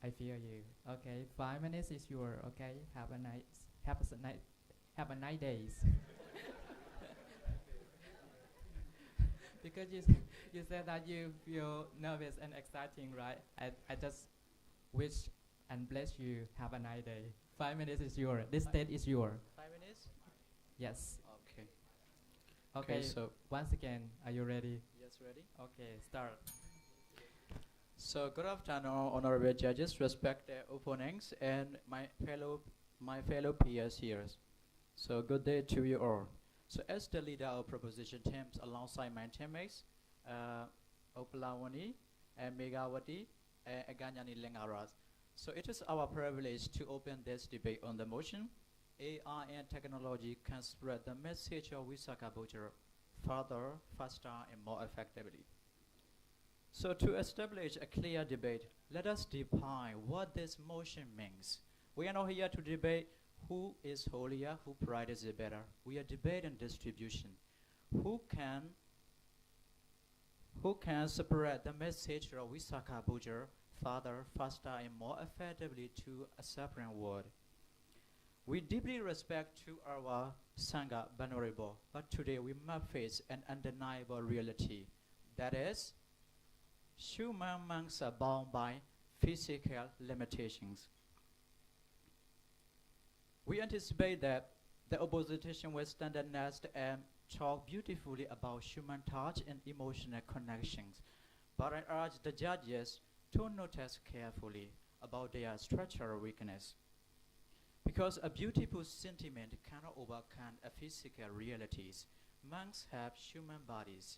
I feel you. Okay, 5 minutes is yours. Okay, have a nice days. Because you said that you feel nervous and exciting, right? I just wish and bless you. Have a nice day. 5 minutes is yours. This stage is yours. 5 minutes? Yes. Okay. Okay, so once again, are you ready? Yes, ready. Okay, start. So good afternoon, honorable judges, respected opponents, and my fellow peers here. So good day to you all. So as the leader of proposition teams alongside my teammates, Opalawani, and Megawati, and Aganyani Lengaras. So it is our privilege to open this debate on the motion. AI and technology can spread the message of Visakha Buddha further, faster, and more effectively. So to establish a clear debate, let us define what this motion means. We are not here to debate who is holier, who practices it better. We are debating distribution. Who can spread the message of Visakha Buddha further, faster, and more effectively to a suffering world? We deeply respect to our Sangha vulnerable, but today we must face an undeniable reality. That is, human monks are bound by physical limitations. We anticipate that the opposition will stand next and talk beautifully about human touch and emotional connections, but I urge the judges to notice carefully about their structural weakness. Because a beautiful sentiment cannot overcome a physical realities. Monks have human bodies.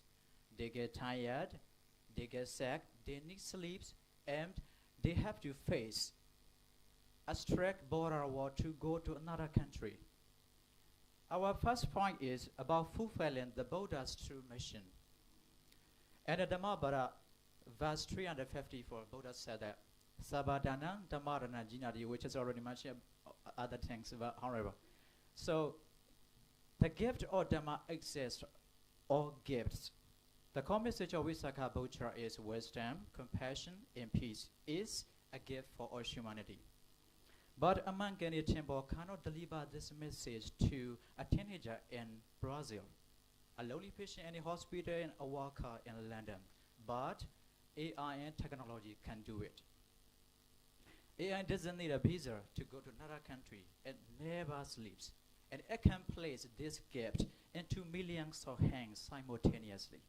They get tired, they get sick, they need sleep, and they have to face a strict border war to go to another country. Our first point is about fulfilling the Buddha's true mission. And the Dhammapada, verse 354, Buddha said that, Sabadana Dhammarana Jinadi, which is already mentioned other things, but however. So, the gift of Dhamma exists, all gifts. The core message of Visakha Buddha is wisdom, compassion, and peace is a gift for all humanity. But a monk in a temple cannot deliver this message to a teenager in Brazil, a lonely patient in a hospital, and a worker in London. But AI and technology can do it. AI doesn't need a visa to go to another country. It never sleeps. And it can place this gift into millions of hands simultaneously.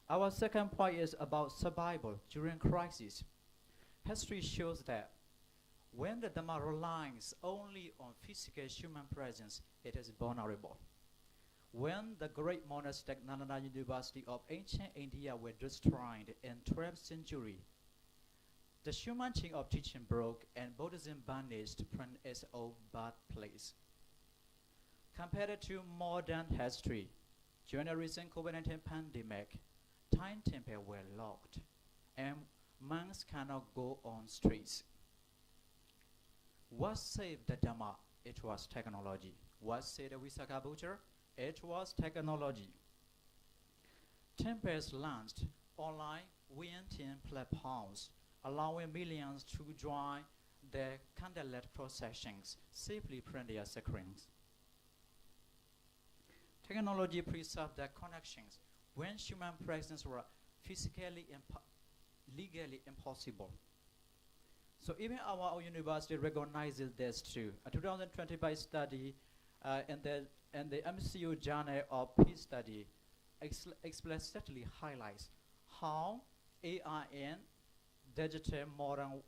Our second point is about survival during crisis. History shows that when the Dhamma relies only on physical human presence, it is vulnerable. When the great monastic Nalanda University of ancient India were destroyed in 12th century, the human chain of teaching broke and Buddhism vanished from its old birthplace. Compared to modern history, during the recent COVID-19 pandemic, Thai temples were locked and monks cannot go on streets. What saved the Dhamma? It was technology. What saved the Visakha Buddha? It was technology. Temples launched online VNT platforms, allowing millions to join the candlelit processions safely from their screens. Technology preserved their connections when human presence were physically legally impossible. So even our university recognizes this too. A 2025 study in the MCU Journal of Peace Study explicitly highlights how AI and digital modern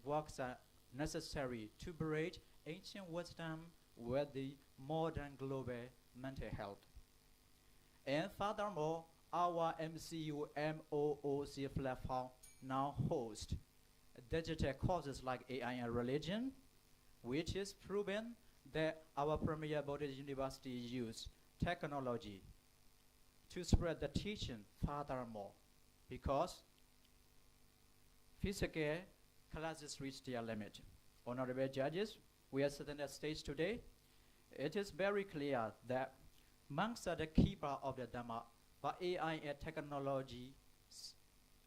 works are necessary to bridge ancient wisdom with the modern global mental health. And furthermore, our MCU MOOC platform now hosts digital courses like AI and religion, which is proven that our premier Buddhist university use technology to spread the teaching furthermore, because physical classes reach their limit. Honorable judges, we are sitting at stage today. It is very clear that monks are the keeper of the Dhamma, but AI and technology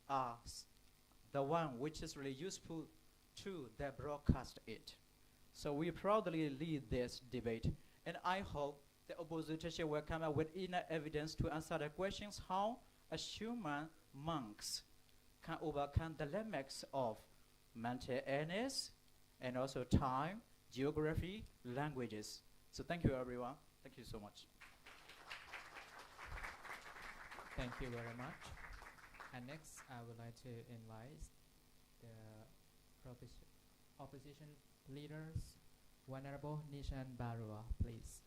are the one which is really useful to that broadcast it. So we proudly lead this debate, and I hope the opposition will come up with enough evidence to answer the questions how a human monks can overcome the limits of mental illness and also time, geography, languages. So thank you everyone. Thank you so much. Thank you very much. And next, I would like to invite the opposition leaders, Venerable Nishan Barua, please.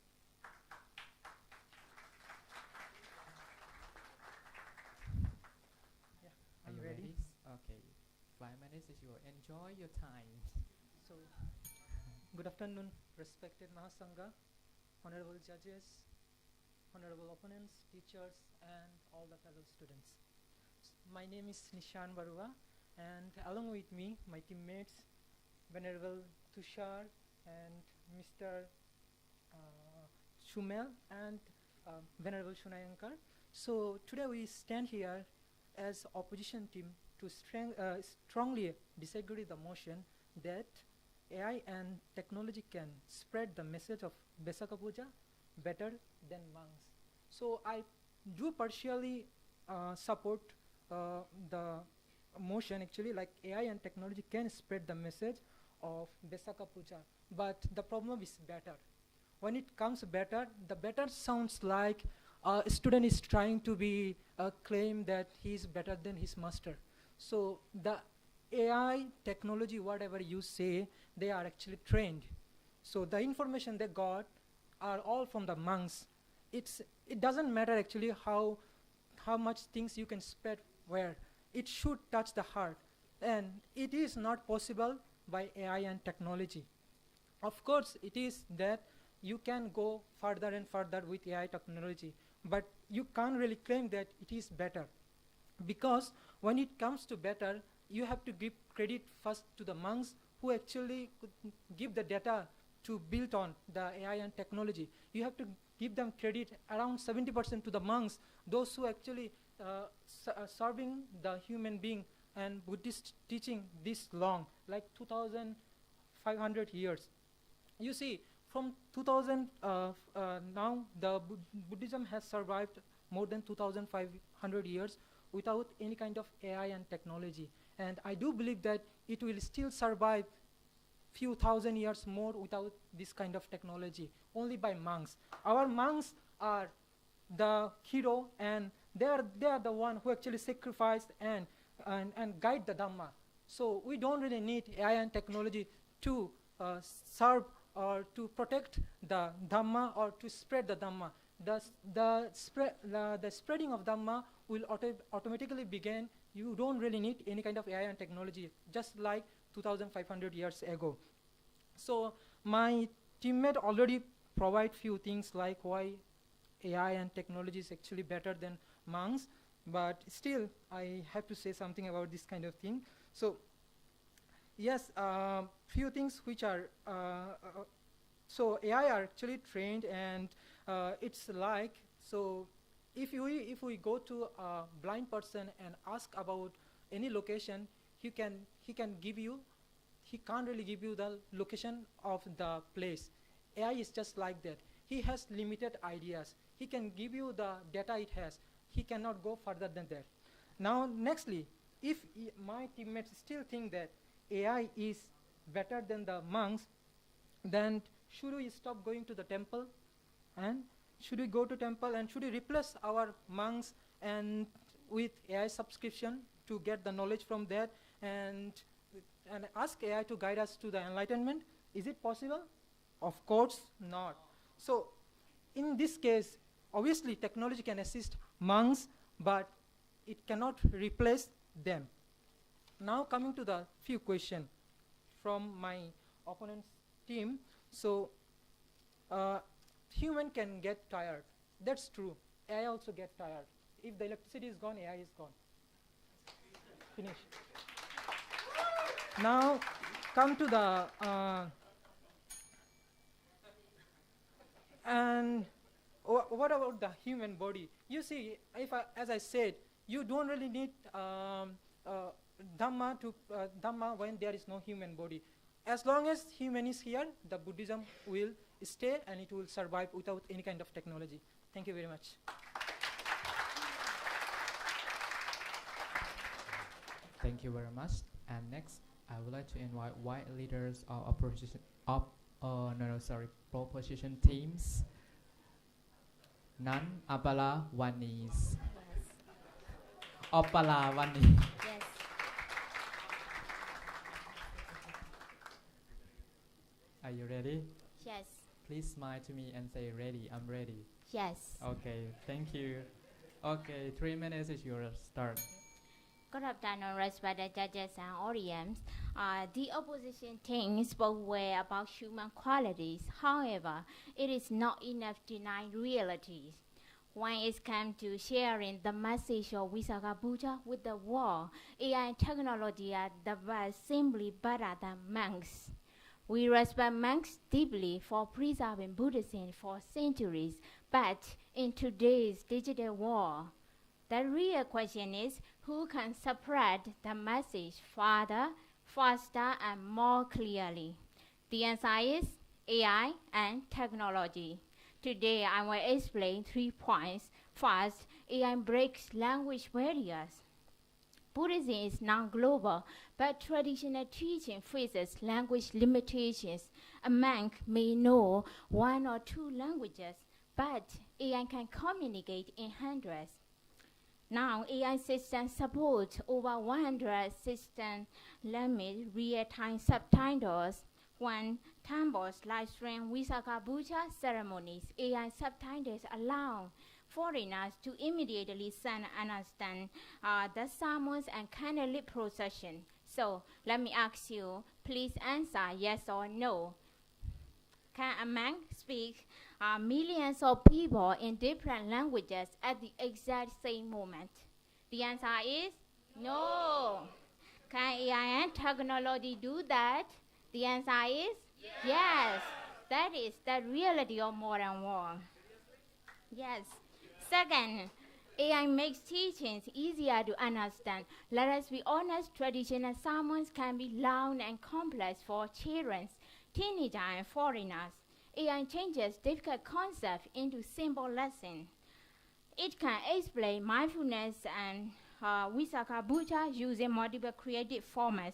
minutes is yours. Enjoy your time. So, good afternoon, respected Mahasangha, honorable judges, honorable opponents, teachers, and all the fellow students. My name is Nishan Barua, and along with me, my teammates, Venerable Tushar and Mr. Shumel and Venerable Shunayankar. So today we stand here as opposition team to strongly disagree the motion that AI and technology can spread the message of Vesaka Puja better than monks. So I do partially support the motion actually, like AI and technology can spread the message of Vesaka Puja, but the problem is better. When it comes better, the better sounds like a student is trying to be claim that he is better than his master. So the AI technology, whatever you say, they are actually trained. So the information they got are all from the monks. It doesn't matter actually how much things you can spread where. It should touch the heart, and it is not possible by AI and technology. Of course, it is that you can go further and further with AI technology, but you can't really claim that it is better, because when it comes to better, you have to give credit first to the monks who actually could give the data to build on the AI and technology. You have to give them credit around 70% to the monks, those who actually serving the human being and Buddhist teaching this long, like 2,500 years. You see, from 2000 now, the Buddhism has survived more than 2,500 years without any kind of AI and technology. And I do believe that it will still survive few thousand years more without this kind of technology, only by monks. Our monks are the hero, and they are the one who actually sacrifice and guide the Dhamma. So we don't really need AI and technology to serve or to protect the Dhamma or to spread the Dhamma. The spreading of Dhamma will automatically begin. You don't really need any kind of AI and technology, just like 2,500 years ago. So my teammate already provide few things like why AI and technology is actually better than monks, but still I have to say something about this kind of thing. So yes, few things which are so AI are actually trained, and it's like, so if we go to a blind person and ask about any location, he can't really give you the location of the place. AI is just like that. He has limited ideas. He can give you the data it has. He cannot go further than that. Now, nextly, if my teammates still think that AI is better than the monks, then should we stop going to the temple? And should we go to temple, and should we replace our monks and with AI subscription to get the knowledge from that, and ask AI to guide us to the enlightenment? Is it possible? Of course not. So in this case, obviously technology can assist monks, but it cannot replace them. Now coming to the few questions from my opponent's team. So human can get tired. That's true. AI also get tired. If the electricity is gone, AI is gone. Finish. Now come to the and what about the human body? You see, as I said, you don't really need Dhamma when there is no human body. As long as human is here, the Buddhism will stay and it will survive without any kind of technology. Thank you very much. Thank you very much. And next, I would like to invite white leaders of proposition teams. Nan Apala Wanis. Opala Wani. Yes. Are you ready? Yes. Please smile to me and say ready. I'm ready. Yes. Okay, thank you. Okay, 3 minutes is your start. Good afternoon, respected judges and audience. The opposition thinks both way about human qualities. However, it is not enough to deny realities. When it comes to sharing the message of Visakha Buddha with the world, AI and technology are the best, simply better than monks. We respect monks deeply for preserving Buddhism for centuries, but in today's digital world, the real question is who can spread the message farther, faster, and more clearly? The answer is AI and technology. Today, I will explain 3 points. First, AI breaks language barriers. Buddhism is non-global, but traditional teaching faces language limitations. A monk may know 1 or 2 languages, but AI can communicate in hundreds. Now, AI systems support over 100 system language real-time subtitles. When temples live stream Visakha Buddha ceremonies, AI subtitles allow foreigners to immediately understand the sermons and candlelit procession. So, let me ask you, please answer yes or no. Can a monk speak millions of people in different languages at the exact same moment? The answer is no. Can AI and technology do that? The answer is yes. That is the reality of modern world. Yes. Second, AI makes teachings easier to understand. Let us be honest, traditional sermons can be long and complex for children, teenagers, and foreigners. AI changes difficult concepts into simple lessons. It can explain mindfulness and Visakha Buddha using multiple creative formats.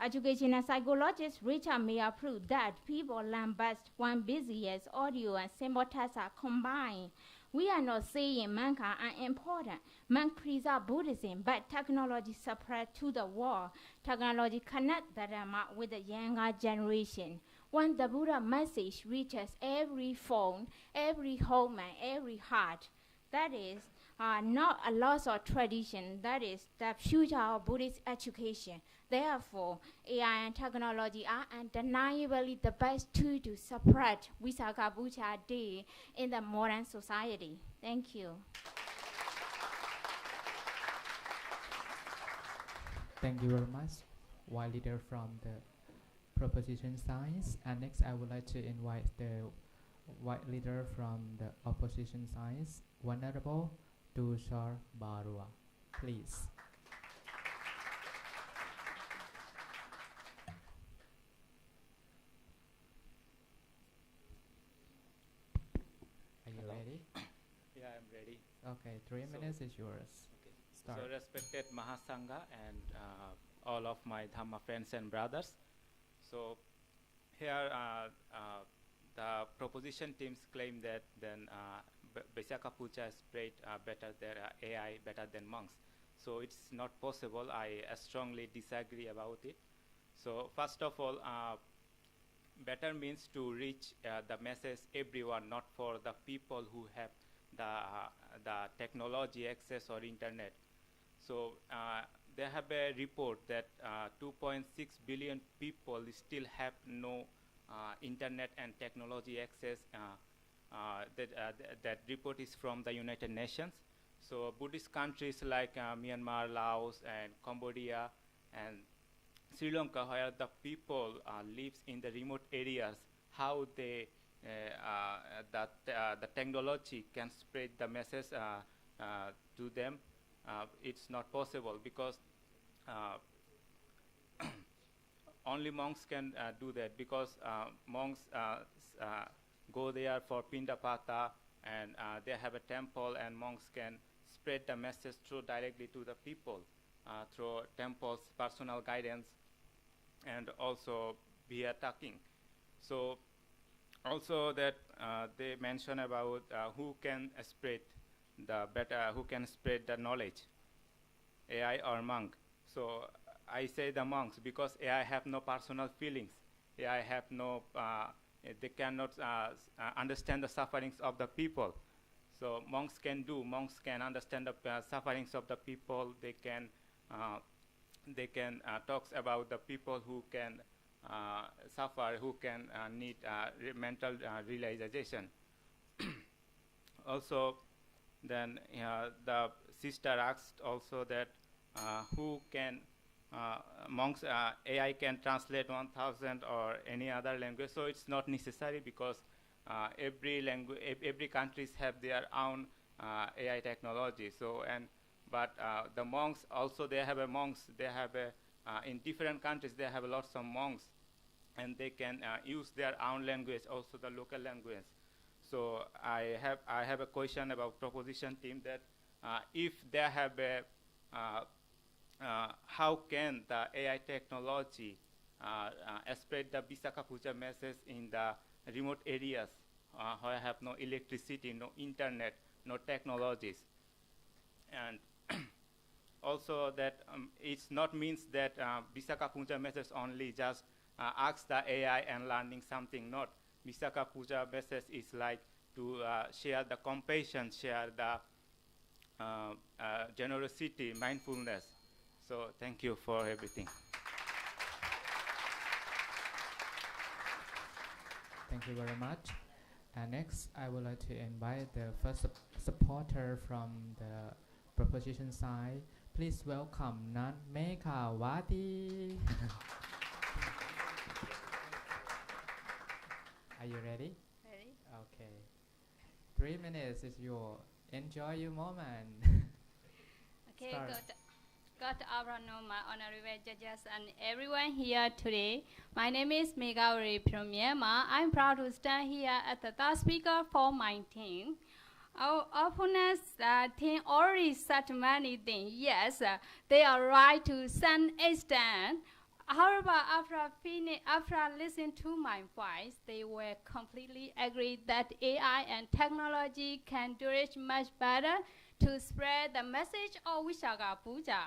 Educational psychologist Richard Mayer proved that people learn best when busy audio and symbol tasks are combined. We are not saying monks are unimportant. Monks preserve Buddhism, but technology spread to the world. Technology connects the Dharma with the younger generation. When the Buddha message reaches every phone, every home, and every heart, that is not a loss of tradition. That is the future of Buddhist education. Therefore, AI and technology are undeniably the best tool to spread Visakha Buddha Day in the modern society. Thank you. Thank you very much, white leader from the proposition science. And next, I would like to invite the white leader from the opposition science, Venerable Tushar Barua. Please. Are you ready? Yeah, I'm ready. Okay, 3 minutes is yours. Okay. Start. So, respected Mahasangha and all of my Dhamma friends and brothers. So, here the proposition teams claim that then Visakha Puja spread better than AI, better than monks. So, it's not possible. I strongly disagree about it. So, first of all, better means to reach the message everyone, not for the people who have the technology access or internet. So they have a report that 2.6 billion people still have no internet and technology access. That report is from the United Nations. So Buddhist countries like Myanmar, Laos, and Cambodia, and Sri Lanka, where the people lives in the remote areas, how they the technology can spread the message to them, it's not possible because only monks can do that, because monks go there for Pindapata, and they have a temple, and monks can spread the message through directly to the people through temples, personal guidance, and also via talking. So also that they mention about who can spread the knowledge, AI or monk. So I say the monks, because AI have no personal feelings. AI have no, they cannot understand the sufferings of the people. So monks can understand the sufferings of the people. They can they can talk about the people who can suffer, who can need mental realization. Also, then the sister asked also that who can monks AI can translate 1,000 or any other language. So it's not necessary because every countries have their own AI technology. So but the monks also, they have in different countries they have lots of monks, and they can use their own language, also the local language. So I have a question about proposition team that if they have how can the AI technology spread the Visakha Puja message in the remote areas where have no electricity, no internet, no technologies, and also that it's not means that Visakha Puja message only just ask the AI and learning something. Not Visakha Puja message is like to share the compassion, share the generosity, mindfulness. So thank you for everything. Thank you very much. Next, I would like to invite the first supporter from the proposition side. Please welcome Nan Mekawati. Are you ready? Ready. Okay. 3 minutes is your. Enjoy your moment. Okay, good afternoon, my honorable judges and everyone here today. My name is Megawari from Myanmar. I'm proud to stand here as the third speaker for my team. Our opponents think already said many things. Yes, they are right to some extent. However, after listening to my voice, they were completely agreed that AI and technology can do it much better to spread the message of Visakha Puja.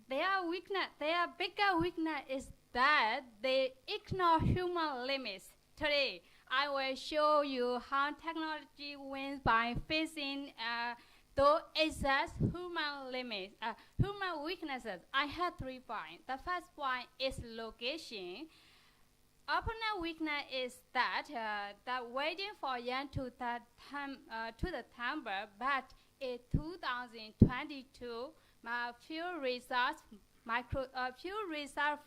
Their bigger weakness is that they ignore human limits. Today, I will show you how technology wins by facing those exact human limits, human weaknesses. I have 3 points. The first point is location. Opponent weakness is that waiting for Yan to the temple, but in 2022, few results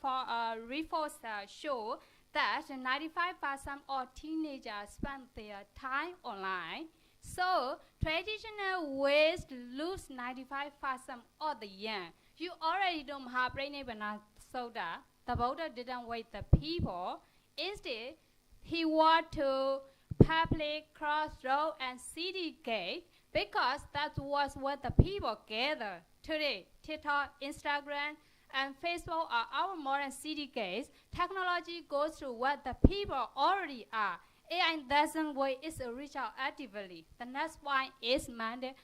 for reports show that 95% of teenagers spend their time online. So traditional ways to lose 95% of the year. You already don't have rainy banana soda. The Buddha didn't wait the people. Instead, he walked to public crossroad and city gate because that was where the people gather. Today, TikTok, Instagram, and Facebook are our modern city gates. Technology goes to what the people already are. AI doesn't wait, it's reach out actively. The next one is method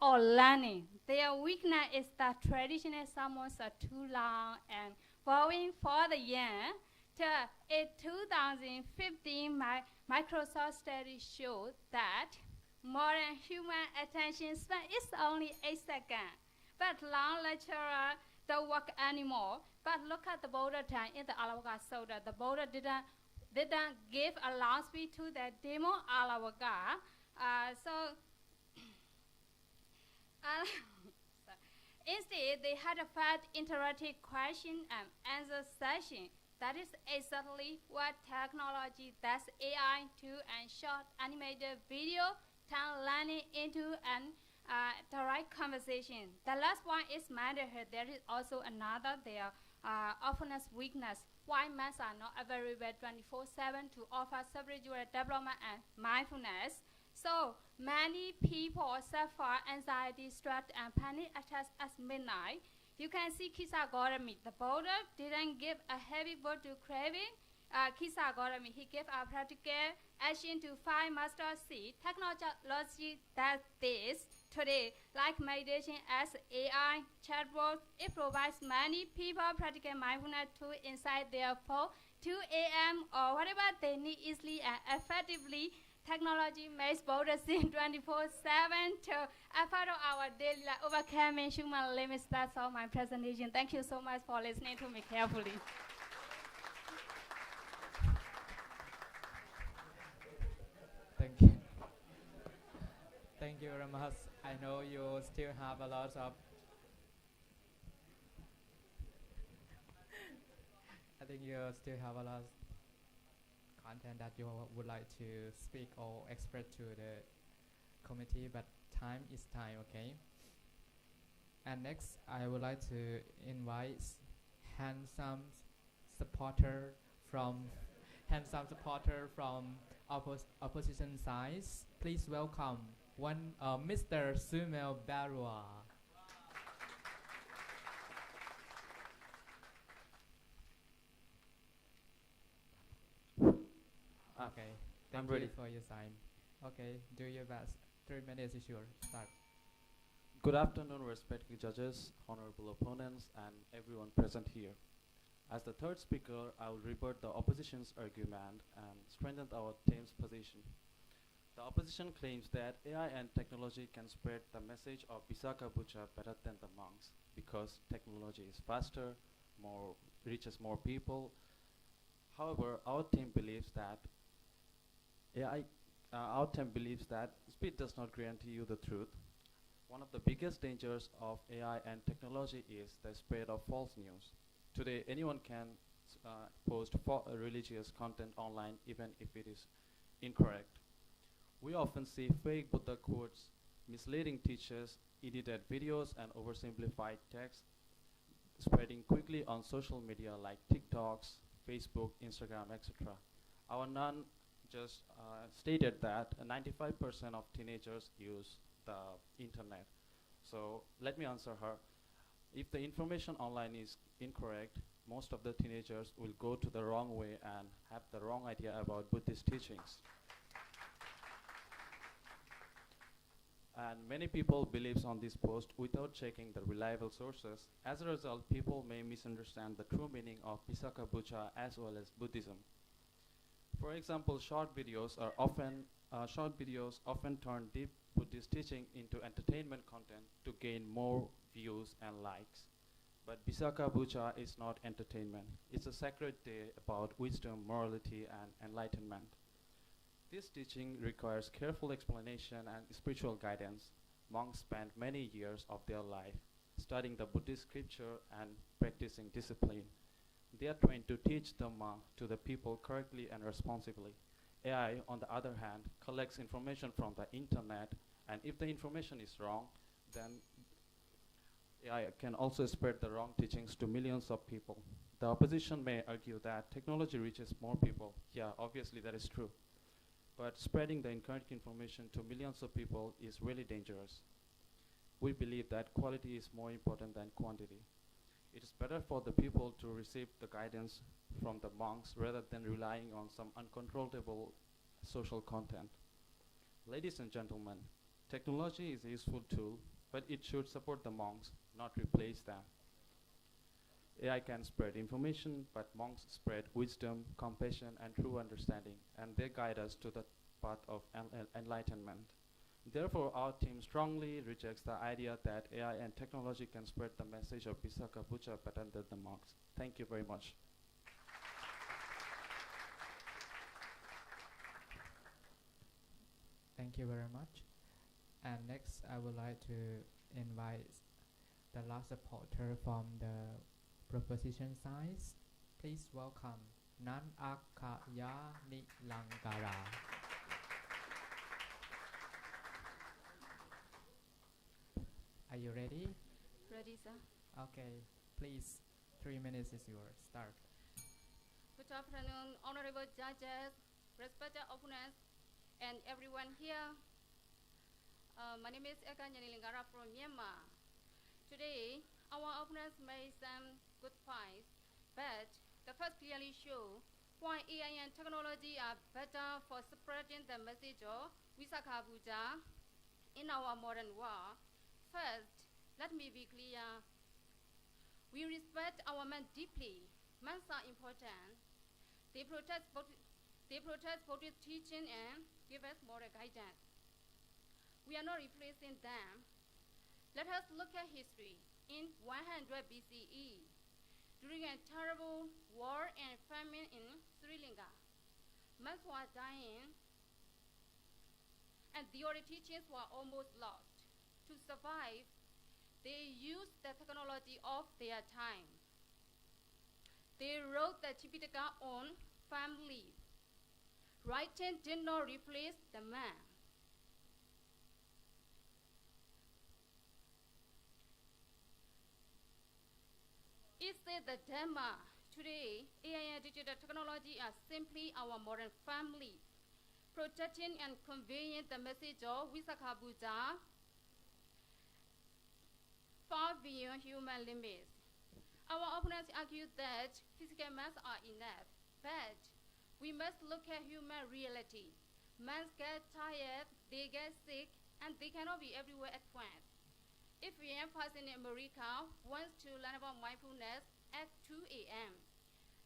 of learning. Their weakness is that traditional sermons are too long and following for the year. In 2015, Microsoft study showed that modern human attention span is only 8 seconds. But long lecturer don't work anymore. But look at the Buddha time in the Alavaga Soda. The Buddha didn't give a long speech to the demo Alavaga. Instead, they had a fast interactive question and answer session. That is exactly what technology does. AI to and short animated video turn learning into an direct conversation. The last one is motherhood. There is also another their openness weakness. Why men are not available 24/7 to offer spiritual development and mindfulness. So many people suffer anxiety, stress, and panic attacks at midnight. You can see Kisagorami. The Buddha didn't give a heavy word to craving. Kisagorami, he gave a practical action to find master seed. Technology does this today, like meditation as AI chatbot. It provides many people practical mindfulness tools inside their phone, 2 a.m. or whatever they need easily and effectively. technology makes Buddhism 24/7 to a part of our daily life, overcoming human limits. That's all my presentation. Thank you so much for listening to me carefully. Thank you. Thank you very much. I know you still have a lot of I think you still have a lot of content that you would like to speak or express to the committee, but time is time, okay? And next, I would like to invite handsome supporter from opposition sides. Please welcome Mr. Sumel Barua. Okay, thank you for your time. Okay, do your best. 3 minutes is yours. Start. Good afternoon, respected judges, honorable opponents, and everyone present here. As the third speaker, I will rebut the opposition's argument and strengthen our team's position. The opposition claims that AI and technology can spread the message of Visakha Buddha better than the monks because technology is faster, reaches more people. However, our team believes that speed does not guarantee you the truth. One of the biggest dangers of AI and technology is the spread of false news. Today, anyone can post religious content online even if it is incorrect. We often see fake Buddha quotes, misleading teachers, edited videos, and oversimplified text spreading quickly on social media like TikToks, Facebook, Instagram, etc. Our nun just stated that 95% of teenagers use the internet. So let me answer her. If the information online is incorrect, most of the teenagers will go to the wrong way and have the wrong idea about Buddhist teachings. And many people believes on this post without checking the reliable sources. As a result, people may misunderstand the true meaning of Visakha Buddha as well as Buddhism. For example, short videos often turn deep Buddhist teaching into entertainment content to gain more views and likes. But Visakha Buddha is not entertainment. It's a sacred day about wisdom, morality, and enlightenment. This teaching requires careful explanation and spiritual guidance. Monks spend many years of their life studying the Buddhist scripture and practicing discipline. They are trained to teach Dhamma to the people correctly and responsibly. AI, on the other hand, collects information from the internet, and if the information is wrong, then AI can also spread the wrong teachings to millions of people. The opposition may argue that technology reaches more people. Yeah, obviously that is true. But spreading the incorrect information to millions of people is really dangerous. We believe that quality is more important than quantity. It is better for the people to receive the guidance from the monks rather than relying on some uncontrollable social content. Ladies and gentlemen, technology is a useful tool, but it should support the monks, not replace them. AI can spread information, but monks spread wisdom, compassion, and true understanding, and they guide us to the path of enlightenment. Therefore, our team strongly rejects the idea that AI and technology can spread the message of Visakha Buddha better than the monks. Thank you very much. Thank you very much. And next, I would like to invite the last supporter from the proposition side. Please welcome Mahachulalongkornrajavidyalaya. Are you ready? Ready, sir. Okay, please. 3 minutes is yours. Start. Good afternoon, honorable judges, respected opponents, and everyone here. My name is Occasion from Myanmar. Today, our opponents made some good points, but the first clearly show why AI and technology are better for spreading the message of Visakha Buddha in our modern world. First, let me be clear. We respect our men deeply. Men are important. They protect Buddhist teaching and give us moral guidance. We are not replacing them. Let us look at history. In 100 BCE, during a terrible war and famine in Sri Lanka, monks were dying and the oral teachings were almost lost. To survive, they used the technology of their time. They wrote the Tipitaka on palm leaf. Writing did not replace the man. It's the Dhamma. Today, AI and digital technology are simply our modern family, protecting and conveying the message of Visakha Buddha far beyond human limits. Our opponents argue that physical mass are enough, but we must look at human reality. Men get tired, they get sick, and they cannot be everywhere at once. If a young person in America wants to learn about mindfulness at 2 a.m.,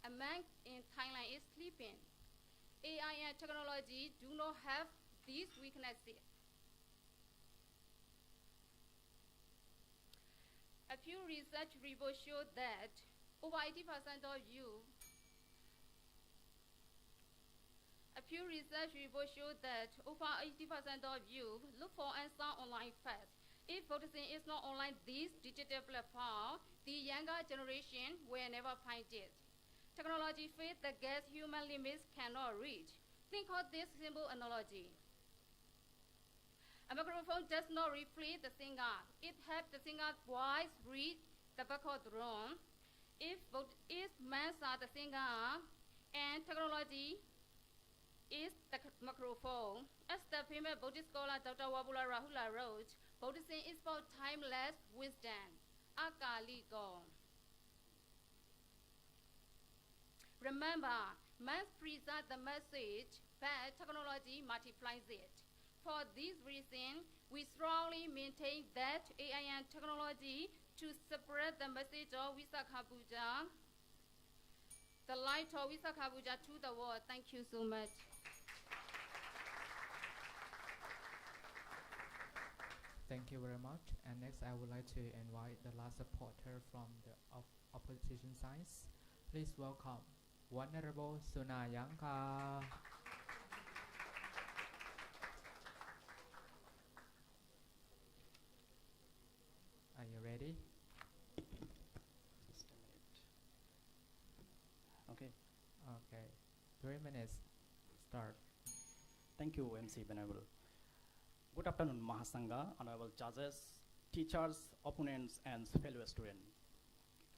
a man in Thailand is sleeping. AI and technology do not have these weaknesses. A few research reports show that over 80% of youth look for answers online first. If Buddhism is not online this digital platform, the younger generation will never find it. Technology fills the gaps human limits cannot reach. Think of this simple analogy. A microphone does not replace the singer. It helps the singer's voice reach the back of the room. If men are the singer and technology is the microphone, as the famous Buddhist scholar Dr. Wabula Rahula wrote, Buddhism is about timeless wisdom, akaliko. Remember, man presents the message, but technology multiplies it. For this reason, we strongly maintain that AI and technology to spread the message of Visakha Buddha, the light of Visakha Buddha to the world. Thank you so much. Thank you very much. And next, I would like to invite the last supporter from the opposition side. Please welcome Venerable Sunayanka. Are you ready? Just a minute. Okay. Okay. 3 minutes. Start. Thank you, MC Venerable. Good afternoon, Mahasangha, honorable judges, teachers, opponents, and fellow students.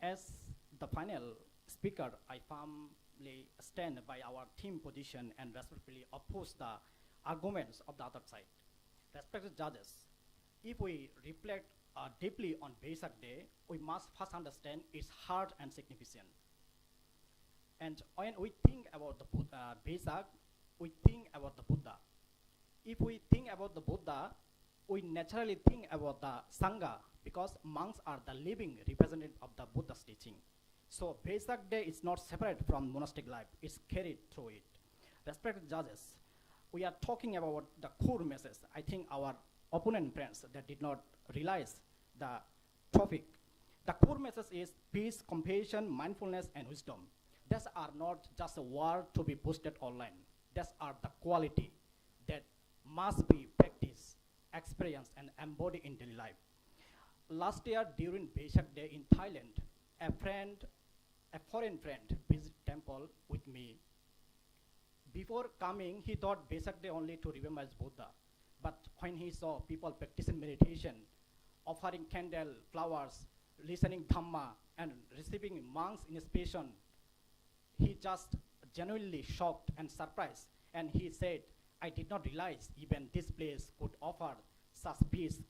As the final speaker, I firmly stand by our team position and respectfully oppose the arguments of the other side. Respected judges, if we reflect deeply on Vesak Day, we must first understand its heart and significance. And when we think about the Vesak, we think about the Buddha. If we think about the Buddha, we naturally think about the Sangha, because monks are the living representative of the Buddha's teaching. So Vesak Day is not separate from monastic life, it's carried through it. Respected judges, we are talking about the core message. I think our opponent friends that did not realize the topic. The core message is peace, compassion, mindfulness, and wisdom. These are not just a word to be posted online. These are the quality that must be practiced, experienced, and embodied in daily life. Last year during Vesak Day in Thailand, a foreign friend visited temple with me. Before coming, he thought Vesak Day only to remember as Buddha. But when he saw people practicing meditation, offering candle, flowers, listening Dhamma, and receiving monks' inspiration, he just genuinely shocked and surprised. And he said, I did not realize even this place could offer such peace,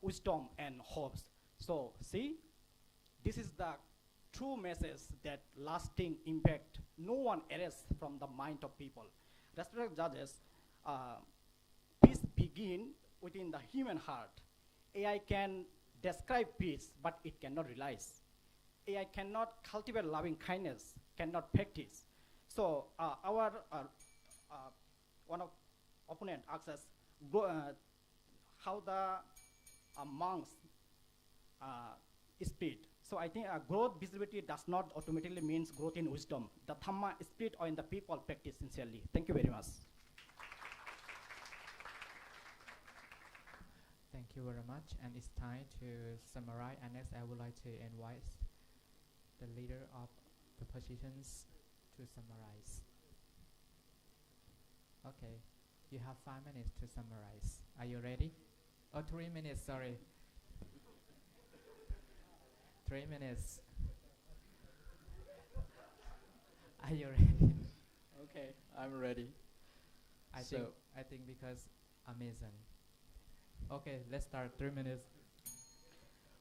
wisdom, and hopes. So see, this is the true message that lasting impact no one erases from the mind of people. Respected judges, peace begins within the human heart. AI can describe peace, but it cannot realize. AI cannot cultivate loving kindness, cannot practice. So one of opponent asks us how the monks speed. So I think growth visibility does not automatically means growth in wisdom. The Dhamma spirit or in the people practice sincerely. Thank you very much. Thank you very much. And it's time to summarize. And next, I would like to invite the leader of the positions to summarize. Okay, you have 5 minutes to summarize. Are you ready? Oh, 3 minutes, sorry. 3 minutes. Are you ready? Okay, I'm ready. I think because amazing. Okay, let's start. 3 minutes.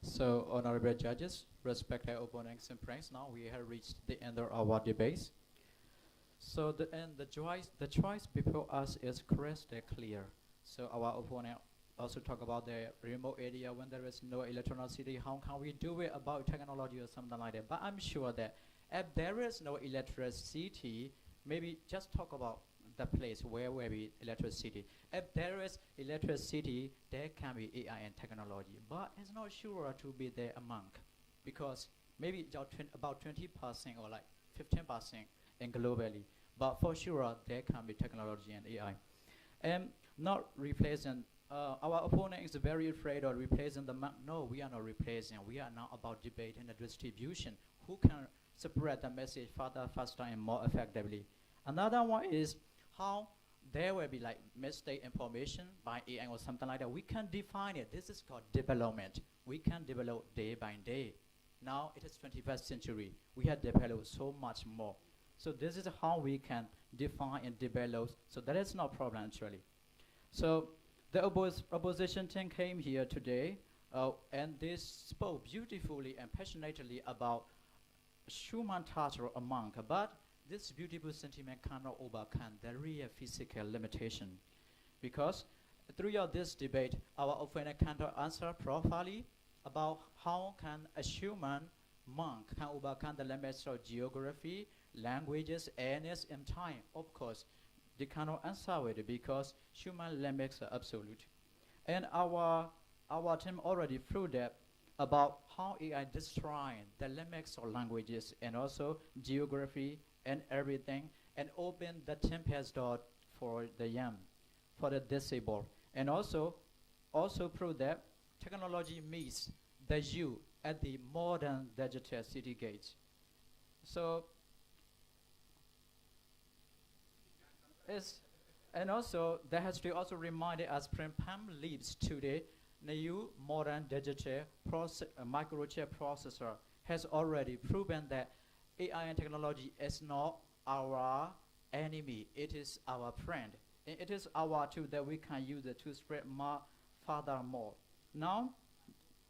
So, honorable judges, respected opponents and friends, now we have reached the end of our debate. So the choice before us is crystal clear. So our opponent also talk about the remote area when there is no electricity. How can we do it about technology or something like that? But I'm sure that if there is no electricity, maybe just talk about the place where will be electricity. If there is electricity, there can be AI and technology. But it's not sure to be there among, because maybe about 20% or like 15% and globally. But for sure, there can be technology and AI. And not replacing, our opponent is very afraid of replacing the monk. No, we are not replacing. We are now about debating the distribution. Who can spread the message further, faster, and more effectively? Another one is how there will be like mistake information by AI or something like that. We can define it. This is called development. We can develop day by day. Now it is 21st century. We have developed so much more. So this is how we can define and develop. So that is no problem actually. So the opposition team came here today and they spoke beautifully and passionately about human touch or a monk. But this beautiful sentiment cannot overcome the real physical limitation. Because throughout this debate, our opponent cannot answer properly about how can a human monk can overcome the limits of geography, languages, awareness, and time. Of course, they cannot answer it because human limits are absolute. And our team already proved that about how AI destroying the limits of languages and also geography and everything, and open the tempest door for the young, for the disabled. And also prove that technology meets the you at the modern digital city gates. So, and also the history also reminded us Prem leads today, the new modern digital microchip processor has already proven that AI and technology is not our enemy, it is our friend. It is our tool that we can use it to spread more, furthermore. Now,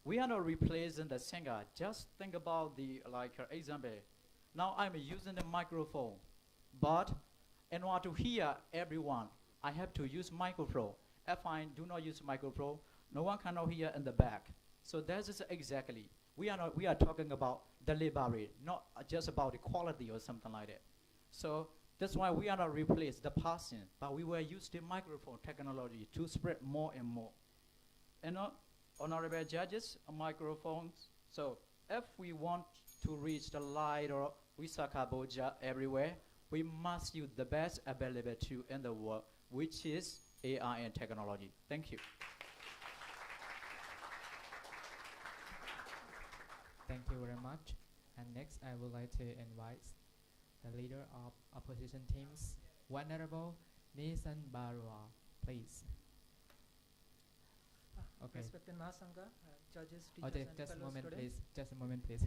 we are not replacing the singer. Just think about the example. Now I'm using the microphone, but in order to hear everyone, I have to use microphone. If I do not use microphone, no one cannot hear in the back. So that is exactly. We are talking about delivery, not just about equality or something like that. So that's why we are not replace the person, but we will use the microphone technology to spread more and more. And honorable judges, microphones. So if we want to reach the light or Visakha Boja everywhere, we must use the best available tool in the world, which is AI and technology. Thank you. Thank you very much. And next, I would like to invite the leader of opposition teams, Venerable Nisan Barua, please. Okay. Respected Mahasangha, judges, teachers, Okay, and just a fellow moment, students. please. Just a moment, please.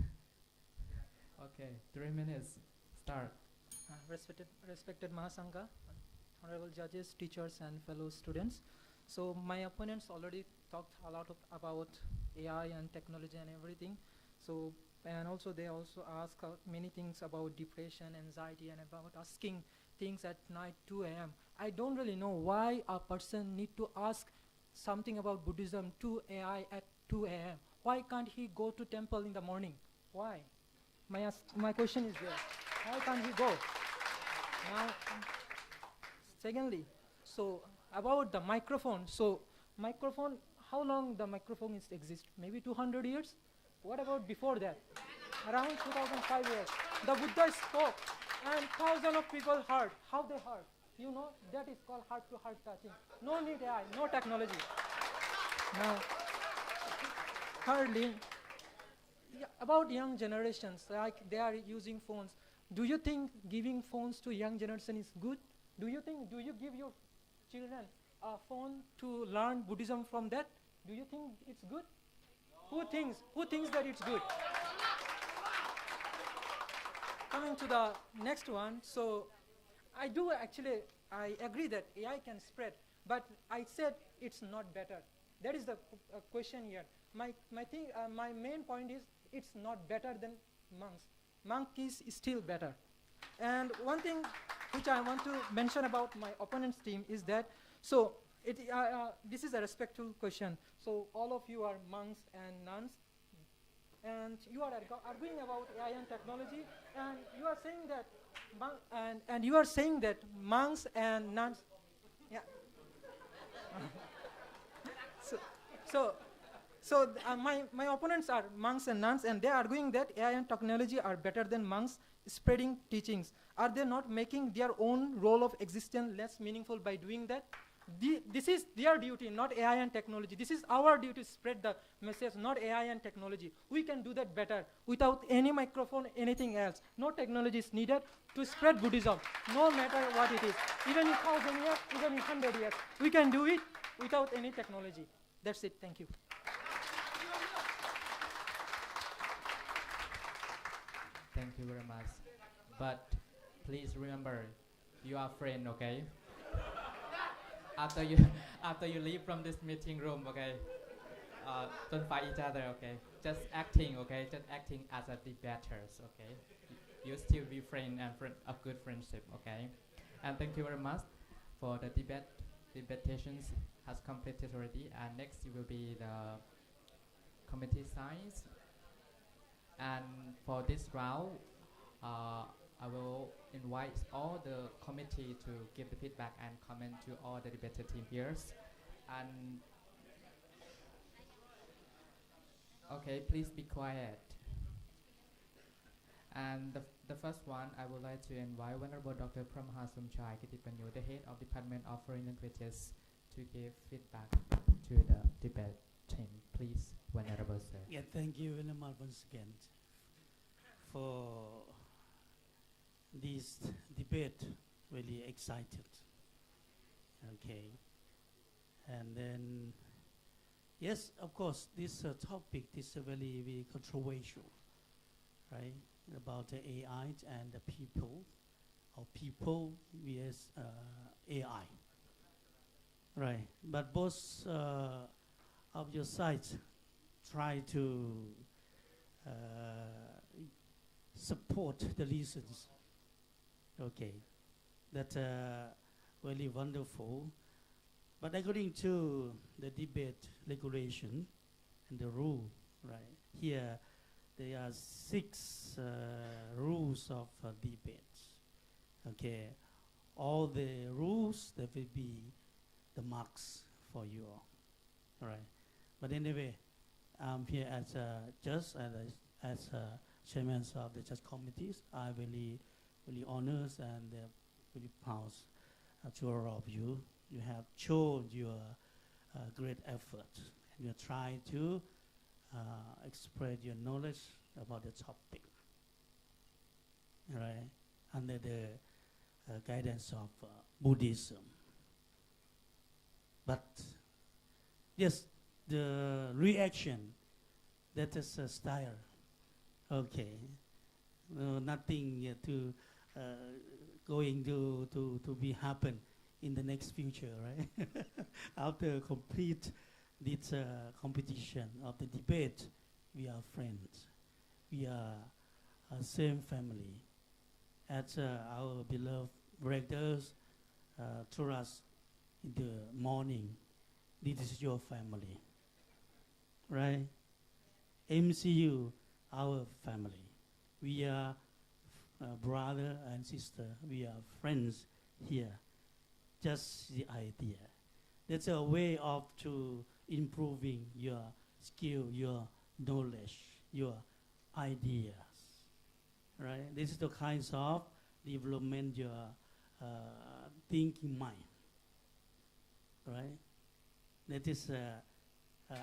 Okay, 3 minutes. Start. Respected Mahasangha, honorable judges, teachers, and fellow students. So my opponents already talked a lot about AI and technology and everything. So and also they also ask many things about depression, anxiety, and about asking things at night 2 a.m. I don't really know why a person need to ask something about Buddhism to AI at 2 a.m. Why can't he go to temple in the morning? Why? My question is there. Why can't he go? Now, secondly, so about the microphone. So microphone, how long the microphone is exist? Maybe 200 years? What about before that? Around 2005 years. The Buddha spoke and thousands of people heard. How they heard? You know, that is called heart-to-heart touching. No need AI, no technology. Now, thirdly, about young generations, like they are using phones. Do you think giving phones to young generation is good? Do you give your children a phone to learn Buddhism from that? Do you think it's good? No. Who thinks that it's good? Coming to the next one, so I agree that AI can spread, but I said it's not better. That is the question here. My main point is it's not better than monks. Monk is still better. And one thing which I want to mention about my opponent's team is that, so this is a respectful question. So all of you are monks and nuns, and you are arguing about AI and technology, and you are saying that monks and nuns, yeah. My opponents are monks and nuns, and they are arguing that AI and technology are better than monks spreading teachings. Are they not making their own role of existence less meaningful by doing that? This is their duty, not AI and technology. This is our duty to spread the message, not AI and technology. We can do that better without any microphone, anything else. No technology is needed to spread Buddhism, no matter what it is. Even in 1,000 years, even in 100 years, we can do it without any technology. That's it. Thank you. Thank you very much. But please remember, you are friends, okay? After you leave from this meeting room, okay? Don't fight each other, okay? Just acting, okay? Just acting as a debaters, okay? You still be friends and a good friendship, okay? And thank you very much for the debations has completed already. And next will be the committee science. And for this round, I will invite all the committee to give the feedback and comment to all the debater team here. And okay, please be quiet. And the first one, I would like to invite Venerable Dr. Pramha Somchai Kitipanyo, the head of Department of Foreign Languages, to give feedback to the debate team. Please, Venerable Sir. Yeah, thank you very much once again for this debate. Really excited. Okay. And then, yes, of course, this topic is very, very controversial, right? About the AI and the people, or people vs AI, right? But both of your sides try to support the reasons. Okay, that's really wonderful. But according to the debate regulation and the rule, right, here there are 6 rules of debate. Okay, all the rules, there will be the marks for you all. All right, but anyway, I'm here as a judge, as chairman of the judge committees. I really honors and really proud to all of you. You have shown your great effort, and you try to express your knowledge about the topic, right, under the guidance of Buddhism. But yes, the reaction, that is a style. Okay, no, nothing yet to going to be happen in the next future, right? After complete this competition of the debate, we are friends. We are same family. As our beloved directors told us in the morning, this is your family, right? MCU, our family. We are brother and sister. We are friends here. Just the idea. That's a way of to improving your skill, your knowledge, your ideas. Right? This is the kinds of development your thinking mind. Right? That is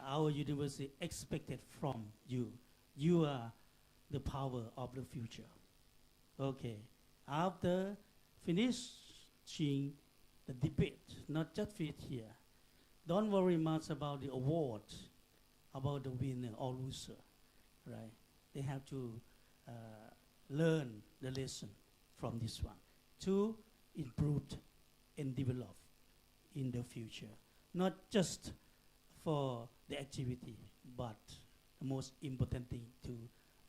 our university expected from you. You are the power of the future. Okay. After finishing the debate, not just fit here, don't worry much about the award, about the winner or loser. Right? They have to learn the lesson from this one to improve and develop in the future. Not just for the activity, but the most important thing to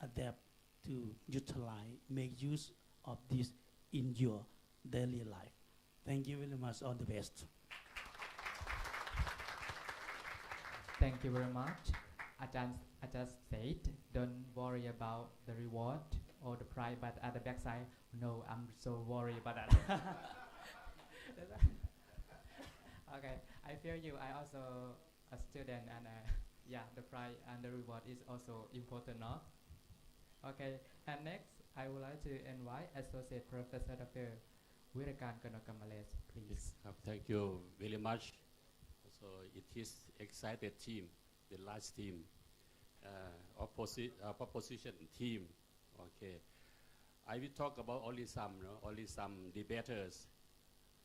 adapt, to utilize, make use of this in your daily life. Thank you very much. All the best. Thank you very much. I just said, don't worry about the reward or the prize, but at the backside, no, I'm so worried about that. Okay, I feel you. I also a student, and yeah, the prize and the reward is also important, no? Okay, and next, I would like to invite Associate Professor Dr. Wirakan Kanakamalej, please. Thank you very much. So it is excited team, the last team, opposition team. Okay, I will talk about only some debaters.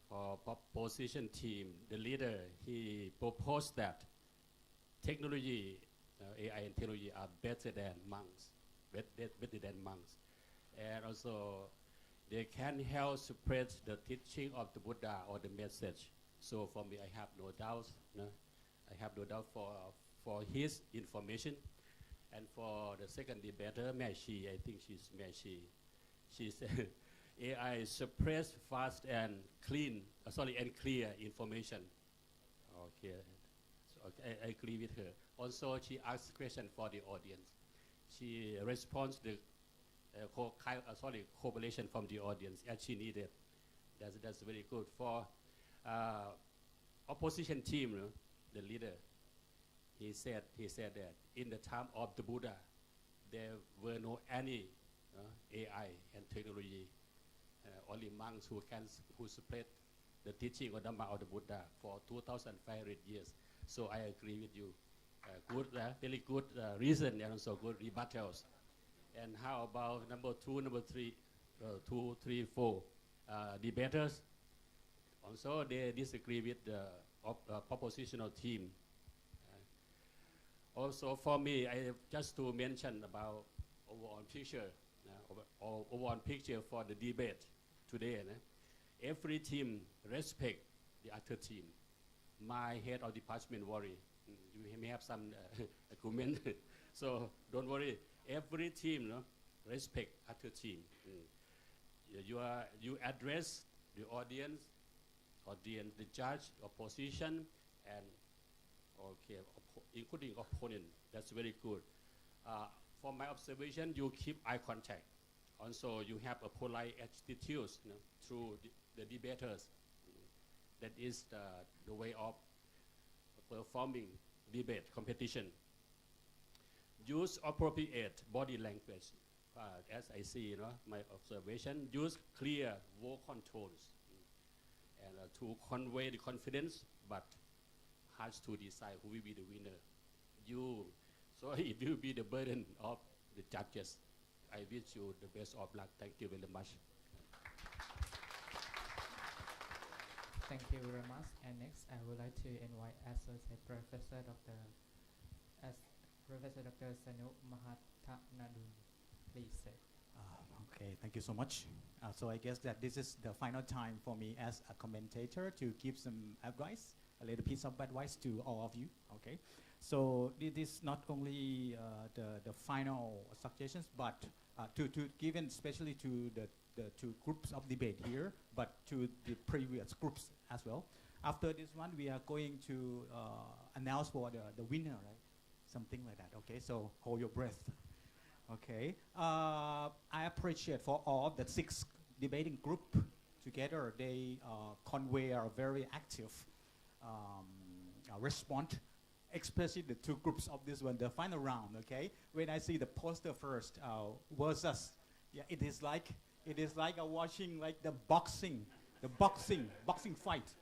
For opposition team, the leader, he proposed that technology, AI and technology are better than monks, better than monks, and also they can help spread the teaching of the Buddha or the message. So for me, I have no doubt. I have no doubt for his information. And for the second debater, Meshi, I think she said AI suppress fast and clean, and clear information. Okay, so I agree with her. Also, she asked question for the audience. She responds the cooperation from the audience as she needed. That's very good. For opposition team, the leader, he said that in the time of the Buddha, there were no any AI and technology. Only monks who spread the teaching of Dhamma of the Buddha for 2,500 years. So I agree with you. Good, very good reason and also good rebuttals. And how about number 2, number 3, 2, 3, 4 debaters? Also, they disagree with the propositional team. Also, for me, I have just to mention about overall picture for the debate today. Every team respect the other team. My head of department worry. You may have some comment. So don't worry. Every team respect other team. You address the audience, the judge, opposition, and including opponent. That's very good. From my observation, you keep eye contact. Also, you have a polite attitude through the debaters. That is the way of performing debate competition. Use appropriate body language. As I see, my observation, use clear vocal tones and to convey the confidence, but has to decide who will be the winner. So it will be the burden of the judges. I wish you the best of luck. Thank you very much. Thank you very much. And next, I would like to invite Associate Professor Dr. Sanu Mahachulalongkornrajavidyalaya. Please say. Okay, thank you so much. So I guess that this is the final time for me as a commentator to give some advice, a little piece of advice to all of you. Okay, so this is not only the final suggestions, but to give in especially to the two groups of debate here, but to the previous groups as well. After this one, we are going to announce for the winner, right? Something like that. Okay, so hold your breath. Okay, I appreciate for all the 6 debating group together. They convey a very active respond, especially the two groups of this one, the final round. Okay, when I see the poster first versus, yeah, it is like watching like the boxing fight.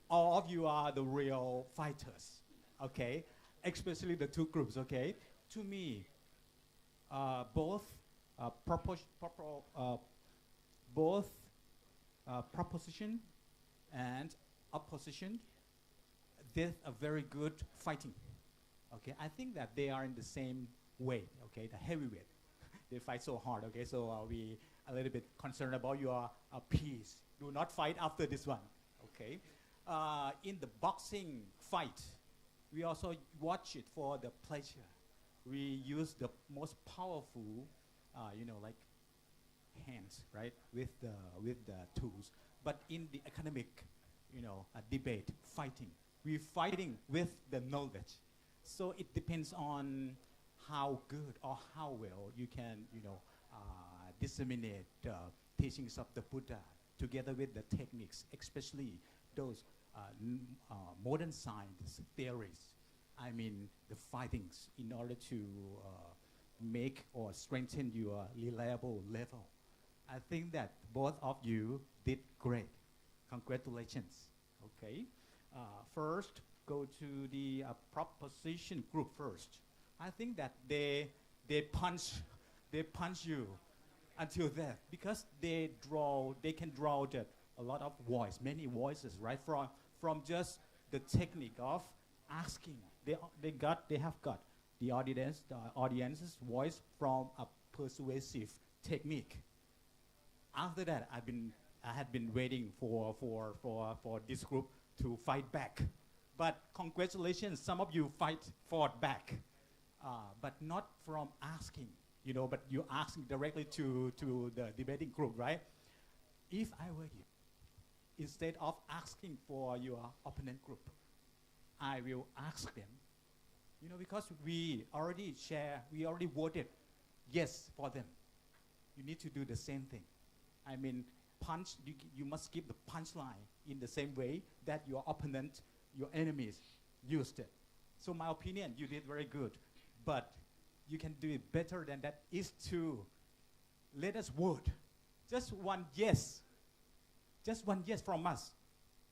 All of you are the real fighters. Okay, especially the two groups. Okay, to me, both proposition and opposition did a very good fighting. Okay, I think that they are in the same way. Okay, the heavyweight, they fight so hard. Okay, so we a little bit concerned about your peace. Do not fight after this one. Okay, in the boxing fight, we also watch it for the pleasure. We use the most powerful, like hands, right, with the tools. But in the academic, debate, fighting, we're fighting with the knowledge. So it depends on how good or how well you can, disseminate the teachings of the Buddha together with the techniques, especially those modern science theories. I mean, the fightings in order to make or strengthen your reliable level. I think that both of you did great. Congratulations. Okay. First, go to the proposition group first. I think that they punch you until death because they can draw a lot of many voices, right? From just the technique of asking. They have got the audience's voice from a persuasive technique. After that, I had been waiting for this group to fight back. But congratulations, some of you fought back, but not from asking, but you're asking directly to the debating group, right? If I were you, instead of asking for your opponent group, I will ask them, because we already voted yes for them. You need to do the same thing. I mean, you must give the punchline in the same way that your opponent, your enemies used it. So my opinion, you did very good. But you can do it better than that is to let us vote. Just one yes from us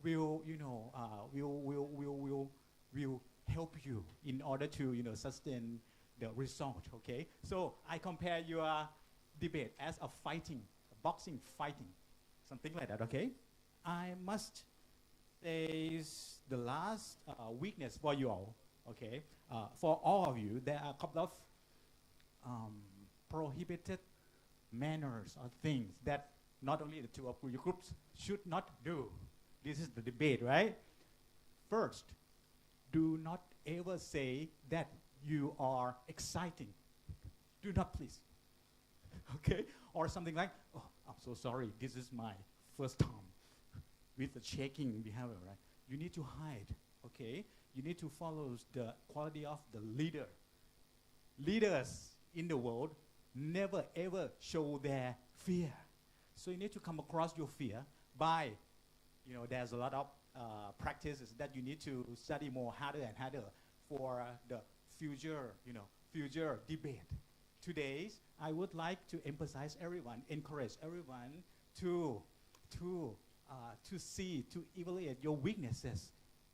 will help you in order to sustain the result. Okay, so I compare your debate as a boxing fighting, something like that. Okay, I must say the last weakness for you all. Okay, for all of you, there are a couple of prohibited manners or things that not only the two of your groups should not do. This is the debate, right? First, do not ever say that you are exciting. Do not, please. Okay? Or something like, oh, I'm so sorry, this is my first time. With the shaking behavior, right? You need to hide, okay? You need to follow the quality of the leader. Leaders in the world never ever show their fear. So you need to come across your fear by, there's a lot of practices that you need to study more harder and harder for the future debate. Today, I would like to emphasize encourage everyone to evaluate your weaknesses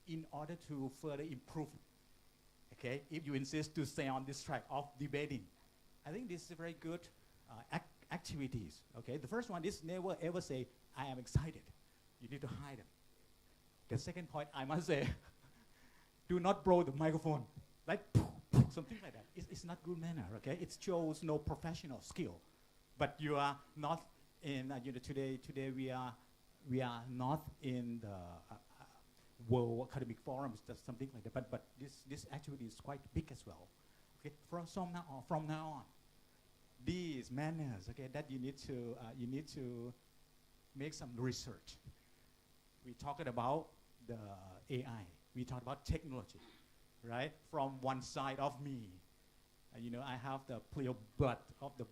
in order to further improve. Okay, if you insist to stay on this track of debating, I think this is a very good activities. Okay, the first one is never ever say I am excited. You need to hide them. The second point I must say, do not blow the microphone like something like that. It's not good manner. Okay, it shows no professional skill. But you are not in today we are not in the World Academic Forums, just something like that. But this activity is quite big as well. Okay, from now on, these manners, okay, that you need to make some research. We talked about the AI. We talked about technology, right? From one side of me, I have the clear blood of the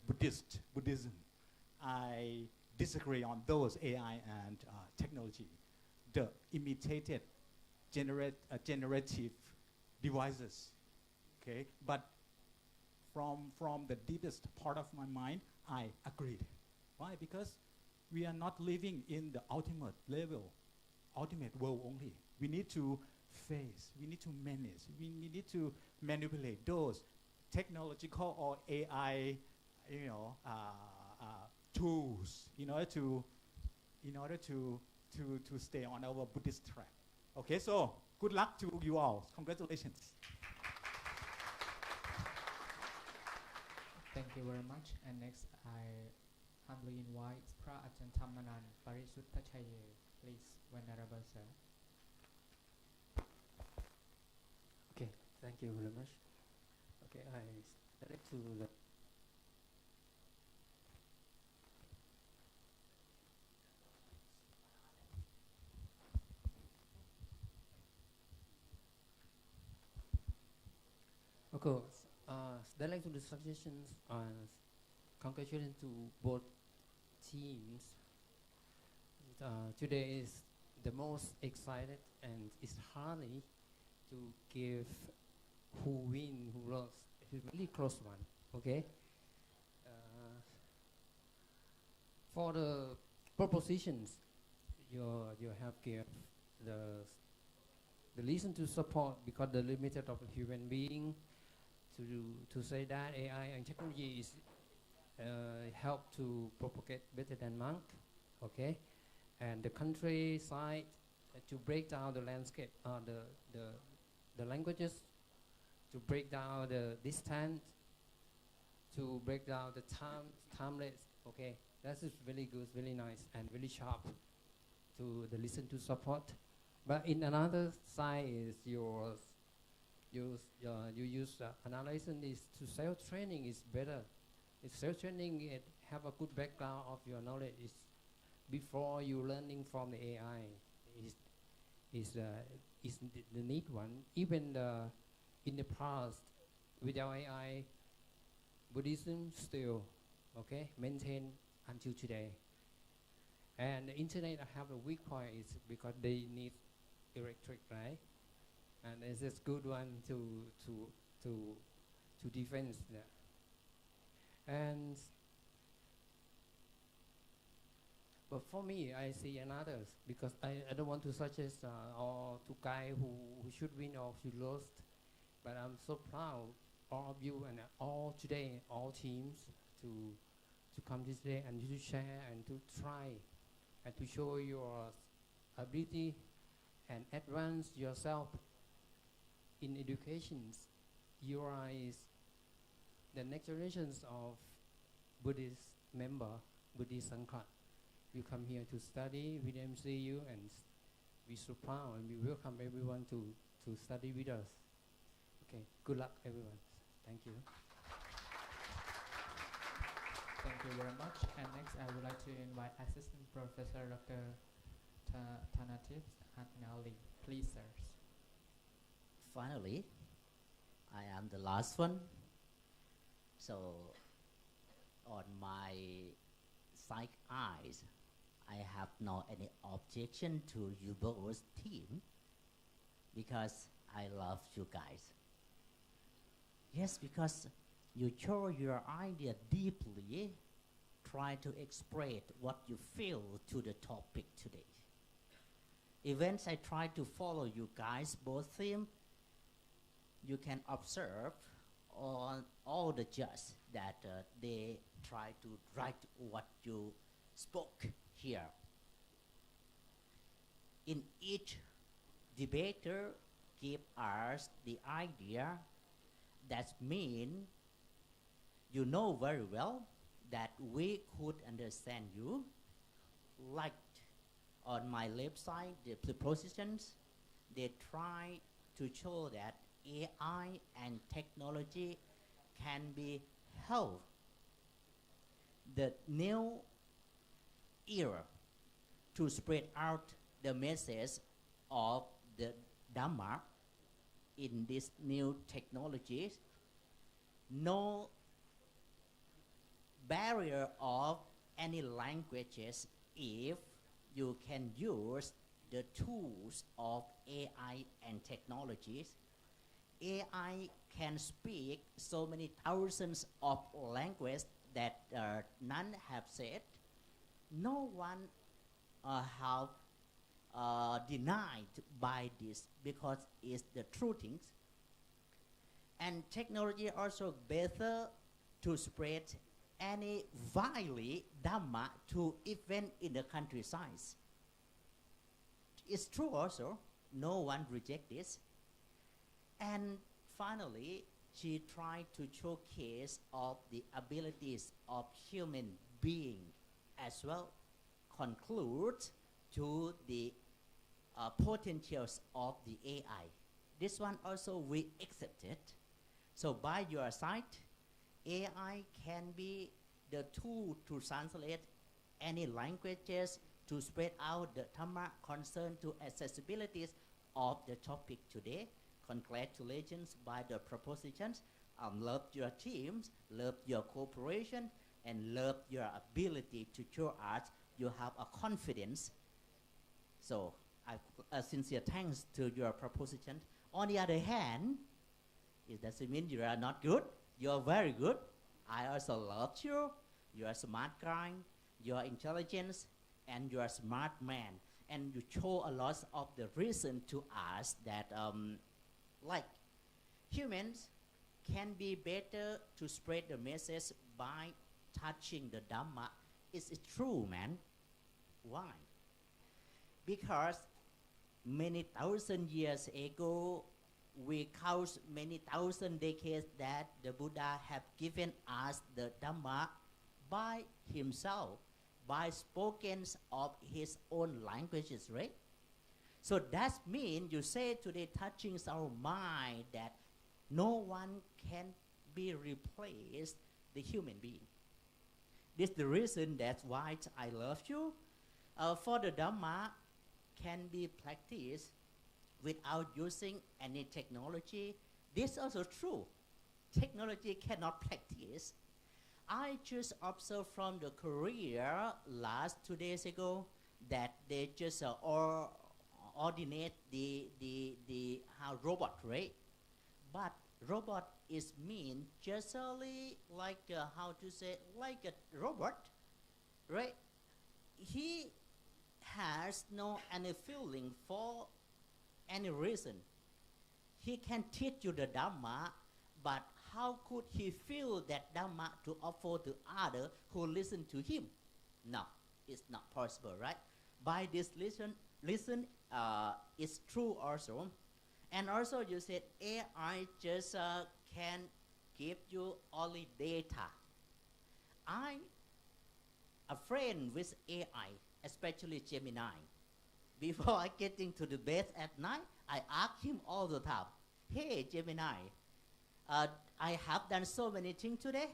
Buddhism. I disagree on those AI and technology. The imitated generative devices. Okay, but from the deepest part of my mind, I agreed. Why? Because we are not living in the ultimate world only. We need to face, we need to manage, we need to manipulate those technological or AI, tools in order to stay on our Buddhist track. Okay, so good luck to you all. Congratulations. Thank you very much. And next, I humbly invite พระอาจารย์ธรรมนันท์ปริสุทธชัยเย Please, Venerable Sir. Okay, thank you very much. Okay, I direct to the okay, direct to the suggestions and congratulations to both teams. Today is the most excited and it's hardly to give who win, who lost. It's really close one. Okay. For the propositions, you have give the reason to support because the limited of a human being to say that AI and technology is help to propagate better than monk. Okay. And the countryside to break down the landscape, the languages, to break down the distance, to break down the timeless. Okay, that is very good, very nice, and very sharp to the listen to support. But in another side is you use analysis is to self-training is better. If self-training it have a good background of your knowledge is before you learning from the AI is the need one. Even in the past, without AI, Buddhism still maintain until today. And the internet have a weak point is because they need electric, right? And it's a good one to defend that. And but for me, I see another because I don't want to suggest or to guide who should win or should lose. But I'm so proud all of you and all today, all teams to come this day and to share and to try and to show your ability and advance yourself in education. You are the next generations of Buddhist member, Buddhist Sangha. You come here to study with MCU and we're so proud and we welcome everyone to study with us. Okay, good luck everyone. Thank you. Thank you very much. And next, I would like to invite Assistant Professor Dr. Thanatis Atnali. Please, sirs. Finally, I am the last one. So, on my psych eyes, I have not any objection to you both team because I love you guys. Yes, because you show your idea deeply, try to express what you feel to the topic today. Even I try to follow you guys both theme, you can observe on all the judges that they try to write what you spoke here. In each debater give us the idea that mean you know very well that we could understand you. Like on my left side, the propositions, they try to show that AI and technology can be help the new era to spread out the message of the Dhamma in these new technologies. No barrier of any languages if you can use the tools of AI and technologies. AI can speak so many thousands of languages that none have said. No one have denied by this because it's the true things. And technology also better to spread any vilely Dhamma to even in the countryside. It's true also, no one reject this. And finally, she tried to showcase of the abilities of human being as well, conclude to the potentials of the AI. This one also we accepted. So by your side, AI can be the tool to translate any languages to spread out the Dhamma concern to accessibilities of the topic today. Congratulations by the propositions. Love your teams, love your cooperation, and love your ability to show us you have a confidence. So, sincere thanks to your proposition. On the other hand, it doesn't mean you are not good. You are very good. I also love you. You are a smart guy. You are intelligent, and you are a smart man. And you show a lot of the reason to us that, like, humans can be better to spread the message by touching the Dhamma. It's true, man. Why? Because many thousand years ago, we count many thousand decades that the Buddha have given us the Dhamma by himself, by spoken of his own languages, right? So that means you say today touching our mind that no one can be replaced the human being. This is the reason that's why I love you. For the Dhamma can be practiced without using any technology. This is also true. Technology cannot practice. I just observed from the Korea last 2 days ago that they just ordinate the how robot, right? But robot is mean just like how to say, like a robot, right? He has no any feeling for any reason. He can teach you the Dhamma, but how could he feel that Dhamma to offer to others who listen to him? No, it's not possible, right? By this listen, it's true also. And also you said AI just can give you only data. I, a friend with AI, especially Gemini, before I getting to the bed at night, I ask him all the time, hey Gemini, I have done so many things today.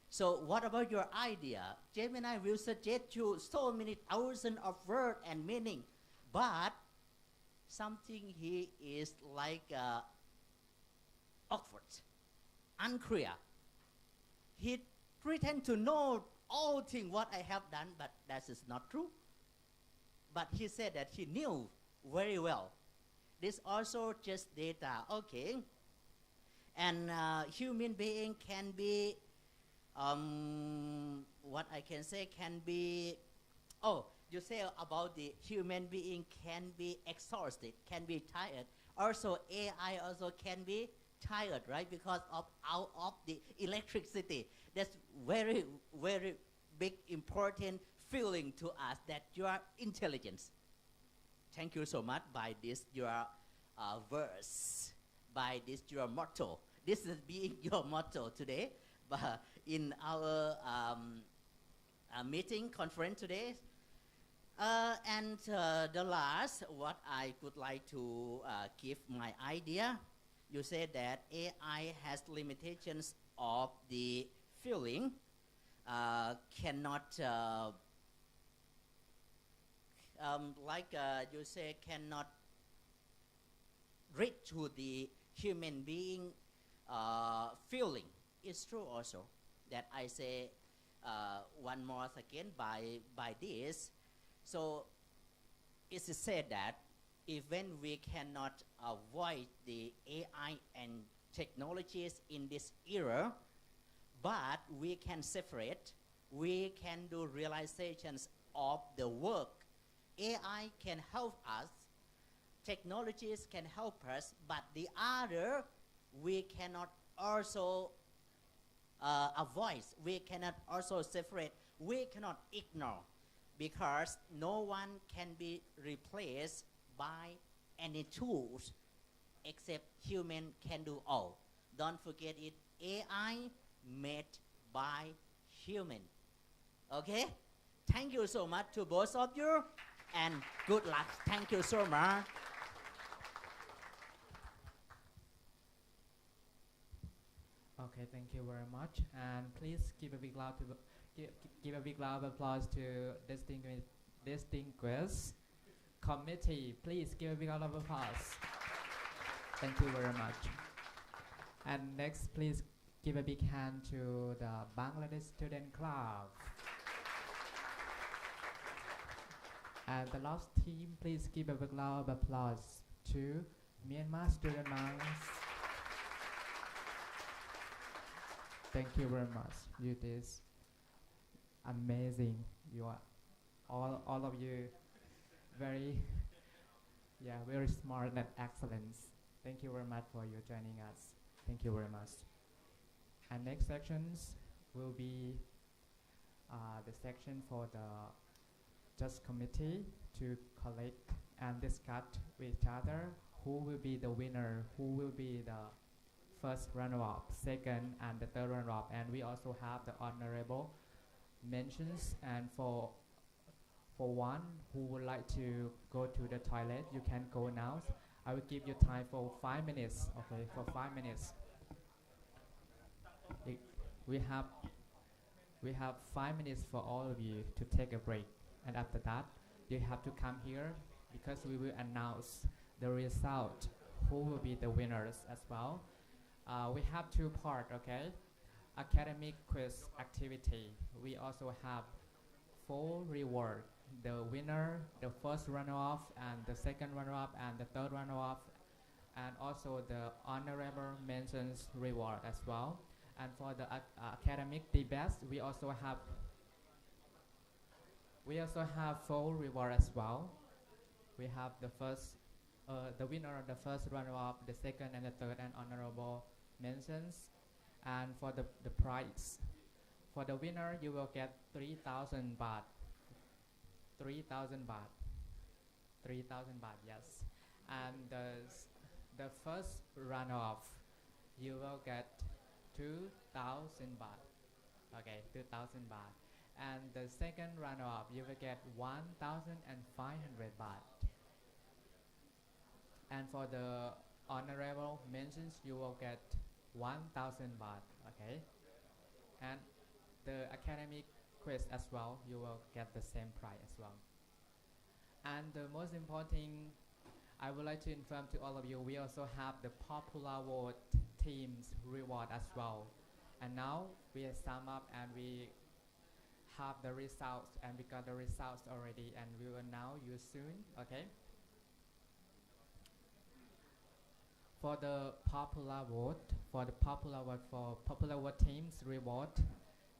So what about your idea? Gemini will suggest you so many thousands of words and meaning, but something he is like awkward, unclear. He pretend to know all things what I have done, but that is not true. But he said that he knew very well. This also just data, okay. And human being can be, what I can say can be, oh, you say about the human being can be exhausted, can be tired. Also AI also can be tired, right? Because of out of the electricity. That's very, very big important feeling to us that you are intelligent. Thank you so much by this your verse, by this your motto. This is being your motto today, but in our meeting conference today. And the last, what I would like to give my idea, you said that AI has limitations of the feeling, cannot, you say, cannot reach to the human being feeling. It's true also that I say one more second by this. So it is said that even we cannot avoid the AI and technologies in this era, but we can separate, we can do realizations of the work. AI can help us, technologies can help us, but the other we cannot also avoid, we cannot also separate, we cannot ignore, because no one can be replaced by any tools except human can do all. Don't forget it, AI made by human. Okay? Thank you so much to both of you and good luck. Thank you so much. Okay, thank you very much. And please give a big round of applause to distinguished committee. Please give a big round of applause. Thank you very much. And next, please give a big hand to the Bangladesh Student Club. And the last team, please give a big round of applause to Myanmar Student Monks. Thank you very much. You did amazing. You are all of you very smart and excellent. Thank you very much for your joining us. Thank you very much. And next sections will be the section for the Judge Committee to collect and discuss with each other who will be the winner, who will be the first runner-up, second and the third runner-up. And we also have the honorable mentions. And for one who would like to go to the toilet, you can go now. I will give you time for 5 minutes. Okay, for 5 minutes. We have 5 minutes for all of you to take a break. And after that, you have to come here because we will announce the result, who will be the winners as well. We have two parts, okay? Academic quiz activity. We also have 4 rewards. The winner, the first runner-up, and the second runner-up, and the third runner-up, and also the honorable mentions reward as well. And for the academic debates, we also have 4 rewards as well. We have the first, the winner, the first runner-up, the second and the third, and honorable mentions. And for the prize, for the winner, you will get 3,000 baht. 3,000 baht. 3,000 baht, yes. And the first runner-up, you will get 2,000 baht. Okay, 2,000 baht. And the second runner-up, you will get 1,500 baht. And for the honorable mentions, you will get 1,000 baht. Okay. And the academic quiz as well, you will get the same price as well. And the most important, I would like to inform to all of you, we also have the popular vote team's reward as well. And now we have sum up and we have the results, and we got the results already, and we will now use soon. Okay. For the popular vote, for popular vote team's reward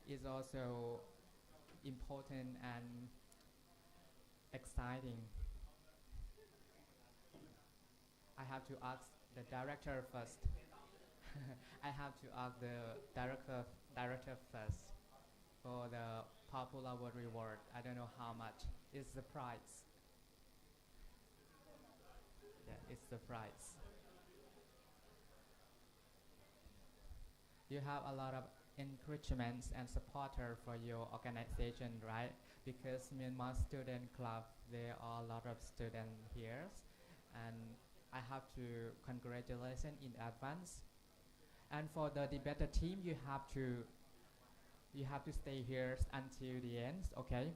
is also important and exciting. I have to ask the director first. I have to ask the director first for the popular vote reward. I don't know how much is the price. Yeah, it's the price. You have a lot of encouragements and supporter for your organization, right? Because Myanmar Student Club, there are a lot of students here, and I have to congratulate in advance. And for the debater team, you have to stay here until the end, okay?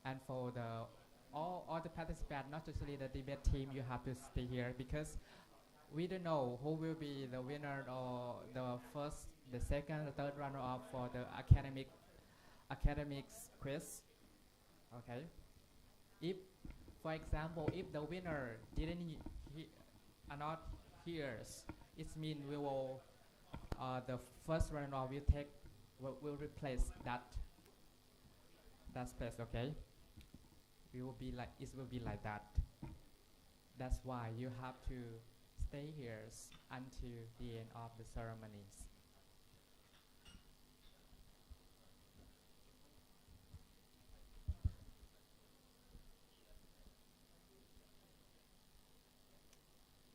And for the all the participants, not just the debate team, you have to stay here because we don't know who will be the winner or the first, the second, the third runner-up for the academics quiz. Okay. If For example, if the winner are not here, it means we will the first runner will replace that space. Okay, it will be like that. That's why you have to stay here until the end of the ceremonies.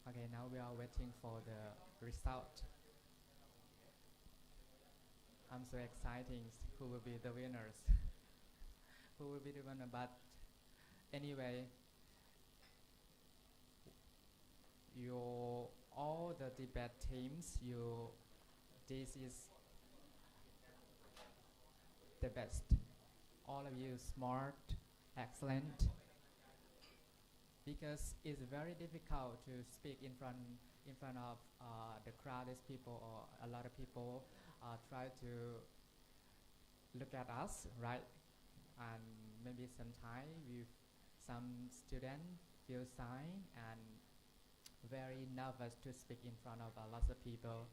Okay, now we are waiting for the result. I'm so excited who will be the winners. Who will be the winner, but anyway, all the debate teams, this is the best. All of you smart, excellent. Because it's very difficult to speak in front of the crowded people, or a lot of people try to look at us, right? And maybe sometimes some students feel shy and very nervous to speak in front of lots of people.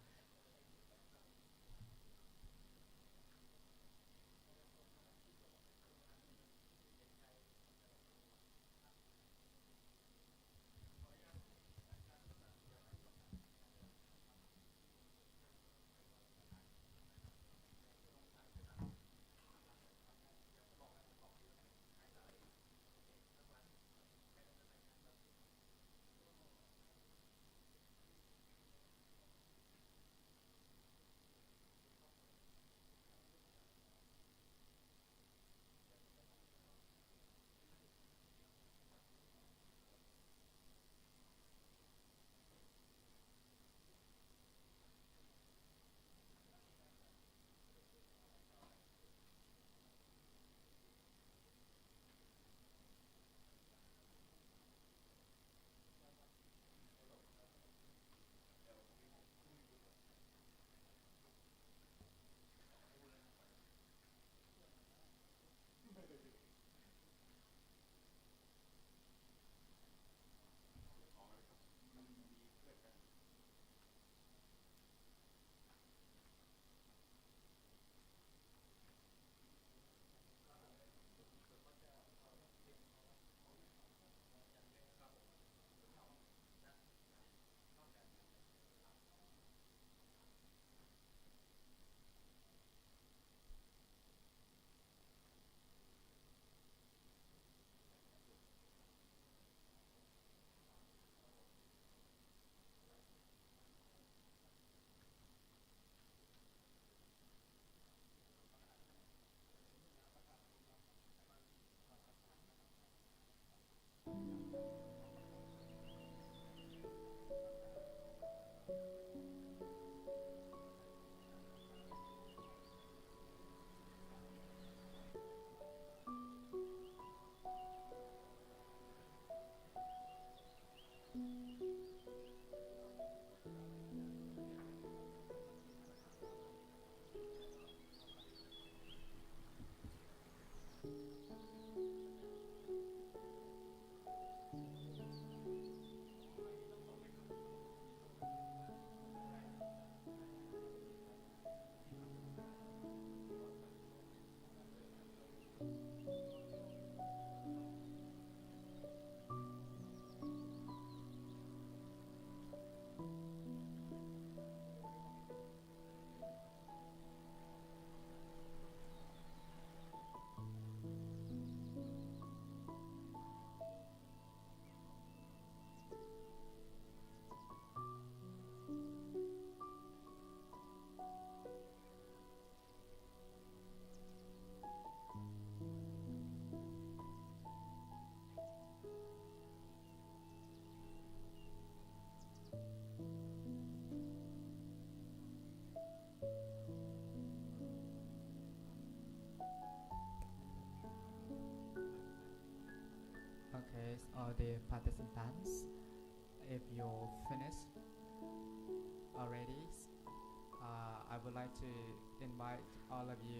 Okay, all the participants, if you finished already, I would like to invite all of you